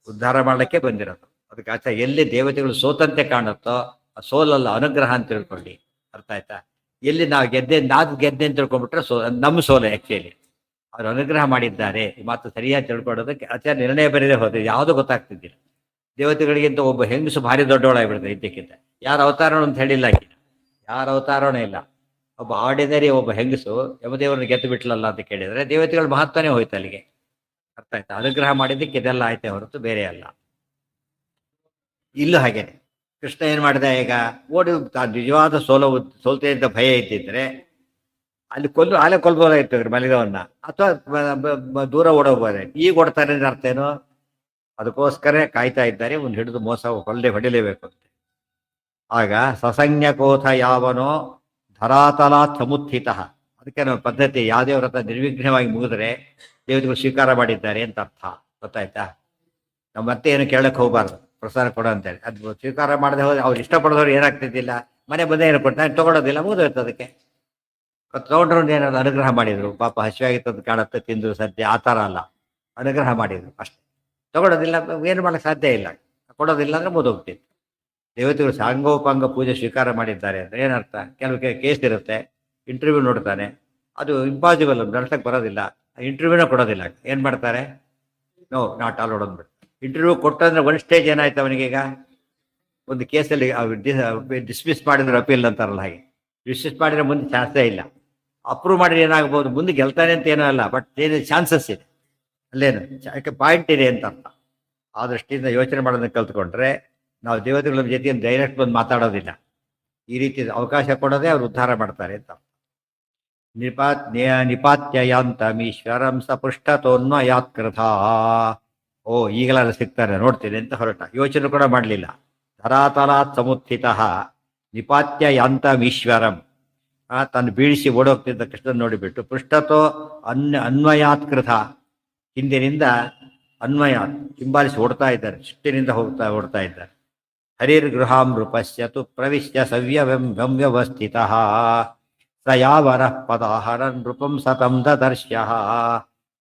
ಉದ್ಧಾರ ಮಾಡಲಿಕ್ಕೆ ಬಂದಿರೋದು. ಅದಕ್ಕೆ ಆಚೆ ಎಲ್ಲಿ ದೇವತೆಗಳು ಸೋತಂತೆ ಕಾಣುತ್ತೋ ಆ ಸೋಲಲ್ಲ, ಅನುಗ್ರಹ ಅಂತ ತಿಳ್ಕೊಳ್ಳಿ. ಅರ್ಥ ಆಯ್ತಾ? ಎಲ್ಲಿ ನಾವು ಗೆದ್ದೆ ಅಂತ ತಿಳ್ಕೊಂಡ್ಬಿಟ್ರೆ ನಮ್ಮ ಸೋಲೆ ಆ್ಯಕ್ಚುಲಿ. ಅವರು ಅನುಗ್ರಹ ಮಾಡಿದ್ದಾರೆ. ಈ ಮಾತು ಸರಿಯಾಗಿ ತಿಳ್ಕೊಳ್ಳೋದಕ್ಕೆ ಆಚಾರ್ಯ ನಿರ್ಣಯ ಬರೀದೇ ಹೋದ್ರೆ ಯಾವುದೂ ಗೊತ್ತಾಗ್ತಿದ್ದಿಲ್ಲ. ದೇವತೆಗಳಿಗಿಂತ ಒಬ್ಬ ಹೆಂಗಸು ಭಾರಿ ದೊಡ್ಡವಳಾಗ್ಬಿಡ್ತಾರೆ ಇದ್ದಕ್ಕಿಂತ. ಯಾರ ಅವತಾರನೂ ಅಂತ ಹೇಳಿಲ್ಲ ಆಕೆ, ಯಾರ ಅವತಾರನೇ ಇಲ್ಲ. ಒಬ್ಬ ಆರ್ಡಿನರಿ ಒಬ್ಬ ಹೆಂಗಸು ಯಮದೇವರನ್ನು ಗೆದ್ದು ಬಿಟ್ಲಲ್ಲ ಅಂತ ಕೇಳಿದರೆ ದೇವತೆಗಳ ಮಹತ್ವನೇ ಹೋಯ್ತು ಅಲ್ಲಿಗೆ. ಅರ್ಥ ಆಯ್ತಾ? ಅನುಗ್ರಹ ಮಾಡಿದ್ದಕ್ಕೆ ಇದೆಲ್ಲ ಆಯ್ತೆ ಹೊರತು ಬೇರೆ ಅಲ್ಲ. ಇಲ್ಲೂ ಹಾಗೇನೆ ಕೃಷ್ಣ ಏನ್ ಮಾಡಿದ, ಈಗ ಓಡಿ ನಿಜವಾದ ಸೋಲ್ತೆ ಇದ್ದ ಭಯ ಇದ್ದಿದ್ರೆ ಅಲ್ಲಿ ಆಲೆ ಕೊಲ್ಬೋದಾಗಿತ್ತು ಇವ್ರು ಮಲಿದವನ್ನ, ಅಥವಾ ದೂರ ಓಡೋಗ್ಬೋದ. ಈಗ ಓಡ್ತಾರೆ ಅಂದ್ರೆ ಅರ್ಥ ಏನು? ಅದಕ್ಕೋಸ್ಕರ ಕಾಯ್ತಾ ಇದ್ದಾರೆ, ಒಂದು ಹಿಡಿದು ಮೋಸ ಹೊಡಿಲೇಬೇಕು ಅಂತ. ಆಗ ಸಸಂಜ್ಞಕೋಥ ಯಾವನೋ ಧರಾತಲಾತ್ ಸಮುತ್ಥಿತ. ಅದಕ್ಕೆ ನಮ್ಮ ಪದ್ಧತಿ ಯಾವುದೇ ವ್ರತ ನಿರ್ವಿಘ್ನವಾಗಿ ಮುಗಿದ್ರೆ ದೇವತೆಗಳು ಸ್ವೀಕಾರ ಮಾಡಿದ್ದಾರೆ ಅಂತ ಅರ್ಥ. ಗೊತ್ತಾಯ್ತಾ? ನಮ್ಮ ಮತ್ತೆ ಏನು ಕೇಳಕ್ಕೆ ಹೋಗ್ಬಾರ್ದು, ಪ್ರಸಾದ ಕೊಡೋ ಅಂತೇಳಿ. ಅದು ಸ್ವೀಕಾರ ಮಾಡದೆ ಹೋದ್ರೆ ಅವ್ರು ಇಷ್ಟಪಡೋರು ಏನಾಗ್ತಿದ್ದಿಲ್ಲ, ಮನೆ ಬಂದೇ ಏನು ಕೊಡ್ತಾರೆ, ತಗೊಳ್ಳೋದಿಲ್ಲ, ಮುಗಿದೋಯ್ತು. ಅದಕ್ಕೆ ತಗೊಂಡ್ರು ಏನಾದ್ರು ಅನುಗ್ರಹ ಮಾಡಿದ್ರು, ಪಾಪ ಹಸಿವಾಗಿತ್ತು ಕಾಣುತ್ತೆ, ತಿಂದು ಸದ್ಯ ಆ ಥರ ಅಲ್ಲ, ಅನುಗ್ರಹ ಮಾಡಿದ್ರು ಅಷ್ಟೇ. ತಗೊಳ್ಳೋದಿಲ್ಲ, ಏನು ಮಾಡಕ್ಕೆ ಸಾಧ್ಯ ಇಲ್ಲ. ಕೊಡೋದಿಲ್ಲ ಅಂದ್ರೆ ಮುಗಿದೋಗ್ತಿತ್ತು. ದೇವತೆಗಳು ಸಾಂಗೋಪಾಂಗ ಪೂಜೆ ಸ್ವೀಕಾರ ಮಾಡಿದ್ದಾರೆ ಅಂದ್ರೆ ಏನರ್ಥ? ಕೆಲವು ಕೇಸ್ ಇರುತ್ತೆ, ಇಂಟರ್ವ್ಯೂ ನೋಡ್ತಾನೆ, ಅದು ಇಂಪಾಸಿಬಲ್, ನಡ್ಸಕ್ಕೆ ಬರೋದಿಲ್ಲ, ಇಂಟರ್ವ್ಯೂನ ಕೊಡೋದಿಲ್ಲ. ಏನು ಮಾಡ್ತಾರೆ? ನೋ ನಾಟ್ ಆಲ್ ಬಿಡ್ತಾರೆ. ಇಂಟರ್ವ್ಯೂ ಕೊಟ್ಟಂದ್ರೆ ಒಂದು ಸ್ಟೇಜ್ ಏನಾಯ್ತು ಅವನಿಗೀಗ, ಒಂದು ಕೇಸಲ್ಲಿ ಡಿಸ್ಮಿಸ್ ಮಾಡಿದ್ರೆ ಅಪೀಲ್ ಅಂತಾರಲ್ಲ ಹಾಗೆ, ಡಿಸ್ಮಿಸ್ ಮಾಡಿದ್ರೆ ಮುಂದೆ ಚಾನ್ಸೇ ಇಲ್ಲ. ಅಪ್ರೂವ್ ಮಾಡಿದ್ರೆ ಏನಾಗ್ಬೋದು, ಮುಂದೆ ಗೆಲ್ತಾನೆ ಅಂತ ಏನೂ ಅಲ್ಲ, ಬಟ್ ಏನು ಚಾನ್ಸಸ್ ಇದೆ ಅಲ್ಲೇನು, ಯಾಕೆ ಪಾಯಿಂಟ್ ಇದೆ ಅಂತ ಅರ್ಥ. ಆ ದೃಷ್ಟಿಯಿಂದ ಯೋಚನೆ ಮಾಡೋದನ್ನ ಕಲ್ತ್ಕೊಂಡ್ರೆ ನಾವು ದೇವತೆಗಳ ಜೊತೆ ಡೈರೆಕ್ಟ್ ಬಂದು ಮಾತಾಡೋದಿಲ್ಲ. ಈ ರೀತಿ ಅವಕಾಶ ಕೊಡೋದೇ ಅವ್ರು ಉದ್ಧಾರ ಮಾಡ್ತಾರೆ ಅಂತ. ನಿಪಾತ್ಯಯಾಂತಮೀಶ್ವರಂ ಸಪೃಷ್ಟತೋನ್ಮಯಾತ್ಕೃತ. ಓ ಈಗಲಾದ್ರೂ ಸಿಗ್ತಾರೆ ನೋಡ್ತೀನಿ ಅಂತ ಹೊರಟ, ಯೋಚನೆ ಕೂಡ ಮಾಡಲಿಲ್ಲ. ಧರಾತಲಾತ್ ಸಮುತ್ಥಿತ ನಿಪಾತ್ಯಯಾಂತಮೀಶ್ವರಂ. ತನ್ನ ಬೀಳಿಸಿ ಓಡೋಗ್ತಿದ್ದ ಕೃಷ್ಣನ್ ನೋಡಿಬಿಟ್ಟು ಪೃಷ್ಠತೋ ಅನ್ವಯಾತ್ಕೃತ, ಹಿಂದಿನಿಂದ ಅನ್ವಯ ಹಿಂಬಾಲಿಸಿ ಓಡ್ತಾ ಇದ್ದಾರೆ, ಶಿಷ್ಟಿನಿಂದ ಓಡ್ತಾ ಇದ್ದಾರೆ. ಹರಿರ್ಗೃಹಾಂ ನೃಪಶ್ಯತು ಪ್ರವಿಶ್ಯ ಸವ್ಯವ್ಯವಸ್ಥಿತ ಸ ಯಾವರ ಪದಾಹರ ನೃಪಂ ಸತಂ ದದರ್ಶ್ಯ.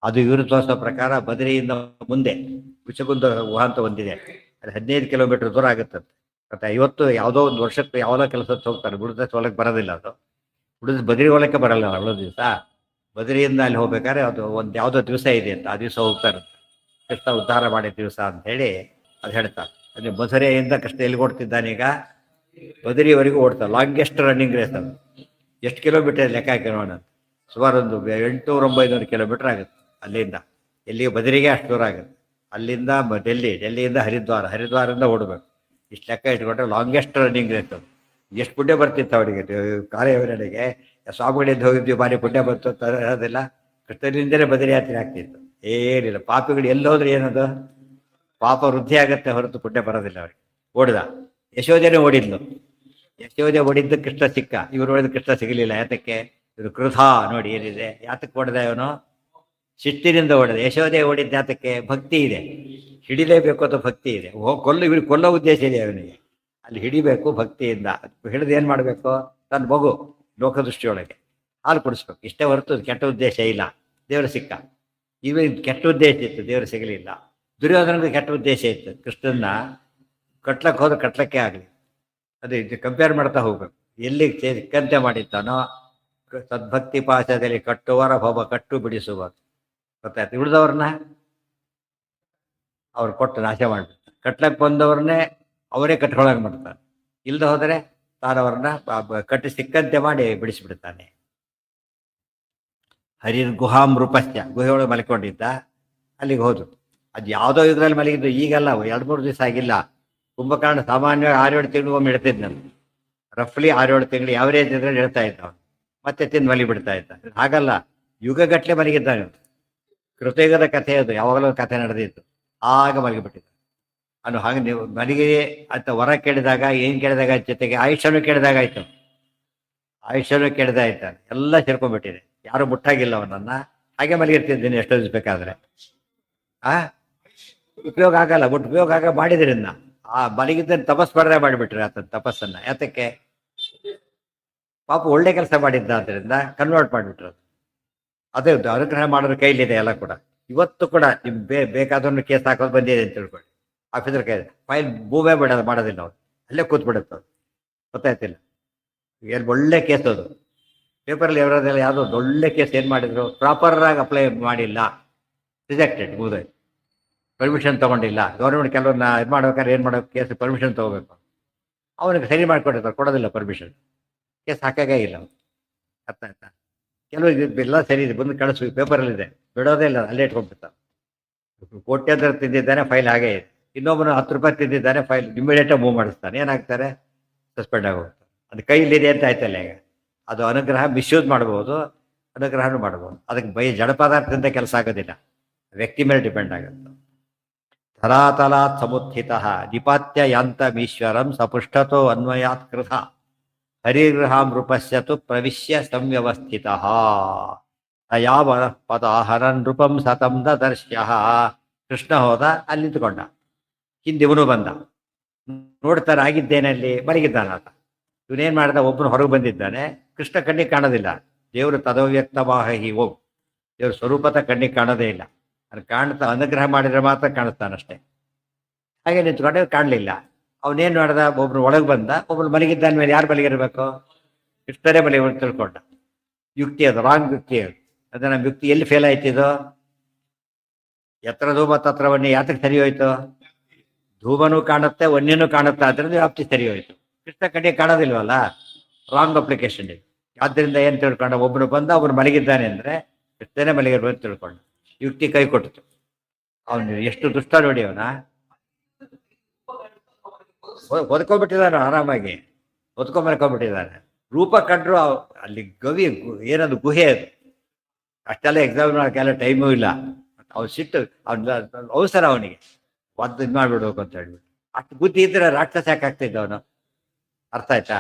ಅದು ಇವರು ತೋರಿಸೋ ಪ್ರಕಾರ ಬದರಿಯಿಂದ ಮುಂದೆ ವಿಷಗುಂದ ಗುಹಾ ಅಂತ ಒಂದಿದೆ, ಅದು 15 ಕಿಲೋಮೀಟರ್ ದೂರ ಆಗುತ್ತಂತೆ. ಮತ್ತೆ ಇವತ್ತು ಯಾವುದೋ ಒಂದು ವರ್ಷಕ್ಕೆ ಯಾವುದೋ ಕೆಲಸಕ್ಕೆ ಹೋಗ್ತಾರೆ, ಬುಡದ ಹೊಲಕ್ಕೆ ಬರೋದಿಲ್ಲ. ಅದು ಬುಡದ ಬದರಿ ಹೊಲಕ್ಕೆ ಬರಲ್ಲ ಅವಳೋ ದಿವಸ. ಬದರಿಯಿಂದ ಅಲ್ಲಿ ಹೋಗ್ಬೇಕಾದ್ರೆ ಅದು ಒಂದು ಯಾವುದೋ ದಿವಸ ಇದೆ ಅಂತ, ಆ ದಿವಸ ಹೋಗ್ತಾರೆ, ಕೃಷ್ಣ ಉದ್ಧಾರ ಮಾಡಿದ ದಿವಸ ಅಂತ ಹೇಳಿ ಅದು ಹೇಳ್ತಾರೆ. ಅಲ್ಲಿ ಮಧುರೆಯಿಂದ ಕೃಷ್ಣ ಎಲ್ಲಿ ಓಡ್ತಿದ್ದಾನೆ, ಈಗ ಬದರಿವರೆಗೂ ಓಡ್ತಾರೆ. ಲಾಂಗೆಸ್ಟ್ ರನ್ನಿಂಗ್ ರೇಸ್ ಅದು. ಎಷ್ಟು ಕಿಲೋಮೀಟರ್ ಲೆಕ್ಕ ಹಾಕಿ ನೋಡೋಣ, ಸುಮಾರು ಒಂದು 800-900 ಕಿಲೋಮೀಟರ್ ಆಗುತ್ತೆ ಅಲ್ಲಿಂದ. ಎಲ್ಲಿಗೆ ಬದರಿಗೆ ಅಷ್ಟು ದೂರ ಆಗುತ್ತೆ. ಅಲ್ಲಿಂದ ಡೆಲ್ಲಿಯಿಂದ ಹರಿದ್ವಾರದಿಂದ ಓಡಬೇಕು. ಇಷ್ಟು ಲೆಕ್ಕ ಇಟ್ಕೊಂಡ್ರೆ ಲಾಂಗೆಸ್ಟ್ ರನ್ನಿಂಗ್ ರೇಸ್ ಅದು. ಎಷ್ಟು ಪುಣ್ಯ ಬರ್ತಿತ್ತು ಅವರಿಗೆ, ಕಾರ್ಯವರಣಿಗೆ ಸ್ವಾಮಿಗಳಿಂದ ಹೋಗಿದ್ವಿ ಭಾರಿ ಪುಣ್ಯ ಬರ್ತು ಅಂತ ಹೇಳೋದಿಲ್ಲ. ಕೃಷ್ಣನಿಂದಲೇ ಬದರಿ ಯಾತ್ರೆ ಆಗ್ತಿತ್ತು. ಏನಿಲ್ಲ, ಪಾಪಿಗಳು ಎಲ್ಲೋದ್ರೆ ಏನದು, ಪಾಪ ವೃದ್ಧಿ ಆಗತ್ತೆ ಹೊರತು ಪುಣ್ಯ ಬರೋದಿಲ್ಲ ಅವ್ರಿಗೆ. ಓಡಿದ ಯಶೋಧನೆ ಓಡಿದ್ಲು, ಯಶೋಧೆ ಓಡಿದ್ದು ಕೃಷ್ಣ ಸಿಕ್ಕ, ಇವರು ಓಡಿದ ಕೃಷ್ಣ ಸಿಗಲಿಲ್ಲ. ಯಾತಕ್ಕೆ? ಇವರು ಕ್ರುಧ ನೋಡಿ ಏನಿದೆ. ಯಾತಕ್ಕೆ ಓಡಿದ ಇವನು? ಶಿಷ್ಟಿನಿಂದ ಓಡಿದ. ಯಶೋಧೆ ಓಡಿದ್ದ ಯಾತಕ್ಕೆ? ಭಕ್ತಿ ಇದೆ, ಹಿಡಿಲೇಬೇಕು ಅಂತ ಭಕ್ತಿ ಇದೆ. ಇವ್ರಿಗೆ ಕೊಲ್ಲೋ ಉದ್ದೇಶ ಇದೆ ಅವನಿಗೆ, ಅಲ್ಲಿ ಹಿಡಿಬೇಕು ಭಕ್ತಿಯಿಂದ. ಹಿಡಿದು ಏನು ಮಾಡಬೇಕು? ತನ್ನ ಮಗು ಲೋಕದೃಷ್ಟಿಯೊಳಗೆ ಹಾಲು ಕುಡಿಸ್ಬೇಕು, ಇಷ್ಟೇ ಹೊರತು ಕೆಟ್ಟ ಉದ್ದೇಶ ಇಲ್ಲ. ದೇವರು ಸಿಕ್ಕ. ಇವ ಕೆಟ್ಟ ಉದ್ದೇಶ ಇತ್ತು, ದೇವರು ಸಿಗಲಿಲ್ಲ. ದುರ್ಯೋಧನಗೂ ಕೆಟ್ಟ ಉದ್ದೇಶ ಇತ್ತು, ಕೃಷ್ಣನ್ನ ಕಟ್ಲಕ್ಕೆ ಹೋದ್ರೆ ಕಟ್ಲಕ್ಕೆ ಆಗಲಿ. ಅದೇ ಕಂಪೇರ್ ಮಾಡ್ತಾ ಹೋಗ್ಬೇಕು. ಎಲ್ಲಿ ಸಿಕ್ಕಂತೆ ಮಾಡಿದ್ದಾನೋ ಸದ್ಭಕ್ತಿ ಪಾಶದಲ್ಲಿ ಕಟ್ಟುವರ ಒಬ್ಬ ಕಟ್ಟು ಬಿಡಿಸುವ. ಗೊತ್ತಾಯ್ತು? ಉಳಿದವ್ರನ್ನ ಅವ್ರು ಕೊಟ್ಟು ನಾಶ ಮಾಡ್ಬಿಡ್ತಾರೆ. ಕಟ್ಲಕ್ಕೆ ಬಂದವ್ರನ್ನೇ ಅವರೇ ಕಟ್ಕೊಳಂಗೆ ಮಾಡ್ತಾರೆ. ಇಲ್ದ ಹೋದರೆ ತಾನವ್ರನ್ನ ಕಟ್ಟಿ ಸಿಕ್ಕಂತೆ ಮಾಡಿ ಬಿಡಿಸಿಬಿಡ್ತಾನೆ. ಹರಿರ್ ಗುಹಾಂ ರೂಪಸ್ಯ, ಗುಹೆಯೊಳಗೆ ಮಲ್ಕೊಂಡಿದ್ದ, ಅಲ್ಲಿಗೆ ಹೋದ್ರು. ಅದು ಯಾವುದೋ ಇದ್ರಲ್ಲಿ ಮಲಗಿದ್ದು, ಈಗಲ್ಲ, 2-3 ದಿವಸ ಆಗಿಲ್ಲ. ಕುಂಭಕರ್ಣ ಸಾಮಾನ್ಯವಾಗಿ 6-7 ತಿಂಗಳು ಒಮ್ಮೆ ಇಡ್ತಿದ್ ನಾನು, ರಫ್ಲಿ 6-7 ತಿಂಗಳು ಯಾವರೇಜ್ ಇದ್ರೆ ಹೇಳ್ತಾ ಇದ್ದ ಅವನು. ಮತ್ತೆ ತಿಂದು ಮಲಿ ಬಿಡ್ತಾ ಇದ್ದ. ಹಾಗಲ್ಲ, ಯುಗಗಟ್ಟಲೆ ಮಲಗಿದ್ದಾನೆ. ಕೃತಯುಗದ ಕಥೆ ಅದು, ಯಾವಾಗಲೂ ಕಥೆ ನಡೆದಿತ್ತು, ಆಗ ಮಲಗಿಬಿಟ್ಟಿದ್ದ ಅವನು. ಹಾಗೆ ನೀವು ಮಲಗಿ ಅಂತ ವರ ಕೇಳಿದಾಗ, ಏನು ಕೇಳಿದಾಗ, ಜೊತೆಗೆ ಆಯುಷ್ಯನೂ ಕೇಳಿದಾಗ ಆಯ್ತು, ಆಯುಷ್ಯನೂ ಕೇಳಿದ ಆಯ್ತಾನೆ. ಎಲ್ಲ ಸೇರ್ಕೊಂಡ್ಬಿಟ್ಟಿದೆ, ಯಾರು ಮುಟ್ಟಾಗಿಲ್ಲ ಅವನನ್ನ. ಹಾಗೆ ಮಲಗಿರ್ತಿದ್ದೀನಿ ಎಷ್ಟೋ ದಿವಸ ಬೇಕಾದ್ರೆ. ಉಪಯೋಗ ಆಗಲ್ಲ, ಉಪಯೋಗ ಆಗ ಮಾಡಿದ್ರಿಂದ ಆ ಮಲಗಿದ್ದನ್ನು ತಪಸ್ ಮಾಡದೆ ಮಾಡಿಬಿಟ್ರೆ ಆತನ ತಪಸ್ಸನ್ನ. ಯಾತಕ್ಕೆ? ಪಾಪ ಒಳ್ಳೆ ಕೆಲಸ ಮಾಡಿದ್ದ, ಆದ್ದರಿಂದ ಕನ್ವರ್ಟ್ ಮಾಡಿಬಿಟ್ರು. ಅದೇ ಅನುಗ್ರಹ ಮಾಡೋದ್ರ ಕೈಲಿದೆ ಎಲ್ಲ ಕೂಡ. ಇವತ್ತು ಕೂಡ ನಿಮ್ ಬೇಕಾದವ್ರನ್ನ ಕೇಸ್ ಹಾಕೋದು ಬಂದಿದೆ ಅಂತ ತಿಳ್ಕೊಳ್ಳಿ, ಆಫೀಸರ್ ಕೈ ಫೈಲ್ ಭೂಮೆ ಮಾಡೋದಿಲ್ಲ ಅವ್ರು, ಅಲ್ಲೇ ಕೂತ್ಬಿಡುತ್ತೆ ಅದು. ಗೊತ್ತಾಯ್ತಿಲ್ಲ? ಏನು ಒಳ್ಳೆ ಕೇಸ್ ಅದು. ಪೇಪರಲ್ಲಿ ಅವರದೆಲ್ಲ ಯಾವುದೋ ಒಳ್ಳೆ ಕೇಸ್ ಏನು ಮಾಡಿದ್ರು, ಪ್ರಾಪರಾಗಿ ಅಪ್ಲೈ ಮಾಡಿಲ್ಲ, ರಿಜೆಕ್ಟೆಡ್, ಮುಗಿದೋಯ್ತು. ಪರ್ಮಿಷನ್ ತೊಗೊಂಡಿಲ್ಲ. ಗೌರ್ಮೆಂಟ್ ಕೆಲವನ್ನ ಇದು ಮಾಡ್ಬೇಕಾದ್ರೆ ಏನು ಮಾಡಬೇಕು, ಕೇಸ್ ಪರ್ಮಿಷನ್ ತೊಗೋಬೇಕು. ಅವನಿಗೆ ಸರಿ ಮಾಡಿಕೊಟ್ಟಿರ್ತಾರೆ, ಕೊಡೋದಿಲ್ಲ ಪರ್ಮಿಷನ್, ಕೇಸ್ ಹಾಕಾಗೇ ಇಲ್ಲ ಅವ್ನು. ಅರ್ಥ ಆಯ್ತಾ? ಕೆಲವು ಎಲ್ಲ ಸರಿ ಇದೆ, ಬಂದು ಕಳಿಸ್ಬೇಕು, ಪೇಪರಲ್ಲಿದೆ, ಬಿಡೋದೇ ಇಲ್ಲ, ಅಲ್ಲೇ ಇಟ್ಕೊಂಡ್ಬಿಡ್ತಾರೆ. ಕೋಟ್ಯಾಂತರ ತಿಂದಿದ್ದಾನೆ, ಫೈಲ್ ಹಾಗೇ ಇದೆ. ಇನ್ನೊಬ್ಬನು 10 ರೂಪಾಯಿ ತಿಂದಿದ್ದಾನೆ, ಫೈಲ್ ಇಮಿಡಿಯೇಟಾಗಿ ಮೂವ್ ಮಾಡಿಸ್ತಾನೆ. ಏನಾಗ್ತಾರೆ? ಸಸ್ಪೆಂಡ್ ಆಗೋಗ್ತಾರೆ. ಅದು ಕೈಲಿದೆ ಅಂತ ಆಯ್ತಲ್ಲ ಈಗ. ಅದು ಅನುಗ್ರಹ ಮಿಸ್ಯೂಸ್ ಮಾಡ್ಬೋದು, ಅನುಗ್ರಹನೂ ಮಾಡ್ಬೋದು. ಅದಕ್ಕೆ ಜಡ ಪದಾರ್ಥದಿಂದ ಕೆಲಸ ಆಗೋದಿಲ್ಲ, ವ್ಯಕ್ತಿ ಮೇಲೆ ಡಿಪೆಂಡ್ ಆಗುತ್ತೆ. ಧರಾತಲಾತ್ ಸಮುತ್ಥಿತ ನಿಪಾತ್ಯ ಯಾಂತಮೀಶ್ವರಂ ಸಪೃಷ್ಠತೋ ಅನ್ವಯಾತ್ ಕೃತ ಹರಿಗೃಹಾಂ ನೃಪಸ್ಯತು ಪ್ರವಿಶ್ಯ ಸಂವ್ಯವಸ್ಥಿತ ಯಾವ ಪದಾಹರನ್ ನೃಪಂ ಸತಂ ದರ್ಶ್ಯ. ಕೃಷ್ಣ ಹೋದ, ಅಲ್ಲಿ ನಿಂತ್ಕೊಂಡ, ಹಿಂದಿವನು ಬಂದ. ನೋಡ್ತಾರೆ, ಆಗಿದ್ದೇನಲ್ಲಿ ಮಲಗಿದ್ದಾನ ಆತ. ಇವನೇನ್ ಮಾಡಿದ, ಒಬ್ಬನು ಹೊರಗೆ ಬಂದಿದ್ದಾನೆ. ಕೃಷ್ಣ ಕಣ್ಣಿಗೆ ಕಾಣೋದಿಲ್ಲ. ದೇವರು ತದವ್ಯಕ್ತವಾಹಿ ಓಂ, ದೇವ್ರ ಸ್ವರೂಪತ ಕಣ್ಣಿಗೆ ಕಾಣೋದೇ ಇಲ್ಲ. ಅದು ಕಾಣ್ತಾ ಅನುಗ್ರಹ ಮಾಡಿದ್ರೆ ಮಾತ್ರ ಕಾಣಿಸ್ತಾನಷ್ಟೇ. ಹಾಗೆ ನಿಂತ್ಕೊಂಡೆ, ಕಾಣಲಿಲ್ಲ. ಅವನೇನು ಮಾಡ್ದ, ಒಬ್ರು ಒಳಗೆ ಬಂದ, ಒಬ್ರು ಮಲಗಿದ್ದಾನ ಮೇಲೆ ಯಾರು ಮಲಗಿರ್ಬೇಕು? ಕೃಷ್ಣರೇ ಮಲಗಿ ತಿಳ್ಕೊಂಡ. ಯುಕ್ತಿ ಅದು, ರಾಂಗ್ ಯುಕ್ತಿ ಅದು. ಅದು ನಮ್ಮ ಯುಕ್ತಿ ಎಲ್ಲಿ ಫೇಲ್ ಆಯ್ತಿದು? ಎತ್ತರ ಧೂಮ ತತ್ರ ವನ್ಯ ಯಾತಕ್ಕೆ ಸರಿ ಹೋಯ್ತು? ಧೂಮನೂ ಕಾಣುತ್ತೆ, ವನ್ಯನೂ ಕಾಣುತ್ತೆ, ಅದರಿಂದ ವ್ಯಾಪ್ತಿ ಸರಿ ಹೋಯ್ತು. ಕೃಷ್ಣ ಕಣ್ಣಿಗೆ ಕಾಣೋದಿಲ್ವಲ್ಲ, ರಾಂಗ್ ಅಪ್ಲಿಕೇಶನ್ ಇದು. ಆದ್ದರಿಂದ ಏನು ತಿಳ್ಕೊಂಡ, ಒಬ್ಬನು ಬಂದ, ಒಬ್ಬನು ಮಲಗಿದ್ದಾನೆ ಅಂದರೆ ಕೃಷ್ಣನೇ ಮಲಗಿರ್ಬೇಕು ತಿಳ್ಕೊಂಡ. ಯುಕ್ತಿ ಕೈ ಕೊಟ್ಟಿತು. ಅವನು ಎಷ್ಟು ದುಷ್ಟ ನೋಡಿ, ಅವನ ಹೊದ್ಕೊಂಡ್ಬಿಟ್ಟಿದ್ದಾನೆ, ಆರಾಮಾಗಿ ಹೊದ್ಕೊಂಡ್ಬರ್ಕೊಂಡ್ಬಿಟ್ಟಿದ್ದಾನೆ. ರೂಪ ಕಂಡ್ರು ಅಲ್ಲಿ ಗವಿ ಏನದು ಗುಹೆ ಅದು. ಅಷ್ಟೆಲ್ಲ ಎಕ್ಸಾಮ್ ಮಾಡೋಕ್ಕೆಲ್ಲ ಟೈಮೂ ಇಲ್ಲ. ಅವ್ನು ಸಿಟ್ಟು, ಅವ್ನ ಅವಸರ ಅವನಿಗೆ ಒದ್ದು ಇದು ಮಾಡ್ಬಿಡ್ಬೇಕು ಅಂತ ಹೇಳ್ಬಿಟ್ಟು. ಅಷ್ಟು ಬುದ್ಧಿ ಇದ್ರೆ ರಾಕ್ಷಸ ಯಾಕಾಗ್ತಿದ್ದ ಅವನು? ಅರ್ಥ ಆಯ್ತಾ?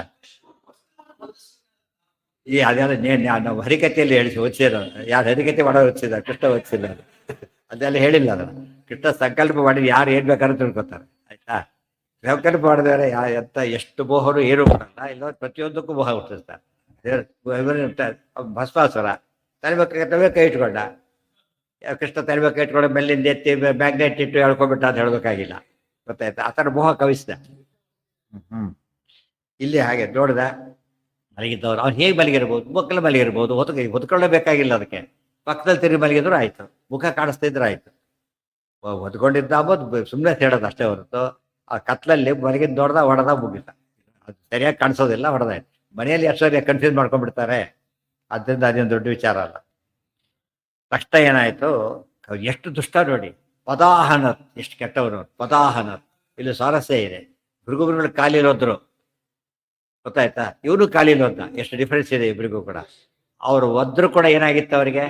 ಈ ಅದೆಲ್ಲ ನಾವು ಹರಿಕತೆಯಲ್ಲಿ ಹೇಳಿಸಿ ಓದಿಸಿರೋ, ಯಾರು ಹರಿಕತೆ ಮಾಡೋ ಓದಿಸಿದ? ಕೃಷ್ಣ ಓದಿಸಿಲ್ಲ. ಅದೆಲ್ಲ ಹೇಳಿಲ್ಲ ಅದನ್ನು. ಕೃಷ್ಣ ಸಂಕಲ್ಪ ಮಾಡಿದ್ರೆ ಯಾರು ಏನ್ ಬೇಕಾದ್ರೂ ತಿಳ್ಕೊತಾರೆ. ಆಯ್ತಾ? ಸಂಕಲ್ಪ ಮಾಡಿದರೆ ಎಂತ ಎಷ್ಟು ಮೋಹರು ಏನು ಮಾಡಲ್ಲ, ಇಲ್ಲ ಪ್ರತಿಯೊಂದಕ್ಕೂ ಮೋಹ ಹುಟ್ಟಿಸ್ತಾರೆ. ಭಸ್ಮಾಸುರ ತಲೆ ಕೈ ಇಟ್ಕೊಂಡ. ಕೃಷ್ಣ ತಲೆ ಕೈ ಇಟ್ಕೊಂಡು ಮೇಲಿಂದ ಎತ್ತಿ ಮ್ಯಾಗ್ನೆಟ್ ಇಟ್ಟು ಹೇಳ್ಕೊಂಡ್ಬಿಟ್ಟ ಅಂತ ಹೇಳಬೇಕಾಗಿಲ್ಲ. ಗೊತ್ತಾಯ್ತಾ? ಆ ಥರ ಮೋಹ ಕವಿಸ್ದ. ಇಲ್ಲಿ ಹಾಗೆ ನೋಡ್ದ, ಮಲಗಿದ್ದವ್ರು ಅವ್ನು ಹೇಗೆ ಮಲಗಿರ್ಬೋದು? ಮಕ್ಕಳು ಮಲಗಿರ್ಬೋದು, ಹೊತ್ಕೊಳ್ಳೇಬೇಕಾಗಿಲ್ಲ. ಅದಕ್ಕೆ ಪಕ್ಕದಲ್ಲಿ ತಿರುಗಿ ಮಲಗಿದ್ರು ಆಯ್ತು, ಮುಖ ಕಾಣಿಸ್ತಿದ್ರು ಆಯ್ತು. ಹೊತ್ಕೊಂಡಿದ್ದ ಅಂಬೋದು ಸುಮ್ಮನೆ ಹೇಳೋದು ಅಷ್ಟೇ ಹೊರತು, ಆ ಕತ್ಲಲ್ಲಿ ಮಲಗಿದ್ ನೋಡ್ದ, ಹೊಡೆದ, ಮುಗಿತ. ಅದು ಸರಿಯಾಗಿ ಕಾಣಿಸೋದಿಲ್ಲ, ಹೊಡೆದಾಯ್ತು. ಮನೆಯಲ್ಲಿ ಎಷ್ಟು ಕನ್ಫ್ಯೂಸ್ ಮಾಡ್ಕೊಂಡ್ಬಿಡ್ತಾರೆ. ಅದರಿಂದ ಅದೇನು ದೊಡ್ಡ ವಿಚಾರ ಅಲ್ಲ. ಕಷ್ಟ ಏನಾಯ್ತು, ಎಷ್ಟು ದುಷ್ಟ ನೋಡಿ. ಪದಾಹನತ್, ಎಷ್ಟು ಕೆಟ್ಟವರು. ಪದಾಹನತ್, ಇಲ್ಲಿ ಸ್ವಾರಸ್ಯ ಇದೆ. ಭೃಗುಗಳು ಕಾಲಿರೋದ್ರು, ಗೊತ್ತಾಯ್ತಾ? ಇವನು ಕಾಲಿಲ್ ಹೋದ. ಎಷ್ಟು ಡಿಫ್ರೆನ್ಸ್ ಇದೆ ಇಬ್ಬರಿಗೂ ಕೂಡ. ಅವರು ಒದ್ರು ಕೂಡ ಏನಾಗಿತ್ತು ಅವರಿಗೆ?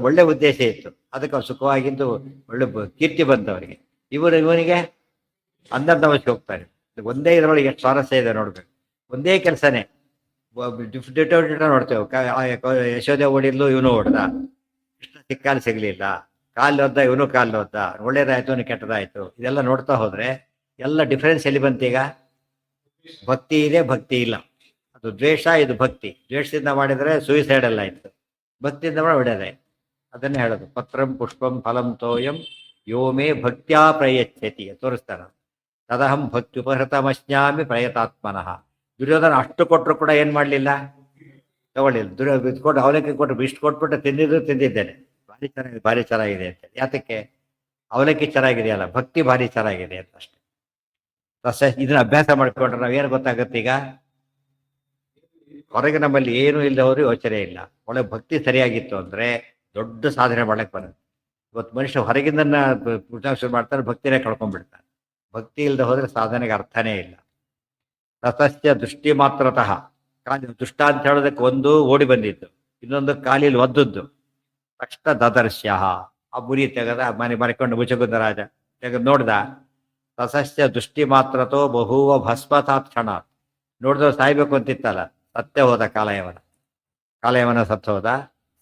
ಒಳ್ಳೆ ಉದ್ದೇಶ ಇತ್ತು, ಅದಕ್ಕೆ ಅವ್ರು ಸುಖವಾಗಿದ್ದು ಒಳ್ಳೆ ಕೀರ್ತಿ ಬಂತು ಅವರಿಗೆ. ಇವನಿಗೆ ಅಂಧಂತವಶ್ಯ ಹೋಗ್ತಾರೆ. ಒಂದೇ ಇದರೊಳಗೆ ಎಷ್ಟು ಸ್ವಾರಸ್ಯ ಇದೆ ನೋಡ್ಬೇಕು. ಒಂದೇ ಕೆಲಸನೇ ಡಿಫ್ರೆಂಟ್ ನೋಡ್ತೇವೆ. ಯಶೋದೆ ಓಡಿದ್ಲು, ಇವನು ಓಡ್ದ. ಕೃಷ್ಣ ಸಿಕ್ಕಾಲು ಸಿಗ್ಲಿಲ್ಲ, ಕಾಲು ಓದ್ದ, ಇವನು ಕಾಲು ಓದ್ದ. ಒಳ್ಳೇದಾಯ್ತು, ಇವನು ಕೆಟ್ಟದಾಯ್ತು. ಇದೆಲ್ಲ ನೋಡ್ತಾ ಹೋದ್ರೆ ಎಲ್ಲ ಡಿಫ್ರೆನ್ಸ್ ಎಲ್ಲಿ ಬಂತೀಗ? ಭಕ್ತಿ ಇದೆ, ಭಕ್ತಿ ಇಲ್ಲ. ಅದು ದ್ವೇಷ, ಇದು ಭಕ್ತಿ. ದ್ವೇಷದಿಂದ ಮಾಡಿದ್ರೆ ಸೂಯಿಸೈಡ್ ಎಲ್ಲ ಆಯ್ತು, ಭಕ್ತಿಯಿಂದ ಮಾಡಿ ಒಳ್ಳೆಯದಾಯ್ತು. ಅದನ್ನೇ ಹೇಳೋದು, ಪತ್ರಂ ಪುಷ್ಪಂ ಫಲಂ ತೋಯಂ ಯೋ ಮೇ ಭಕ್ತ್ಯಾ ಪ್ರಯಚ್ಛತಿ ತೋರಿಸ್ತಾರ. ತದಹಂ ಭಕ್ತಿ ಉಪಹೃತಮಶ್ನಾಮಿ ಪ್ರಯತಾತ್ಮನಃ. ದುರ್ಯೋಧನ ಅಷ್ಟು ಕೊಟ್ಟರು ಕೂಡ ಏನ್ ಮಾಡ್ಲಿಲ್ಲ, ತಗೊಳ್ಳಿಲ್ಲ. ಕೊಟ್ಟು ಅವಲಕ್ಕಿ ಕೊಟ್ಟು ಇಷ್ಟು ಕೊಟ್ಬಿಟ್ಟು ತಿಂದಿದ್ದೇನೆ, ಭಾರಿ ಚೆನ್ನಾಗಿದೆ ಅಂತ. ಯಾತಕ್ಕೆ? ಅವಲಕ್ಕಿ ಚೆನ್ನಾಗಿದೆಯಲ್ಲ, ಭಕ್ತಿ ಭಾರಿ ಚೆನ್ನಾಗಿದೆ ಅಂತ ಅಷ್ಟೇ. ಇದನ್ನ ಅಭ್ಯಾಸ ಮಾಡ್ಕೊಂಡ್ರೆ ನಾವೇನು ಗೊತ್ತಾಗುತ್ತೆ ಈಗ? ಹೊರಗೆ ನಮ್ಮಲ್ಲಿ ಏನು ಇಲ್ಲದವರು ಯೋಚನೆ ಇಲ್ಲ. ಒಳ್ಳೆ ಭಕ್ತಿ ಸರಿಯಾಗಿತ್ತು ಅಂದ್ರೆ ದೊಡ್ಡ ಸಾಧನೆ ಮಾಡಕ್ ಬರುತ್ತೆ. ಇವತ್ತು ಮನುಷ್ಯ ಹೊರಗಿಂದ ಶುರು ಮಾಡ್ತಾರೆ, ಭಕ್ತಿನೇ ಕಳ್ಕೊಂಡ್ಬಿಡ್ತಾನೆ. ಭಕ್ತಿ ಇಲ್ಲದೆ ಹೋದ್ರೆ ಸಾಧನೆಗೆ ಅರ್ಥನೇ ಇಲ್ಲ. ರಥಸ್ಯ ದೃಷ್ಟಿ ಮಾತ್ರತಃ, ದುಷ್ಟ ಅಂತ ಹೇಳೋದಕ್ಕೆ ಒಂದು ಓಡಿ ಬಂದಿದ್ದು, ಇನ್ನೊಂದು ಕಾಲಿಲ್ ಒದ್ದದ್ದು. ತಕ್ಷಣ ದದರ್ಶ್ಯ, ಆ ಮುರಿ ತೆಗೆದ, ಮನೆ ಮರೆಕೊಂಡು ಮುಚಗುಂದ ರಾಜ ತೆಗೆದು ನೋಡ್ದ. ರಥಸ್ಯ ದೃಷ್ಟಿ ಮಾತ್ರತೋ ಬಹುವ ಭಸ್ಮತಾತ್ ಕ್ಷಣ. ನೋಡಿದ್ರೆ ಸಾಯ್ಬೇಕು ಅಂತಿತ್ತಲ್ಲ, ಸತ್ಯ ಹೋದ ಕಾಲಯವನ ಸತ್ತು ಹೋದ.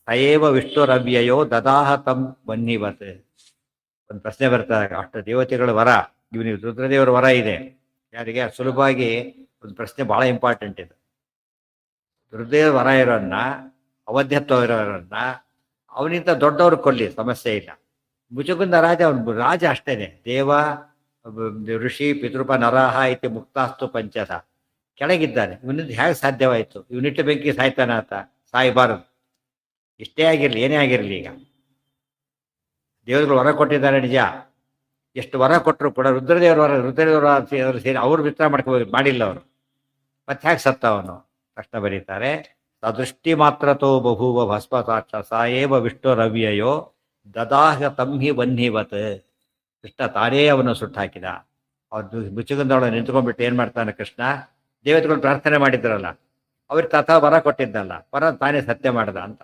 ಸಯೇವ ವಿಷ್ಣುರವ್ಯಯೋ ದದಾಹ ತಂ ವನ್ನಿವತ್. ಒಂದು ಪ್ರಶ್ನೆ ಬರ್ತದೆ, ಅಷ್ಟು ದೇವತೆಗಳ ವರ, ಇವನಿಗೆ ರುದ್ರದೇವರ ವರ ಇದೆ. ಯಾರಿಗೆ? ಸುಲಭವಾಗಿ ಒಂದು ಪ್ರಶ್ನೆ ಬಹಳ ಇಂಪಾರ್ಟೆಂಟ್ ಇದೆ. ರುದ್ರದೇವರ ವರ ಇರೋನ್ನ, ಅವಧ್ಯತ್ವ ಇರೋರನ್ನ ಅವನಿಂದ ದೊಡ್ಡವ್ರು ಕೊಲ್ಲಿ, ಸಮಸ್ಯೆ ಇಲ್ಲ. ಮುಚುಕುಂದ ರಾಜ ಅವನು ರಾಜ ಅಷ್ಟೇನೆ. ದೇವ ಋಷಿ ಪಿತೃಪ ನರಹ ಇತಿ ಮುಕ್ತಾಸ್ತು ಪಂಚಸ. ಕೆಳಗಿದ್ದಾನೆ, ಇವನಿಂದ ಹೇಗೆ ಸಾಧ್ಯವಾಯಿತು? ಇವನಿಟ್ಟು ಬೆಂಕಿ ಸಾಯ್ತಾನ ಆತ? ಸಾಯಬಾರದು. ಎಷ್ಟೇ ಆಗಿರಲಿ, ಏನೇ ಆಗಿರಲಿ, ಈಗ ದೇವರುಗಳು ವರ ಕೊಟ್ಟಿದ್ದಾರೆ ನಿಜ. ಎಷ್ಟು ವರ ಕೊಟ್ಟರು ಕೂಡ ರುದ್ರದೇವರ ಸೇರಿ ಅವ್ರು ಮಿತ್ರ ಮಾಡಿಲ್ಲ ಅವರು. ಮತ್ತೆ ಹೇಗೆ ಸತ್ತ ಅವನು? ತಕ್ಷಣ ಬರೀತಾರೆ, ಸದೃಷ್ಟಿ ಮಾತ್ರತೋ ಬಭೂವ ಭಸ್ಮ ಸಾಕ್ಷ ಸಾಯೇವ ವಿಷ್ಣು ರವ್ಯಯೋ ದದಾಹ ತಂಹಿ ವನ್ಹಿವತ್. ಕೃಷ್ಣ ತಾನೇ ಅವನು ಸುಟ್ಟಾಕಿದ. ಅವ್ರು ಮುಚ್ಚುಗಂದವಳು ನಿಂತ್ಕೊಂಡ್ಬಿಟ್ಟು ಏನ್ ಮಾಡ್ತಾನೆ ಕೃಷ್ಣ? ದೇವತೆಗಳು ಪ್ರಾರ್ಥನೆ ಮಾಡಿದ್ರಲ್ಲ, ಅವ್ರಿಗೆ ತಥಾ ವರ ಕೊಟ್ಟಿದ್ದಲ್ಲ, ವರ ತಾನೇ ಸತ್ಯ ಮಾಡ್ದ ಅಂತ.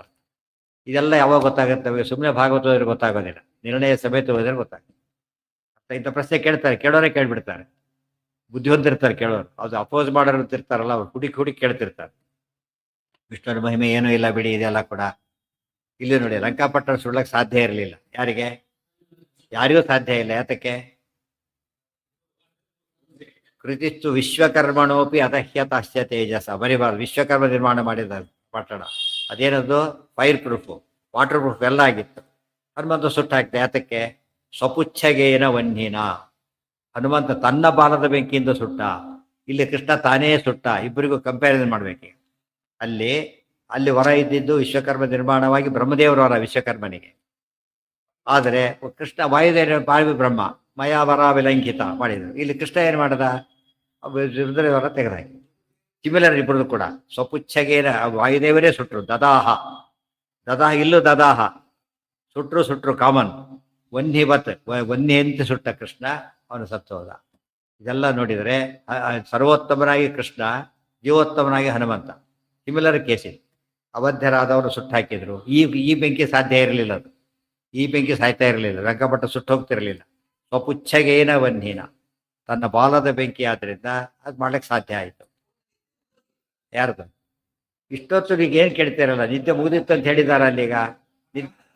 ಇದೆಲ್ಲ ಯಾವಾಗ ಗೊತ್ತಾಗುತ್ತೆ? ಸುಮ್ಮನೆ ಭಾಗವತ ಹೋದ್ರೆ ಗೊತ್ತಾಗೋದಿಲ್ಲ, ನಿರ್ಣಯ ಸಮೇತ ಹೋದ್ರೆ ಗೊತ್ತಾಗುತ್ತೆ. ಇಂಥ ಪ್ರಶ್ನೆ ಕೇಳ್ತಾರೆ, ಕೇಳೋರೇ ಕೇಳ್ಬಿಡ್ತಾರೆ. ಬುದ್ಧಿವಂತಿರ್ತಾರೆ ಕೇಳೋರು. ಅದು ಅಪೋಸ್ ಮಾಡೋರು ಇರ್ತಾರಲ್ಲ, ಅವ್ರು ಹುಡುಕಿ ಕೇಳ್ತಿರ್ತಾರೆ. ವಿಷ್ಣುರ ಮಹಿಮೆ ಏನೂ ಇಲ್ಲ ಬಿಡಿ, ಇದೆಲ್ಲ ಕೂಡ. ಇಲ್ಲಿ ನೋಡಿ, ಲಂಕಾಪಟ್ಟಣ ಸುಳ್ಳಕ್ಕೆ ಸಾಧ್ಯ ಇರಲಿಲ್ಲ. ಯಾರಿಗೆ? ಯಾರಿಗೂ ಸಾಧ್ಯ ಇಲ್ಲ. ಯಾತಕ್ಕೆ? ಕೃತಿಸ್ತು ವಿಶ್ವಕರ್ಮಣೋಪಿ ಅತಹ್ಯತಶ್ಯ ತೇಜಸ. ಬರಿಬಾರ್ದು. ವಿಶ್ವಕರ್ಮ ನಿರ್ಮಾಣ ಮಾಡಿದ ಪಟ್ಟಣ ಅದೇನದು? ಫೈರ್ ಪ್ರೂಫು, ವಾಟರ್ ಪ್ರೂಫ್ ಎಲ್ಲ ಆಗಿತ್ತು. ಹನುಮಂತ ಸುಟ್ಟಾಕ್ತೆ. ಯಾತಕ್ಕೆ? ಸ್ವಪುಚ್ಛಗೇನ ವನ್ಹಿನ. ಹನುಮಂತ ತನ್ನ ಬಾಲದ ಬೆಂಕಿಯಿಂದ ಸುಟ್ಟ, ಇಲ್ಲಿ ಕೃಷ್ಣ ತಾನೇ ಸುಟ್ಟ. ಇಬ್ಬರಿಗೂ ಕಂಪ್ಯಾರಿಸನ್ ಮಾಡ್ಬೇಕು. ಅಲ್ಲಿ ವರ ಇದ್ದಿದ್ದು ವಿಶ್ವಕರ್ಮ ನಿರ್ಮಾಣವಾಗಿ ಬ್ರಹ್ಮದೇವರ ವರ ವಿಶ್ವಕರ್ಮನಿಗೆ. ಆದರೆ ಕೃಷ್ಣ ವಾಯುದೇವ ಬಾವಿ ಬ್ರಹ್ಮ ಮಯಾ ವರ ವಿಲಂಘಿತ ಮಾಡಿದರು. ಇಲ್ಲಿ ಕೃಷ್ಣ ಏನು ಮಾಡದ? ರುದ್ರದೇವರ ತೆಗೆದಾಕಿ. ಸಿಮಿಲರ್ ಇಬ್ಬರದು ಕೂಡ. ಸ್ವಪುಚ್ಛಗೇನ ವಾಯುದೇವರೇ ಸುಟ್ರು. ದದಾಹ ಇಲ್ಲೂ ದದಾಹ ಸುಟ್ರು ಕಾಮನ್. ವನ್ಹಿವತ್ ವನ್ಹಿಯಂತೆ ಸುಟ್ಟ ಕೃಷ್ಣ, ಅವನು ಸತ್ತು ಹೋದ. ಇದೆಲ್ಲ ನೋಡಿದರೆ ಸರ್ವೋತ್ತಮನಾಗಿ ಕೃಷ್ಣ, ಜೀವೋತ್ತಮನಾಗಿ ಹನುಮಂತ. ಸಿಮಿಲರ್ ಕೇಸಿದೆ. ಅವಧ್ಯರಾದವರು ಸುಟ್ಟಾಕಿದ್ರು. ಈ ಬೆಂಕಿ ಸಾಧ್ಯ ಇರಲಿಲ್ಲ. ಅದು ಈ ಬೆಂಕಿ ಸಾಯ್ತಾ ಇರಲಿಲ್ಲ. ರಂಗಪಟ್ಟ ಸುಟ್ಟು ಹೋಗ್ತಿರಲಿಲ್ಲ. ಸ್ವಪುಚ್ಛಗೇನ ವನ್ಹಿನ, ತನ್ನ ಬಾಲದ ಬೆಂಕಿ ಆದ್ರಿಂದ ಅದು ಮಾಡ್ಲಿಕ್ಕೆ ಸಾಧ್ಯ ಆಯಿತು. ಯಾರ್ದು? ಇಷ್ಟೊತ್ತು ಈಗ ಏನು ಕೇಳ್ತಿರಲ್ಲ, ನಿದ್ದೆ ಮುಗಿದಿತ್ತು ಅಂತ ಹೇಳಿದಾರ. ಅಲ್ಲೀಗ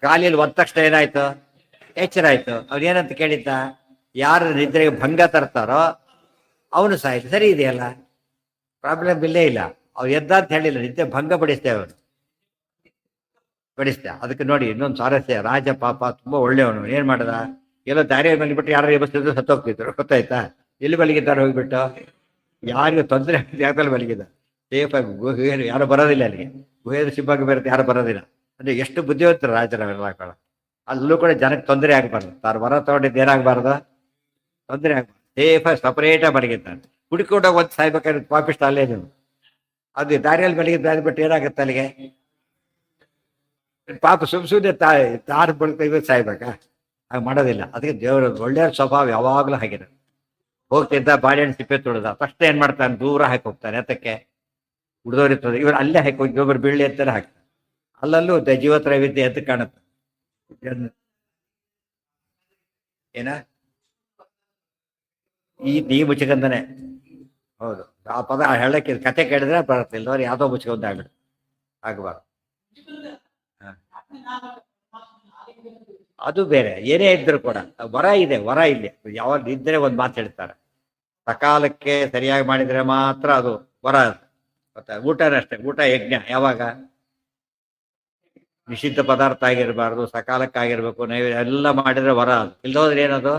ಕಾಲಿಯಲ್ಲಿ ಒಂದ ತಕ್ಷಣ ಏನಾಯ್ತು? ಎಚ್ಚರ ಆಯ್ತು. ಅವ್ರೇನಂತ ಕೇಳಿದ್ದ? ಯಾರು ನಿದ್ರೆಗೆ ಭಂಗ ತರ್ತಾರೋ ಅವನು ಸಾಯ್ತು. ಸರಿ ಇದೆಯಲ್ಲ, ಪ್ರಾಬ್ಲಮ್ ಇಲ್ಲೇ ಇಲ್ಲ. ಅವ್ರು ಎದ್ದ ಅಂತ ಹೇಳಿಲ್ಲ, ನಿದ್ದೆ ಭಂಗ ಪಡಿಸ್ತೇವೆ ಅವನು ಪಡಿಸ್ತೆ. ಅದಕ್ಕೆ ನೋಡಿ ಇನ್ನೊಂದು ಸ್ವಾರಸ್ಯ. ರಾಜ ಪಾಪ ತುಂಬಾ ಒಳ್ಳೆಯವನು. ಏನ್ ಮಾಡ್ದ? ಎಲ್ಲೋ ದಾರಿಯಲ್ಲಿ ಮಲಗಿಬಿಟ್ಟು ಯಾರು ಎಬ್ಬಿಸ್ತಿದ್ರು ಸತ್ತೋಗ್ತಿದ್ರು. ಗೊತ್ತಾಯ್ತಾ? ಎಲ್ಲಿ ಮಲಗಿದ್ದಾರೆ ಹೋಗ್ಬಿಟ್ಟು? ಯಾರಿಗೂ ತೊಂದರೆ ಜಾಗದಲ್ಲಿ ಮಲಗಿದ. ಸೇಫಾಗಿ ಗುಹೆ, ಯಾರು ಬರೋದಿಲ್ಲ ಅಲ್ಲಿಗೆ. ಗುಹೆಯಲ್ಲಿ ಸಿಬ್ಬಾಗಿ ಬರುತ್ತೆ, ಯಾರು ಬರೋದಿಲ್ಲ. ಅಂದ್ರೆ ಎಷ್ಟು ಬುದ್ಧಿವಂತರು ರಾಜರವೆಲ್ಲ ಕೂಡ. ಅಲ್ಲೂ ಕೂಡ ಜನಕ್ಕೆ ತೊಂದರೆ ಆಗ್ಬಾರ್ದು. ತಾನು ವರ ತಗೊಂಡಿದ್ದು ಏನಾಗಬಾರ್ದು? ತೊಂದರೆ ಆಗ್ಬಾರ್ದು. ಸೇಫಾಗಿ ಸಪರೇಟಾಗಿ ಮಲಗಿದ್ದಾನೆ. ಹುಡುಕೊಂಡೋಗಿ ಒಂದು ಸಾಯ್ಬೇಕಾದ್ರೆ ಪಾಪಿಷ್ಟ ಅಲ್ಲೇ ನೀವು. ಅದು ದಾರಿಯಲ್ಲಿ ಮಲಗಿದ್ದು ಬಿಟ್ಟು ಏನಾಗುತ್ತೆ ಅಲ್ಲಿಗೆ? ಪಾಪ ಸುಮ್ನೆ ತಾರು ಬಳ್ಕ ಸಾಯ್ಬೇಕಾ? ಹಾಗೆ ಮಾಡೋದಿಲ್ಲ. ಅದಕ್ಕೆ ದೇವರ ಒಳ್ಳೆಯ ಸ್ವಭಾವ ಯಾವಾಗಲೂ ಹಾಗಿದೆ. ಹೋಗ್ತಿದ್ದ ಬಾಳೆಹಣ್ಣು ಸಿಪ್ಪೆ ತುಳಿದ ತಕ್ಷಣ ಏನ್ ಮಾಡ್ತಾನೆ? ದೂರ ಹಾಕಿ ಹೋಗ್ತಾನೆ. ಅದಕ್ಕೆ ಉಳಿದೋರಿರ್ತದೆ. ಇವರು ಅಲ್ಲೇ ಹಾಕಿ ಹೋಗಿ ಒಬ್ಬರು ಬೀಳ್ಳಿ ಅಂತಾನೆ ಹಾಕ್ತಾರೆ. ಅಲ್ಲಲ್ಲೂ ಜೀವತ್ರವಿದ್ಯೆ ಅಂತ ಕಾಣುತ್ತೆ. ಏನ ಈ ಮುಚ್ಚಗಂದನೆ. ಹೌದು, ಆ ಪದ ಹೇಳಕ್ಕೆ ಕತೆ ಕೇಳಿದ್ರೆ ಬರುತ್ತಿಲ್ಲ. ಅವ್ರು ಯಾವುದೋ ಮುಚ್ಚಗಂದ ಆಗ್ಬಿಡು, ಆಗಬಾರ್ದು. ಅದು ಬೇರೆ. ಏನೇ ಇದ್ರು ಕೂಡ ವರ ಇದೆ. ವರ ಇಲ್ಲಿ ಯಾವಾಗ ಇದ್ರೆ ಒಂದು ಮಾತು ಹೇಳ್ತಾರೆ, ಸಕಾಲಕ್ಕೆ ಸರಿಯಾಗಿ ಮಾಡಿದ್ರೆ ಮಾತ್ರ ಅದು ವರ. ಗೊತ್ತಾ? ಊಟನಷ್ಟೇ. ಊಟ ಯಜ್ಞ. ಯಾವಾಗ? ನಿಷಿದ್ಧ ಪದಾರ್ಥ ಆಗಿರಬಾರ್ದು, ಸಕಾಲಕ್ಕಾಗಿರ್ಬೇಕು. ನೈವೇದ್ಯ ಎಲ್ಲ ಮಾಡಿದ್ರೆ ವರ. ಅದು ಇಲ್ದೋದ್ರೆ ಏನದು?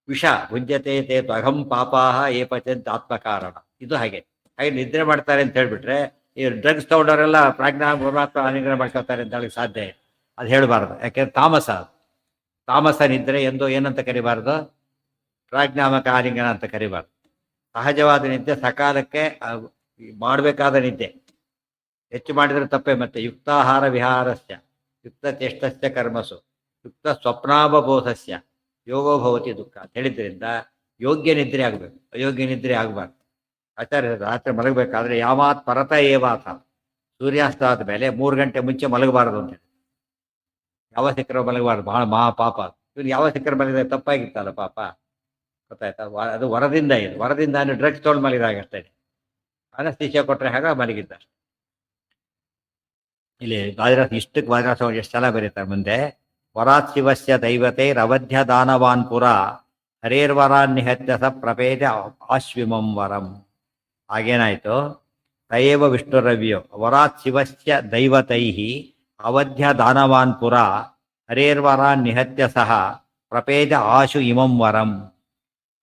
ವಿಷ. ಭುಂಜತೆ ತೇ ಅಹಂ ಪಾಪಾಹ ಏ ಪಚಂತ ಆತ್ಮಕಾರಣ. ಇದು ಹಾಗೆ ನಿದ್ರೆ ಮಾಡ್ತಾರೆ ಅಂತ ಹೇಳ್ಬಿಟ್ರೆ, ಈ ಡ್ರಗ್ಸ್ ತಗೊಂಡವರೆಲ್ಲ ಪ್ರಾಜ್ಞಾ ಪರಮಾತ್ಮ ಅನುಗ್ರಹ ಮಾಡ್ಕೊಳ್ತಾರೆ ಅಂತ ಹೇಳಿ ಸಾಧ್ಯ. ಅದು ಹೇಳಬಾರ್ದು. ಯಾಕೆಂದ್ರೆ ತಾಮಸ ನಿದ್ರೆ ಎಂದು ಏನಂತ ಕರಿಬಾರ್ದು? ಪ್ರಾಜ್ಞಾಮಕ ಆಲಿಂಗನ ಅಂತ ಕರಿಬಾರ್ದು. ಸಹಜವಾದ ನಿದ್ದೆ, ಸಕಾಲಕ್ಕೆ ಮಾಡಬೇಕಾದ ನಿದ್ದೆ. ಹೆಚ್ಚು ಮಾಡಿದ್ರೆ ತಪ್ಪೆ. ಮತ್ತೆ ಯುಕ್ತಾಹಾರ ವಿಹಾರಸ್ಯ ಯುಕ್ತ ಚೇಷ್ಟಸ್ಯ ಕರ್ಮಸು ಯುಕ್ತ ಸ್ವಪ್ನಾವಬೋಧಸ್ಯ ಯೋಗೋ ಭವತಿ ದುಃಖ ಅಂತ ಹೇಳಿದ್ರಿಂದ ಯೋಗ್ಯ ನಿದ್ರೆ ಆಗಬೇಕು, ಅಯೋಗ್ಯ ನಿದ್ರೆ ಆಗಬಾರ್ದು. ಆಚಾರ್ಯ ರಾತ್ರಿ ಮಲಗಬೇಕಾದ್ರೆ ಯಾವಾತ್ ಪರತ ಏವಾತ, ಸೂರ್ಯಾಸ್ತ ಆದ ಮೇಲೆ 3 ಗಂಟೆ ಮುಂಚೆ ಮಲಗಬಾರದು ಅಂತ ಹೇಳಿ. ಯಾವ ಸಿಕ್ಕರ ಮಲಗಬಾರ್ದು, ಬಹಳ ಮಹಾ ಪಾಪ. ಇವನು ಯಾವ ಸಿಕ್ಕರ ಮಲಗಿದ ತಪ್ಪಾಗಿತ್ತಲ್ಲ ಪಾಪ. ಗೊತ್ತಾಯ್ತಾ? ಅದು ವರದಿಂದ ಇದು. ವರದಿಂದ ಡ್ರಗ್ಸ್ ತೊಗೊಂಡು ಮಲಗಿದಾಗ ಅಷ್ಟೇ. ಅನಸ್ತೀಶಿಯಾ ಕೊಟ್ಟರೆ ಹಾಗ ಮಲಗಿದ್ದ. ಇಲ್ಲಿ ವಾದಿರಾಸ ಇಷ್ಟಕ್ಕೆ ವಾದಿರಾಸ ಎಷ್ಟು ಸಲ ಬರೀತಾರೆ ಮುಂದೆ. ವರಾತ್ ಶಿವಸ್ಯ ದೈವತೆ ರವಧ್ಯ ದಾನವಾನ್ ಪುರ ಹರೇರ್ವರಾನ್ ನಿಹತ್ಯ ಸ ಪ್ರಪೇದ ಆಶ್ವಿಮಂ ವರಂ. ಹಾಗೇನಾಯ್ತು? ತಯೇವ ವಿಷ್ಣುರವ್ಯೋ ವರಾತ್ ಶಿವಸ್ಯ ದೈವತೈ ಅವಧ್ಯ ದಾನವಾನ್ ಪುರ ಹರೇರ್ವರಾನ್ ನಿಹತ್ಯ ಸಹ ಪ್ರಪೇದ ಆಶು ಇಮಂ ವರಂ.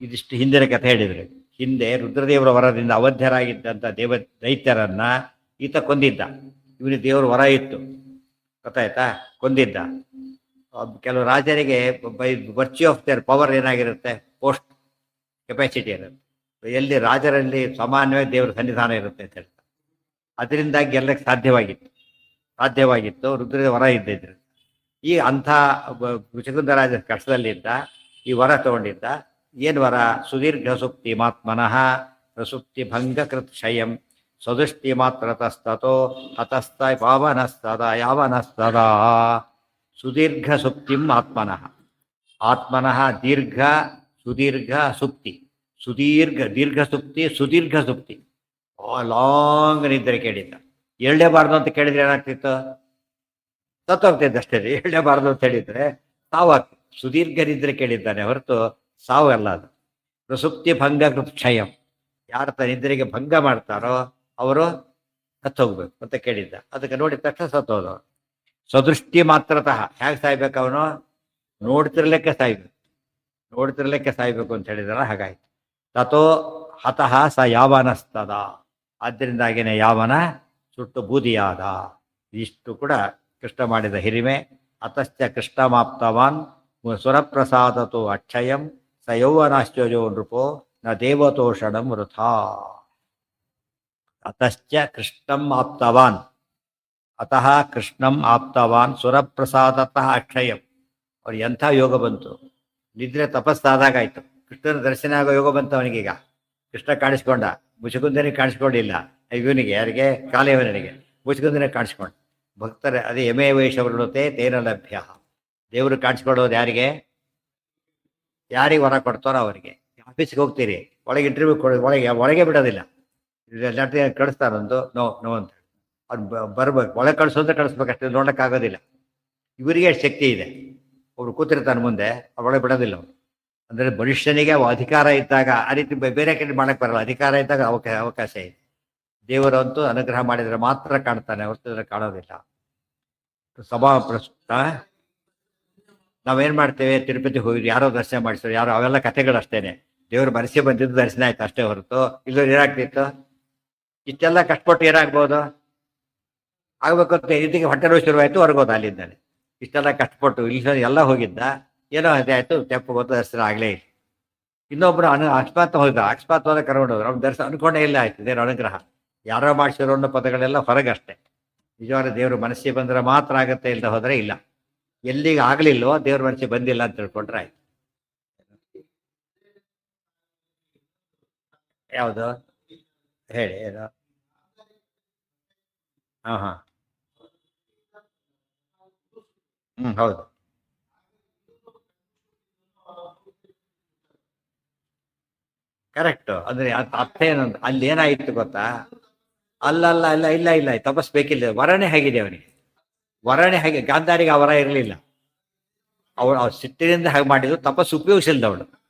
ಇದಿಷ್ಟು ಹಿಂದಿನ ಕಥೆ ಹೇಳಿದ್ರು. ಹಿಂದೆ ರುದ್ರದೇವರ ವರದಿಂದ ಅವಧ್ಯರಾಗಿದ್ದಂಥ ದೈತ್ಯರನ್ನ ಈತ ಕೊಂದಿದ್ದ. ಇವನಿಗೆ ದೇವರ ವರ ಇತ್ತು, ಗೊತ್ತಾಯ್ತಾ, ಕೊಂದಿದ್ದ. ಕೆಲವು ರಾಜರಿಗೆ by virtue of their power ಏನಾಗಿರುತ್ತೆ, ಪೋಸ್ಟ್ ಕೆಪಾಸಿಟಿ ಇರುತ್ತೆ. ಎಲ್ಲಿ ರಾಜರಲ್ಲಿ ಸಾಮಾನ್ಯವಾಗಿ ದೇವರ ಸನ್ನಿಧಾನ ಇರುತ್ತೆ ಅಂತ ಹೇಳ್ತಾರೆ. ಅದರಿಂದಾಗಿ ಎಲ್ಲಕ್ಕೆ ಸಾಧ್ಯವಾಗಿತ್ತು ರುದ್ರದ ವರ ಇದ್ದಿದ್ರು. ಈ ಅಂಥ ಮುಚುಕುಂದರಾಜ ಕಷ್ಟದಲ್ಲಿದ್ದ, ಈ ವರ ತಗೊಂಡಿದ್ದ. ಏನು ವರ? ಸುದೀರ್ಘ ಸುಪ್ತಿ ಮಾತ್ಮನಃ ಪ್ರಸುಪ್ತಿ ಭಂಗ ಕೃತ್ ಕ್ಷಯಂ ಸ್ವದೃಷ್ಟಿ ಮಾತ್ರತಸ್ತೋ ಹತಸ್ತ ಪಾವನಸ್ತದ ಯಾವನಸ್ತದಾ. ಸುದೀರ್ಘ ಸುಪ್ತಿಂ ಆತ್ಮನಃ ದೀರ್ಘ ಸುದೀರ್ಘ ಸುಪ್ತಿ, ದೀರ್ಘ ಸುಪ್ತಿ ಲಾಂಗ್ ನಿದ್ರೆ ಕೇಳಿದ್ದ. ಎಳ್ಳೇಬಾರ್ದು ಅಂತ ಕೇಳಿದ್ರೆ ಏನಾಗ್ತಿತ್ತು? ಸತ್ತೋಗ್ತಿದ್ದ ಅಷ್ಟೇ. ಎಳ್ಳೇಬಾರ್ದು ಅಂತ ಹೇಳಿದ್ರೆ ಸಾವಾಗ್ತಿತ್ತು. ಸುದೀರ್ಘ ನಿದ್ರೆ ಕೇಳಿದ್ದಾನೆ ಹೊರತು ಸಾವು ಅಲ್ಲ ಅದು. ಪ್ರಸುಪ್ತಿ ಭಂಗ ಕ್ಷಯಂ, ಯಾರ ನಿದ್ರೆಗೆ ಭಂಗ ಮಾಡ್ತಾರೋ ಅವರು ಸತ್ತೋಗ್ಬೇಕು ಅಂತ ಕೇಳಿದ್ದ. ಅದಕ್ಕೆ ನೋಡಿದ ತಕ್ಷಣ ಸತ್ತೋದವ. ಸ್ವದೃಷ್ಟಿ ಮಾತ್ರತಃ ಹೇಗೆ ಸಾಯ್ಬೇಕು? ಅವನು ನೋಡ್ತಿರ್ಲಿಕ್ಕೆ ಸಾಯ್ಬೇಕು ಅಂತ ಹೇಳಿದಾರ. ಹಾಗಾಯ್ತು. ತಥೋ ಹತಃ ಸ ಯಾವನಸ್ತದ, ಆದ್ದರಿಂದಾಗಿನೇ ಯಾವನ ಸುಟ್ಟು ಬೂದಿಯಾದ. ಇಷ್ಟು ಕೂಡ ಕೃಷ್ಣ ಮಾಡಿದ ಹಿರಿಮೆ. ಅತಶ್ಚ ಕೃಷ್ಣಮಾಪ್ತವಾನ್ ಸುರಪ್ರಸಾದತೋ ಅಕ್ಷಯಂ ಸ ಯೌವನಾಶ್ಚರ್ಯೋ ನೃಪೋ ನ ದೇವತೋಷಣಂ ವೃಥಾ. ಅತಶ್ಚ ಕೃಷ್ಣಂ ಆಪ್ತವಾನ್, ಅತಃ ಕೃಷ್ಣಂ ಆಪ್ತವಾನ್ ಸುರಪ್ರಸಾದತಃ ಅಕ್ಷಯಂ. ಅವ್ರು ಎಂಥ ಯೋಗ ಬಂತು! ನಿದ್ರೆ ತಪಸ್ಸಾದಾಗಾಯ್ತು. ಕೃಷ್ಣನ ದರ್ಶನ ಆಗೋ ಯೋಗ ಬಂತು ಅವನಿಗೀಗ. ಕೃಷ್ಣ ಕಾಣಿಸ್ಕೊಂಡ, ಮುಚುಕುಂದನಿಗೆ ಕಾಣಿಸ್ಕೊಂಡಿಲ್ಲ. ಇವನಿಗೆ, ಯಾರಿಗೆ? ಕಾಲೇವನಿಗೆ ಮುಚುಕುಂದನಿಗೆ ಕಾಣಿಸ್ಕೊಂಡ. ಭಕ್ತರ ಅದೇ ಯಮೇ ವೈಷವೃಣತೆ ತೇನ ಲಭ್ಯ. ದೇವರು ಕಾಣಿಸ್ಕೊಳ್ಳೋದು ಯಾರಿಗೆ ವರ ಕೊಡ್ತಾರೋ ಅವರಿಗೆ. ಆಫೀಸ್ಗೆ ಹೋಗ್ತೀರಿ, ಒಳಗೆ ಇಂಟರ್ವ್ಯೂ ಒಳಗೆ ಬಿಡೋದಿಲ್ಲ. ಕಳಿಸ್ತಾರೊಂದು ನೋ ಅಂತ ಅವ್ನು ಬರ್ಬೇಕು. ಒಳಗೆ ಕಳಿಸೋದ್ರೆ ಕಳಿಸ್ಬೇಕು, ಅಷ್ಟೇ ನೋಡೋಕ್ಕಾಗೋದಿಲ್ಲ. ಇವರಿಗೆ ಶಕ್ತಿ ಇದೆ. ಒಬ್ರು ಕೂತಿರ್ತಾನೆ ಮುಂದೆ, ಒಳಗೆ ಬಿಡೋದಿಲ್ಲ ಅವರು. ಅಂದರೆ ಮನುಷ್ಯನಿಗೆ ಅಧಿಕಾರ ಇದ್ದಾಗ ಆ ರೀತಿ ಬೇರೆ ಕಡೆ ಮಾಡಕ್ಕೆ ಬರಲ್ಲ. ಅಧಿಕಾರ ಇದ್ದಾಗ ಅವಕಾಶ ಇದೆ. ದೇವರಂತೂ ಅನುಗ್ರಹ ಮಾಡಿದರೆ ಮಾತ್ರ ಕಾಣ್ತಾನೆ, ಹೊರತಿದ್ರೆ ಕಾಣೋದಿಲ್ಲ. ಸಭಾ ಪ್ರಸ್ತುತ ನಾವೇನು ಮಾಡ್ತೇವೆ? ತಿರುಪತಿ ಹೋಗಿ ಯಾರೋ ದರ್ಶನ ಮಾಡಿಸೋರು, ಯಾರೋ, ಅವೆಲ್ಲ ಕಥೆಗಳಷ್ಟೇನೆ. ದೇವ್ರ ಮನಸ್ಸೇ ಬಂದಿದ್ದು ದರ್ಶನ ಆಯ್ತು ಅಷ್ಟೇ ಹೊರತು ಇಲ್ಲೂ ಏನಾಗ್ತಿತ್ತು? ಇಷ್ಟೆಲ್ಲ ಕಷ್ಟಪಟ್ಟು ಏನಾಗ್ಬೋದು? ಆಗ್ಬೇಕು ಅಂತ ಇದಕ್ಕೆ ಹೊಟ್ಟೆ ನೋವು ಶುರುವಾಯಿತು, ಹೊರಗೋದ ಅಲ್ಲಿಂದಾನೆ. ಇಷ್ಟೆಲ್ಲ ಕಷ್ಟಪಟ್ಟು ಇಲ್ಲಿ ಎಲ್ಲ ಹೋಗಿದ್ದ, ಏನೋ ಅದೇ ಆಯ್ತು, ತೆಪ್ಪ ಗೊತ್ತು, ದರ್ಶನ ಆಗಲೇ ಇಲ್ಲ. ಇನ್ನೊಬ್ರು ಅಕಸ್ಮಾತ್ ಹೋದ ಕರ್ಕೊಂಡು ಹೋದ್ರು, ಅವ್ನು ದರ್ಶನ ಅನ್ಕೊಂಡೇ ಇಲ್ಲ. ಆಯ್ತು ದೇವ್ರ ಅನುಗ್ರಹ. ಯಾರೋ ಮಾಡಿಸಿರೋ ಅನ್ನೋ ಪದಗಳೆಲ್ಲ ಹೊರಗಷ್ಟೇ. ನಿಜವಾದ ದೇವ್ರ ಮನಸ್ಸಿಗೆ ಬಂದರೆ ಮಾತ್ರ ಆಗತ್ತೆ, ಇಲ್ಲದೆ ಹೋದರೆ ಇಲ್ಲ. ಎಲ್ಲಿಗೆ ಆಗ್ಲಿಲ್ವೋ ದೇವ್ರ ಮನಸ್ಸಿಗೆ ಬಂದಿಲ್ಲ ಅಂತ ತಿಳ್ಕೊಂಡ್ರೆ ಆಯ್ತು. ಯಾವುದು ಹೇಳಿ? ಏನು? ಹಾ ಹೌದು. ಕರೆಕ್ಟ್. ಅಂದ್ರೆ ಅರ್ಥ ಏನಂತ ಅಲ್ಲಿ ಏನಾಯಿತು ಗೊತ್ತಾ? ಇಲ್ಲ ತಪಸ್ ಬೇಕಿಲ್ಲ. ವರನೇ ಹೇಗಿದೆ ಅವನಿಗೆ, ವರನೇ ಹಾಗೆ. ಗಾಂಧಾರಿಗೆ ಆ ವರ ಇರಲಿಲ್ಲ. ಅವಳು ಸಿಟ್ಟಿನಿಂದ ಹಾಗೆ ಮಾಡಿದ್ರು, ತಪಸ್ಸು ಉಪಯೋಗಿಸಿಲ್ದ ಅವಳು.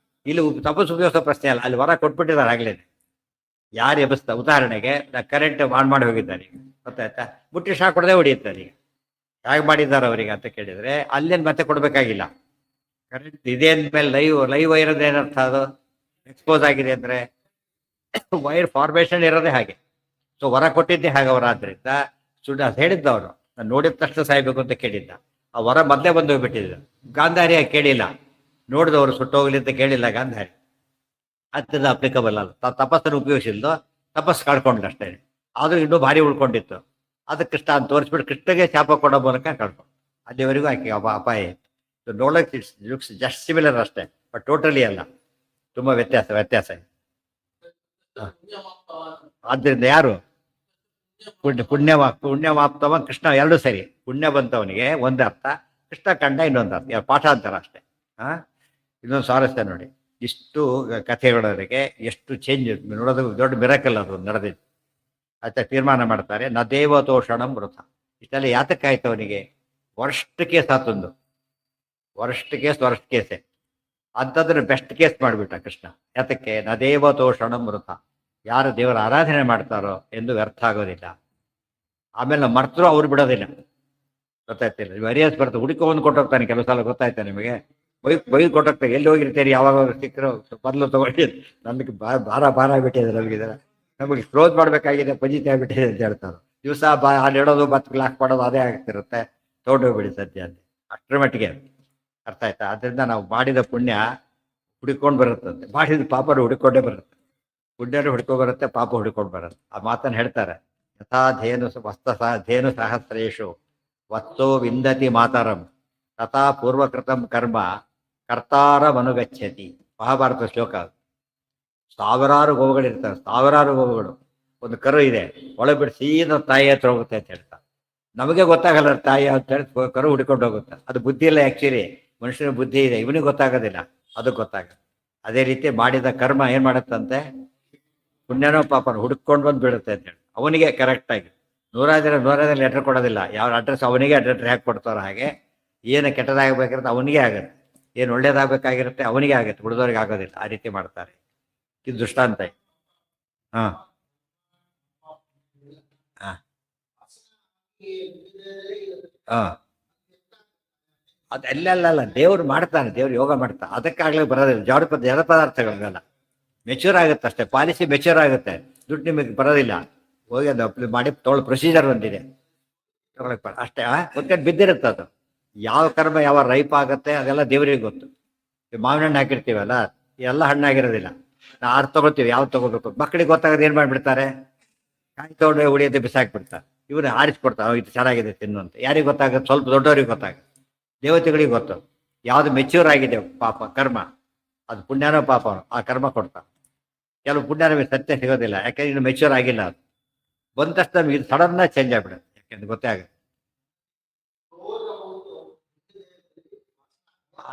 ಇಲ್ಲಿ ತಪಸ್ಸು ಉಪಯೋಗಿಸೋ ಪ್ರಶ್ನೆ ಅಲ್ಲ, ಅಲ್ಲಿ ವರ ಕೊಟ್ಬಿಟ್ಟಿದ್ದಾರೆ ಆಗ್ಲೇ. ಯಾರು ಎಬ್ಬಿಸ್ತಾ? ಉದಾಹರಣೆಗೆ ಕರೆಂಟ್ ಆನ್ ಮಾಡಿ ಹೋಗಿದ್ದಾರೆ, ಗೊತ್ತಾಯ್ತಾ? ಮುಟ್ಟಿ ಶಾಕ್ ಹೊಡೆದೇ ಹೊಡಿಯುತ್ತಾರೆ. ಈಗ ಹೇಗೆ ಮಾಡಿದ್ದಾರೆ ಅವರಿಗೆ ಅಂತ ಕೇಳಿದ್ರೆ ಅಲ್ಲೇನು ಮತ್ತೆ ಕೊಡಬೇಕಾಗಿಲ್ಲ. ಕರೆಂಟ್ ಇದೆ ಅಂದಮೇಲೆ ಲೈವ್ ವೈರ್ ಏನರ್ಥ? ಅದು ಎಕ್ಸ್ಪೋಸ್ ಆಗಿದೆ ಅಂದ್ರೆ ವೈರ್ ಫಾರ್ಮೇಶನ್ ಇರೋದೇ ಹಾಗೆ. ಸೊ ವರ ಕೊಟ್ಟಿದ್ದೆ ಹಾಗೆ ಅವರ. ಆದ್ರಿಂದ ಅದು ಹೇಳಿದ್ದ ಅವನು, ನಾನು ನೋಡಿದ ತಕ್ಷಣ ಸಾಯ್ಬೇಕು ಅಂತ ಕೇಳಿದ್ದ. ಆ ವರ ಮೊದಲೇ ಬಂದು ಹೋಗ್ಬಿಟ್ಟಿದ್ದ. ಗಾಂಧಾರಿ ಕೇಳಿಲ್ಲ, ನೋಡಿದವರು ಸುಟ್ಟೋಗ್ಲಿ ಅಂತ ಕೇಳಿಲ್ಲ ಗಾಂಧಾರಿ. ಅದರಿಂದ ಅಪ್ಲಿಕಬಲ್ ಅಲ್ಲ. ತಪಸ್ಸನ್ನು ಉಪಯೋಗಿಸಿಲ್ದು, ತಪಸ್ಸು ಕಳ್ಕೊಂಡ್ಲು ಅಷ್ಟೇ. ಆದರೂ ಇನ್ನೂ ಭಾರಿ ಉಳ್ಕೊಂಡಿತ್ತು. ಅದು ಕೃಷ್ಣ ಅಂತ ತೋರಿಸ್ಬಿಟ್ಟು ಕೃಷ್ಣಗೆ ಶಾಪ ಕೊಡೋ ಮೂಲಕ ಕಳ್ಕೊಂಡು ಅಲ್ಲಿವರೆಗೂ ಆಕೆ ಅಪಾಯ ಇತ್ತು. ನೋಡೋಕೆ ಲುಕ್ಸ್ ಜಸ್ಟ್ ಸಿಮಿಲರ್ ಅಷ್ಟೇ, ಬಟ್ ಟೋಟಲಿ ಅಲ್ಲ, ತುಂಬ ವ್ಯತ್ಯಾಸ ಇದೆ. ಆದ್ದರಿಂದ ಯಾರು ಪುಣ್ಯವಾಪ್ತವ ಕೃಷ್ಣ ಎರಡು ಸರಿ. ಪುಣ್ಯ ಬಂತವನಿಗೆ ಒಂದು ಅರ್ಥ, ಕೃಷ್ಣ ಕಂಡ ಇನ್ನೊಂದು ಅರ್ಥ, ಪಾಠಾಂತರ ಅಷ್ಟೇ. ಇನ್ನೊಂದು ಸ್ವಾರಸ್ಯ ನೋಡಿ, ಇಷ್ಟು ಕಥೆಗಳವರೆಗೆ ಎಷ್ಟು ಚೇಂಜ್ ನೋಡೋದು ದೊಡ್ಡ ಮಿರಾಕಲ್ ಅದು ನಡೆದಿದ್ದು. ಆಯ್ತಾ? ತೀರ್ಮಾನ ಮಾಡ್ತಾರೆ, ನ ದೇವತೋಷಣಂ ವೃಥ. ಇಷ್ಟೆಲ್ಲ ಯಾತಕ್ಕಾಯ್ತು ಅವನಿಗೆ? ವರ್ಸ್ಟ್ ಕೇಸ್ ಆತೊಂದು, ವರ್ಸ್ಟ್ ಕೇಸೇ. ಅಂಥದ್ರ ಬೆಸ್ಟ್ ಕೇಸ್ ಮಾಡಿಬಿಟ್ಟ ಕೃಷ್ಣ. ಯಾತಕ್ಕೆ? ನ ದೇವತೋಷಣಂ ವೃಥ. ಯಾರು ದೇವರ ಆರಾಧನೆ ಮಾಡ್ತಾರೋ ಎಂದು ವ್ಯರ್ಥ ಆಗೋದಿಲ್ಲ. ಆಮೇಲೆ ಮರ್ತರು ಅವ್ರು ಬಿಡೋದಿಲ್ಲ, ಗೊತ್ತಾಯ್ತಿಲ್ಲ. ನೀವು ಅರಿಯಸ್ ಬರ್ತದೆ, ಹುಡುಕೊಂದು ಕೊಟ್ಟೋಗ್ತಾನೆ ಕೆಲವು ಸಲ, ಗೊತ್ತಾಯ್ತಾ ನಿಮಗೆ? ಬೈದು ಕೊಟ್ಟೋಗ್ತಾರೆ, ಎಲ್ಲಿ ಹೋಗಿರ್ತೀರಿ, ಯಾವಾಗ ಸಿಕ್ಕರು ಮೊದಲು ತಗೊಂಡು ನಮಗೆ ಭಾರ ಆಗ್ಬಿಟ್ಟಿದೆ ನಮಗಿದ್ರೆ, ನಮಗೆ ಕ್ಲೋಸ್ ಮಾಡಬೇಕಾಗಿದೆ, ಪಂಜಿತಿ ಆಗ್ಬಿಟ್ಟಿದೆ ಅಂತ ಹೇಳ್ತಾರೆ. ದಿವಸ ಅಲ್ಲಿ ಇಡೋದು ಮತ್ತೆ ಗ್ಲಾಸ್ ಮಾಡೋದು ಅದೇ ಆಗ್ತಿರುತ್ತೆ, ತೊಗೊಂಡೋಗ್ಬಿಡಿ ಸದ್ಯ ಅಂತ. ಅಷ್ಟರ ಮಟ್ಟಿಗೆ ಅರ್ಥ ಆಯ್ತಾ? ಅದರಿಂದ ನಾವು ಮಾಡಿದ ಪುಣ್ಯ ಹುಡುಕೊಂಡು ಬರುತ್ತಂತೆ, ಮಾಡಿದ ಪಾಪರು ಹುಡುಕೊಂಡೇ ಬರುತ್ತೆ. ಪುಣ್ಯರು ಹುಡ್ಕೊ ಬರುತ್ತೆ, ಪಾಪ ಹುಡ್ಕೊಂಡು ಬರುತ್ತೆ. ಆ ಮಾತನ್ನು ಹೇಳ್ತಾರೆ, ಯಥಾ ಧೇನು ಸಹಸ್ರೇಶು ವತ್ಸೋ ವಿಂದತಿ ಮಾತರಂ ತಥಾ ಪೂರ್ವಕೃತಂ ಕರ್ಮ ಕರ್ತಾರ ಮನುಗಚ್ಚತಿ. ಮಹಾಭಾರತ ಶ್ಲೋಕ. ಸಾವಿರಾರು ಗೋವುಗಳಿರ್ತಾರೆ, ಸಾವಿರಾರು ಗೋವುಗಳು. ಒಂದು ಕರು ಇದೆ, ಒಳಗೆ ಬಿಟ್ಟು ಸೀದಾ ತಾಯಿ ಹತ್ರ ಹೋಗುತ್ತೆ ಅಂತ ಹೇಳ್ತಾರೆ. ನಮಗೆ ಗೊತ್ತಾಗಲ್ಲ ತಾಯಿ ಅಂತ ಹೇಳಿ ಕರು ಹುಡ್ಕೊಂಡು ಹೋಗುತ್ತೆ. ಅದು ಬುದ್ಧಿ ಇಲ್ಲ, ಆ್ಯಕ್ಚುಲಿ ಮನುಷ್ಯನ ಬುದ್ಧಿ ಇದೆ, ಇವನಿಗೆ ಗೊತ್ತಾಗೋದಿಲ್ಲ, ಅದು ಗೊತ್ತಾಗಲ್ಲ. ಅದೇ ರೀತಿ ಮಾಡಿದ ಕರ್ಮ ಏನು ಮಾಡುತ್ತಂತೆ, ಪುಣ್ಯನೋ ಪಾಪನೋ ಹುಡುಕೊಂಡು ಬಂದು ಬಿಡುತ್ತೆ ಅಂತ ಹೇಳಿ ಅವನಿಗೆ ಕರೆಕ್ಟಾಗಿ. ನೂರಾದಲ್ಲಿ ಲೆಟರ್ ಕೊಡೋದಿಲ್ಲ, ಯಾವ ಅಡ್ರೆಸ್ ಅವನಿಗೆ ಲೆಟರ್ ಹಾಕಿ ಕೊಡ್ತಾರೋ ಹಾಗೆ ಏನು ಕೆಟ್ಟದಾಗಬೇಕಿರುತ್ತೆ ಅವನಿಗೆ ಆಗುತ್ತೆ, ಏನು ಒಳ್ಳೇದಾಗಬೇಕಾಗಿರುತ್ತೆ ಅವನಿಗೆ ಆಗುತ್ತೆ, ಹುಡುದವ್ರಿಗೆ ಆಗೋದಿಲ್ಲ. ಆ ರೀತಿ ಮಾಡ್ತಾರೆ. ಇದು ದೃಷ್ಟಾಂತ. ಹಾಂ ಹಾಂ ಹಾಂ ಅದು ಅಲ್ಲ, ದೇವ್ರು ಮಾಡ್ತಾನೆ, ದೇವ್ರು ಯೋಗ ಮಾಡ್ತಾನೆ, ಅದಕ್ಕಾಗಲೇ ಬರೋದಿಲ್ಲ. ಜಡ ಪದಾರ್ಥಗಳಿಗೆಲ್ಲ ಮೆಚ್ಯೂರ್ ಆಗುತ್ತೆ ಅಷ್ಟೇ, ಪಾಲಿಸಿ ಮೆಚ್ಯೂರ್ ಆಗುತ್ತೆ, ದುಡ್ಡು ನಿಮಗೆ ಬರೋದಿಲ್ಲ. ಹೋಗಿ ಅದು ಅಪ್ಲೈ ಮಾಡಿ ಪ್ರೊಸೀಜರ್ ಒಂದಿದೆ, ತಗೊಳಕ್ ಅಷ್ಟೇ. ಗೊತ್ತೇ ಬಿದ್ದಿರುತ್ತೆ ಅದು, ಯಾವ ಕರ್ಮ ಯಾವ ರೈಪ್ ಆಗುತ್ತೆ ಅದೆಲ್ಲ ದೇವರಿಗೆ ಗೊತ್ತು. ಮಾವಿನ ಹಣ್ಣು ಹಾಕಿರ್ತೀವಲ್ಲ, ಎಲ್ಲ ಹಣ್ಣಾಗಿರೋದಿಲ್ಲ, ನಾವು ಆರು ತಗೋತೀವಿ, ಯಾವ್ದು ತಗೋಬೇಕು. ಮಕ್ಕಳಿಗೆ ಗೊತ್ತಾಗೋದು ಏನು ಮಾಡಿಬಿಡ್ತಾರೆ, ಕಾಯಿ ತಗೊಂಡು ಉಳಿಯೋದು ಬಿಸಾಕ್ಬಿಡ್ತಾರೆ. ಇವ್ರು ಆರಿಸ್ಕೊಡ್ತಾರೆ, ಇದು ಚೆನ್ನಾಗಿದೆ ತಿನ್ನು ಅಂತ. ಯಾರಿಗೆ ಗೊತ್ತಾಗುತ್ತೆ, ಸ್ವಲ್ಪ ದೊಡ್ಡವ್ರಿಗೆ ಗೊತ್ತಾಗುತ್ತೆ. ದೇವತೆಗಳಿಗೆ ಗೊತ್ತು ಯಾವುದು ಮೆಚ್ಯೂರ್ ಆಗಿದೆ ಪಾಪ ಕರ್ಮ, ಅದು ಪುಣ್ಯನೋ ಪಾಪನೋ ಆ ಕರ್ಮ ಕೊಡ್ತಾರೆ. ಕೆಲವು ಪುಣ್ಯ ನಮಗೆ ಸತ್ಯ ಸಿಗೋದಿಲ್ಲ, ಯಾಕೆಂದ್ರೆ ಇನ್ನು ಮೆಚ್ಯೂರ್ ಆಗಿಲ್ಲ. ಅದು ಬಂದ ತಕ್ಷಣ ನಮಗೆ ಇದು ಸಡನ್ನ ಚೇಂಜ್ ಆಗ್ಬಿಡುತ್ತೆ, ಯಾಕೆಂದ್ರೆ ಗೊತ್ತೇ ಆಗುತ್ತೆ.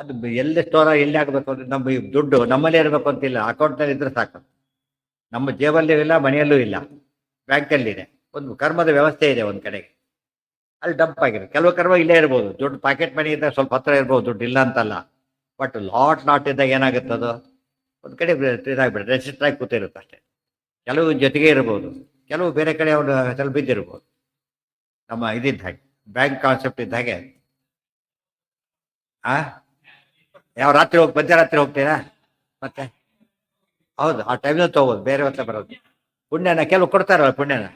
ಅದು ಎಲ್ಲಿ ಸ್ಟೋರ್ ಎಲ್ಲಿ ಆಗಬೇಕು ಅಂದ್ರೆ ನಮ್ಮ ಈ ದುಡ್ಡು ನಮ್ಮಲ್ಲೇ ಇರಬೇಕು ಅಂತಿಲ್ಲ, ಅಕೌಂಟ್ನಲ್ಲಿ ಇದ್ರೆ ಸಾಕು. ನಮ್ಮ ಜೇಬಲ್ಲೂ ಇಲ್ಲ, ಮನೆಯಲ್ಲೂ ಇಲ್ಲ, ಬ್ಯಾಂಕಲ್ಲಿದೆ. ಒಂದು ಕರ್ಮದ ವ್ಯವಸ್ಥೆ ಇದೆ ಒಂದು ಕಡೆಗೆ, ಅಲ್ಲಿ ಡಂಪ್ ಆಗಿದೆ. ಕೆಲವು ಕರ್ಮ ಇಲ್ಲೇ ಇರ್ಬೋದು, ದುಡ್ಡು ಪಾಕೆಟ್ ಮನಿ ಇದ್ದಾಗ ಸ್ವಲ್ಪ ಹತ್ರ ಇರ್ಬೋದು, ದುಡ್ಡು ಇಲ್ಲ ಅಂತಲ್ಲ. ಬಟ್ ಲಾಟ್ ಇದ್ದಾಗ ಏನಾಗುತ್ತೆ, ಅದು ಒಂದು ಕಡೆ ಇದಾಗ್ಬಿಡುತ್ತೆ, ರೆಜಿಸ್ಟರ್ ಆಗಿ ಕೂತಿರುತ್ತೆ ಅಷ್ಟೇ. ಕೆಲವು ಜೊತೆಗೆ ಇರ್ಬೋದು, ಕೆಲವು ಬೇರೆ ಕಡೆ ಅವ್ರು ಸ್ವಲ್ಪ ಬಿದ್ದಿರ್ಬೋದು. ನಮ್ಮ ಇದ್ದಿದ್ದ ಹಾಗೆ ಬ್ಯಾಂಕ್ ಕಾನ್ಸೆಪ್ಟ್ ಇದ್ದ ಹಾಗೆ. ಯಾವ ರಾತ್ರಿ ಮಧ್ಯರಾತ್ರಿ ಹೋಗ್ತೀರಾ ಮತ್ತೆ? ಹೌದು, ಆ ಟೈಮ್ನಲ್ಲಿ ತಗೋಬೋದು, ಬೇರೆ ಹೊತ್ತ ಬರೋದು. ಪುಣ್ಯನ ಕೆಲವು ಕೊಡ್ತಾರಲ್ಲ, ಪುಣ್ಯನ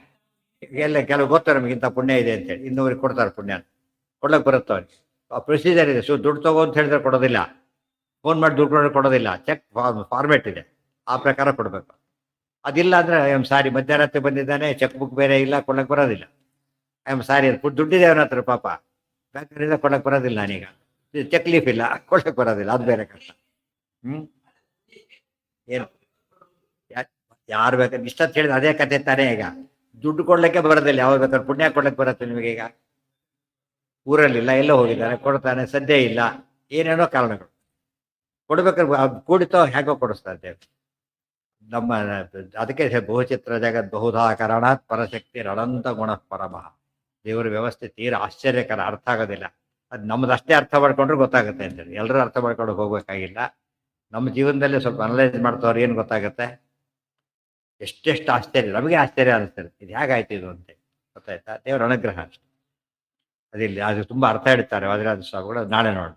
ಎಲ್ಲ ಕೆಲವು ಗೊತ್ತಾರೆ ನಮಗೆ ಇಂಥ ಪುಣ್ಯ ಇದೆ ಅಂತೇಳಿ, ಇನ್ನೂರಿಗೆ ಕೊಡ್ತಾರೆ ಪುಣ್ಯನ, ಕೊಡ್ಲಕ್ಕೆ ಬರುತ್ತೆ ಅವ್ರಿಗೆ. ಆ ಪ್ರೊಸೀಜರ್ ಇದೆ. ದುಡ್ಡು ತಗೋ ಅಂತ ಹೇಳಿದ್ರೆ ಕೊಡೋದಿಲ್ಲ, ಫೋನ್ ಮಾಡಿ ದುಡ್ಡು ಕೊಡೋದಿಲ್ಲ, ಚೆಕ್ ಫಾರ್ಮೇಟ್ ಇದೆ, ಆ ಪ್ರಕಾರ ಕೊಡಬೇಕು. ಅದಿಲ್ಲ ಅಂದರೆ ಐ ಆಮ್ ಸಾರಿ, ಮಧ್ಯರಾತ್ರಿ ಬಂದಿದ್ದಾನೆ, ಚೆಕ್ ಬುಕ್ ಬೇರೆ ಇಲ್ಲ, ಕೊಡ್ಲಕ್ಕೆ ಬರೋದಿಲ್ಲ. ಐ ಆಮ್ ಸಾರಿ, ದುಡ್ಡಿದೆ ಅವನ ಹತ್ರ ಪಾಪ, ಬ್ಯಾಂಕಿನಿಂದ ಕೊಡಕ್ಕೆ ಬರೋದಿಲ್ಲ, ನಾನೀಗ ಚೆಕ್ ಲೀಫ್ ಇಲ್ಲ, ಕೊಡಕ್ಕೆ ಬರೋದಿಲ್ಲ, ಅದು ಬೇರೆ ಕಷ್ಟ. ಏನು ಯಾರು ಬೇಕಾದ್ರೆ ಇಷ್ಟ ಹೇಳಿದ್ರೆ ಅದೇ ಕತೆ ತಾನೇ. ಈಗ ದುಡ್ಡು ಕೊಡ್ಲಿಕ್ಕೆ ಬರೋದಿಲ್ಲ, ಯಾವಾಗ ಬೇಕಾದ್ರೆ ಪುಣ್ಯ ಕೊಡ್ಲಿಕ್ಕೆ ಬರುತ್ತೆ ನಿಮಗೆ. ಈಗ ಊರಲ್ಲಿಲ್ಲ, ಎಲ್ಲೋ ಹೋಗಿದ್ದಾರೆ, ಕೊಡ್ತಾನೆ, ಸದ್ಯ ಇಲ್ಲ, ಏನೇನೋ ಕಾರಣಗಳು. ಕೊಡ್ಬೇಕಾದ್ರೆ ಕೂಡಿತೋ ಹೇಗೋ ಕೊಡಿಸ್ತಾ ಇದ್ದೇವೆ ನಮ್ಮ. ಅದಕ್ಕೆ ಬಹುಚಿತ್ರ ಜಗತ್ ಬಹುಧಾ ಕಾರಣಾತ್ ಪರಶಕ್ತಿ ಅನಂತ ಗುಣ ಪರಮಃ. ದೇವರ ವ್ಯವಸ್ಥೆ ತೀರಾ ಆಶ್ಚರ್ಯಕರ, ಅರ್ಥ ಆಗೋದಿಲ್ಲ. ಅದು ನಮ್ದು ಅಷ್ಟೇ ಅರ್ಥ ಮಾಡ್ಕೊಂಡ್ರೆ ಗೊತ್ತಾಗುತ್ತೆ ಅಂತೇಳಿ, ಎಲ್ಲರೂ ಅರ್ಥ ಮಾಡ್ಕೊಂಡು ಹೋಗ್ಬೇಕಾಗಿಲ್ಲ. ನಮ್ಮ ಜೀವನದಲ್ಲಿ ಸ್ವಲ್ಪ ಅನಲೈಸ್ ಮಾಡ್ತವ್ರು ಏನು ಗೊತ್ತಾಗುತ್ತೆ, ಎಷ್ಟೆಷ್ಟು ಆಶ್ಚರ್ಯ, ನಮಗೆ ಆಶ್ಚರ್ಯ ಅನಿಸ್ತದೆ, ಇದು ಹೇಗಾಯ್ತು ಇದು ಅಂತ. ಗೊತ್ತಾಯ್ತಾ? ದೇವರ ಅನುಗ್ರಹ ಅಷ್ಟೆ. ಅದಿಲ್ಲ, ಅದು ತುಂಬ ಅರ್ಥ ಹೇಳ್ತಾರೆ ವಾದಿರಾಜ ಸ್ವಾಮಿಗಳು, ನಾಳೆ ನೋಡೋಣ.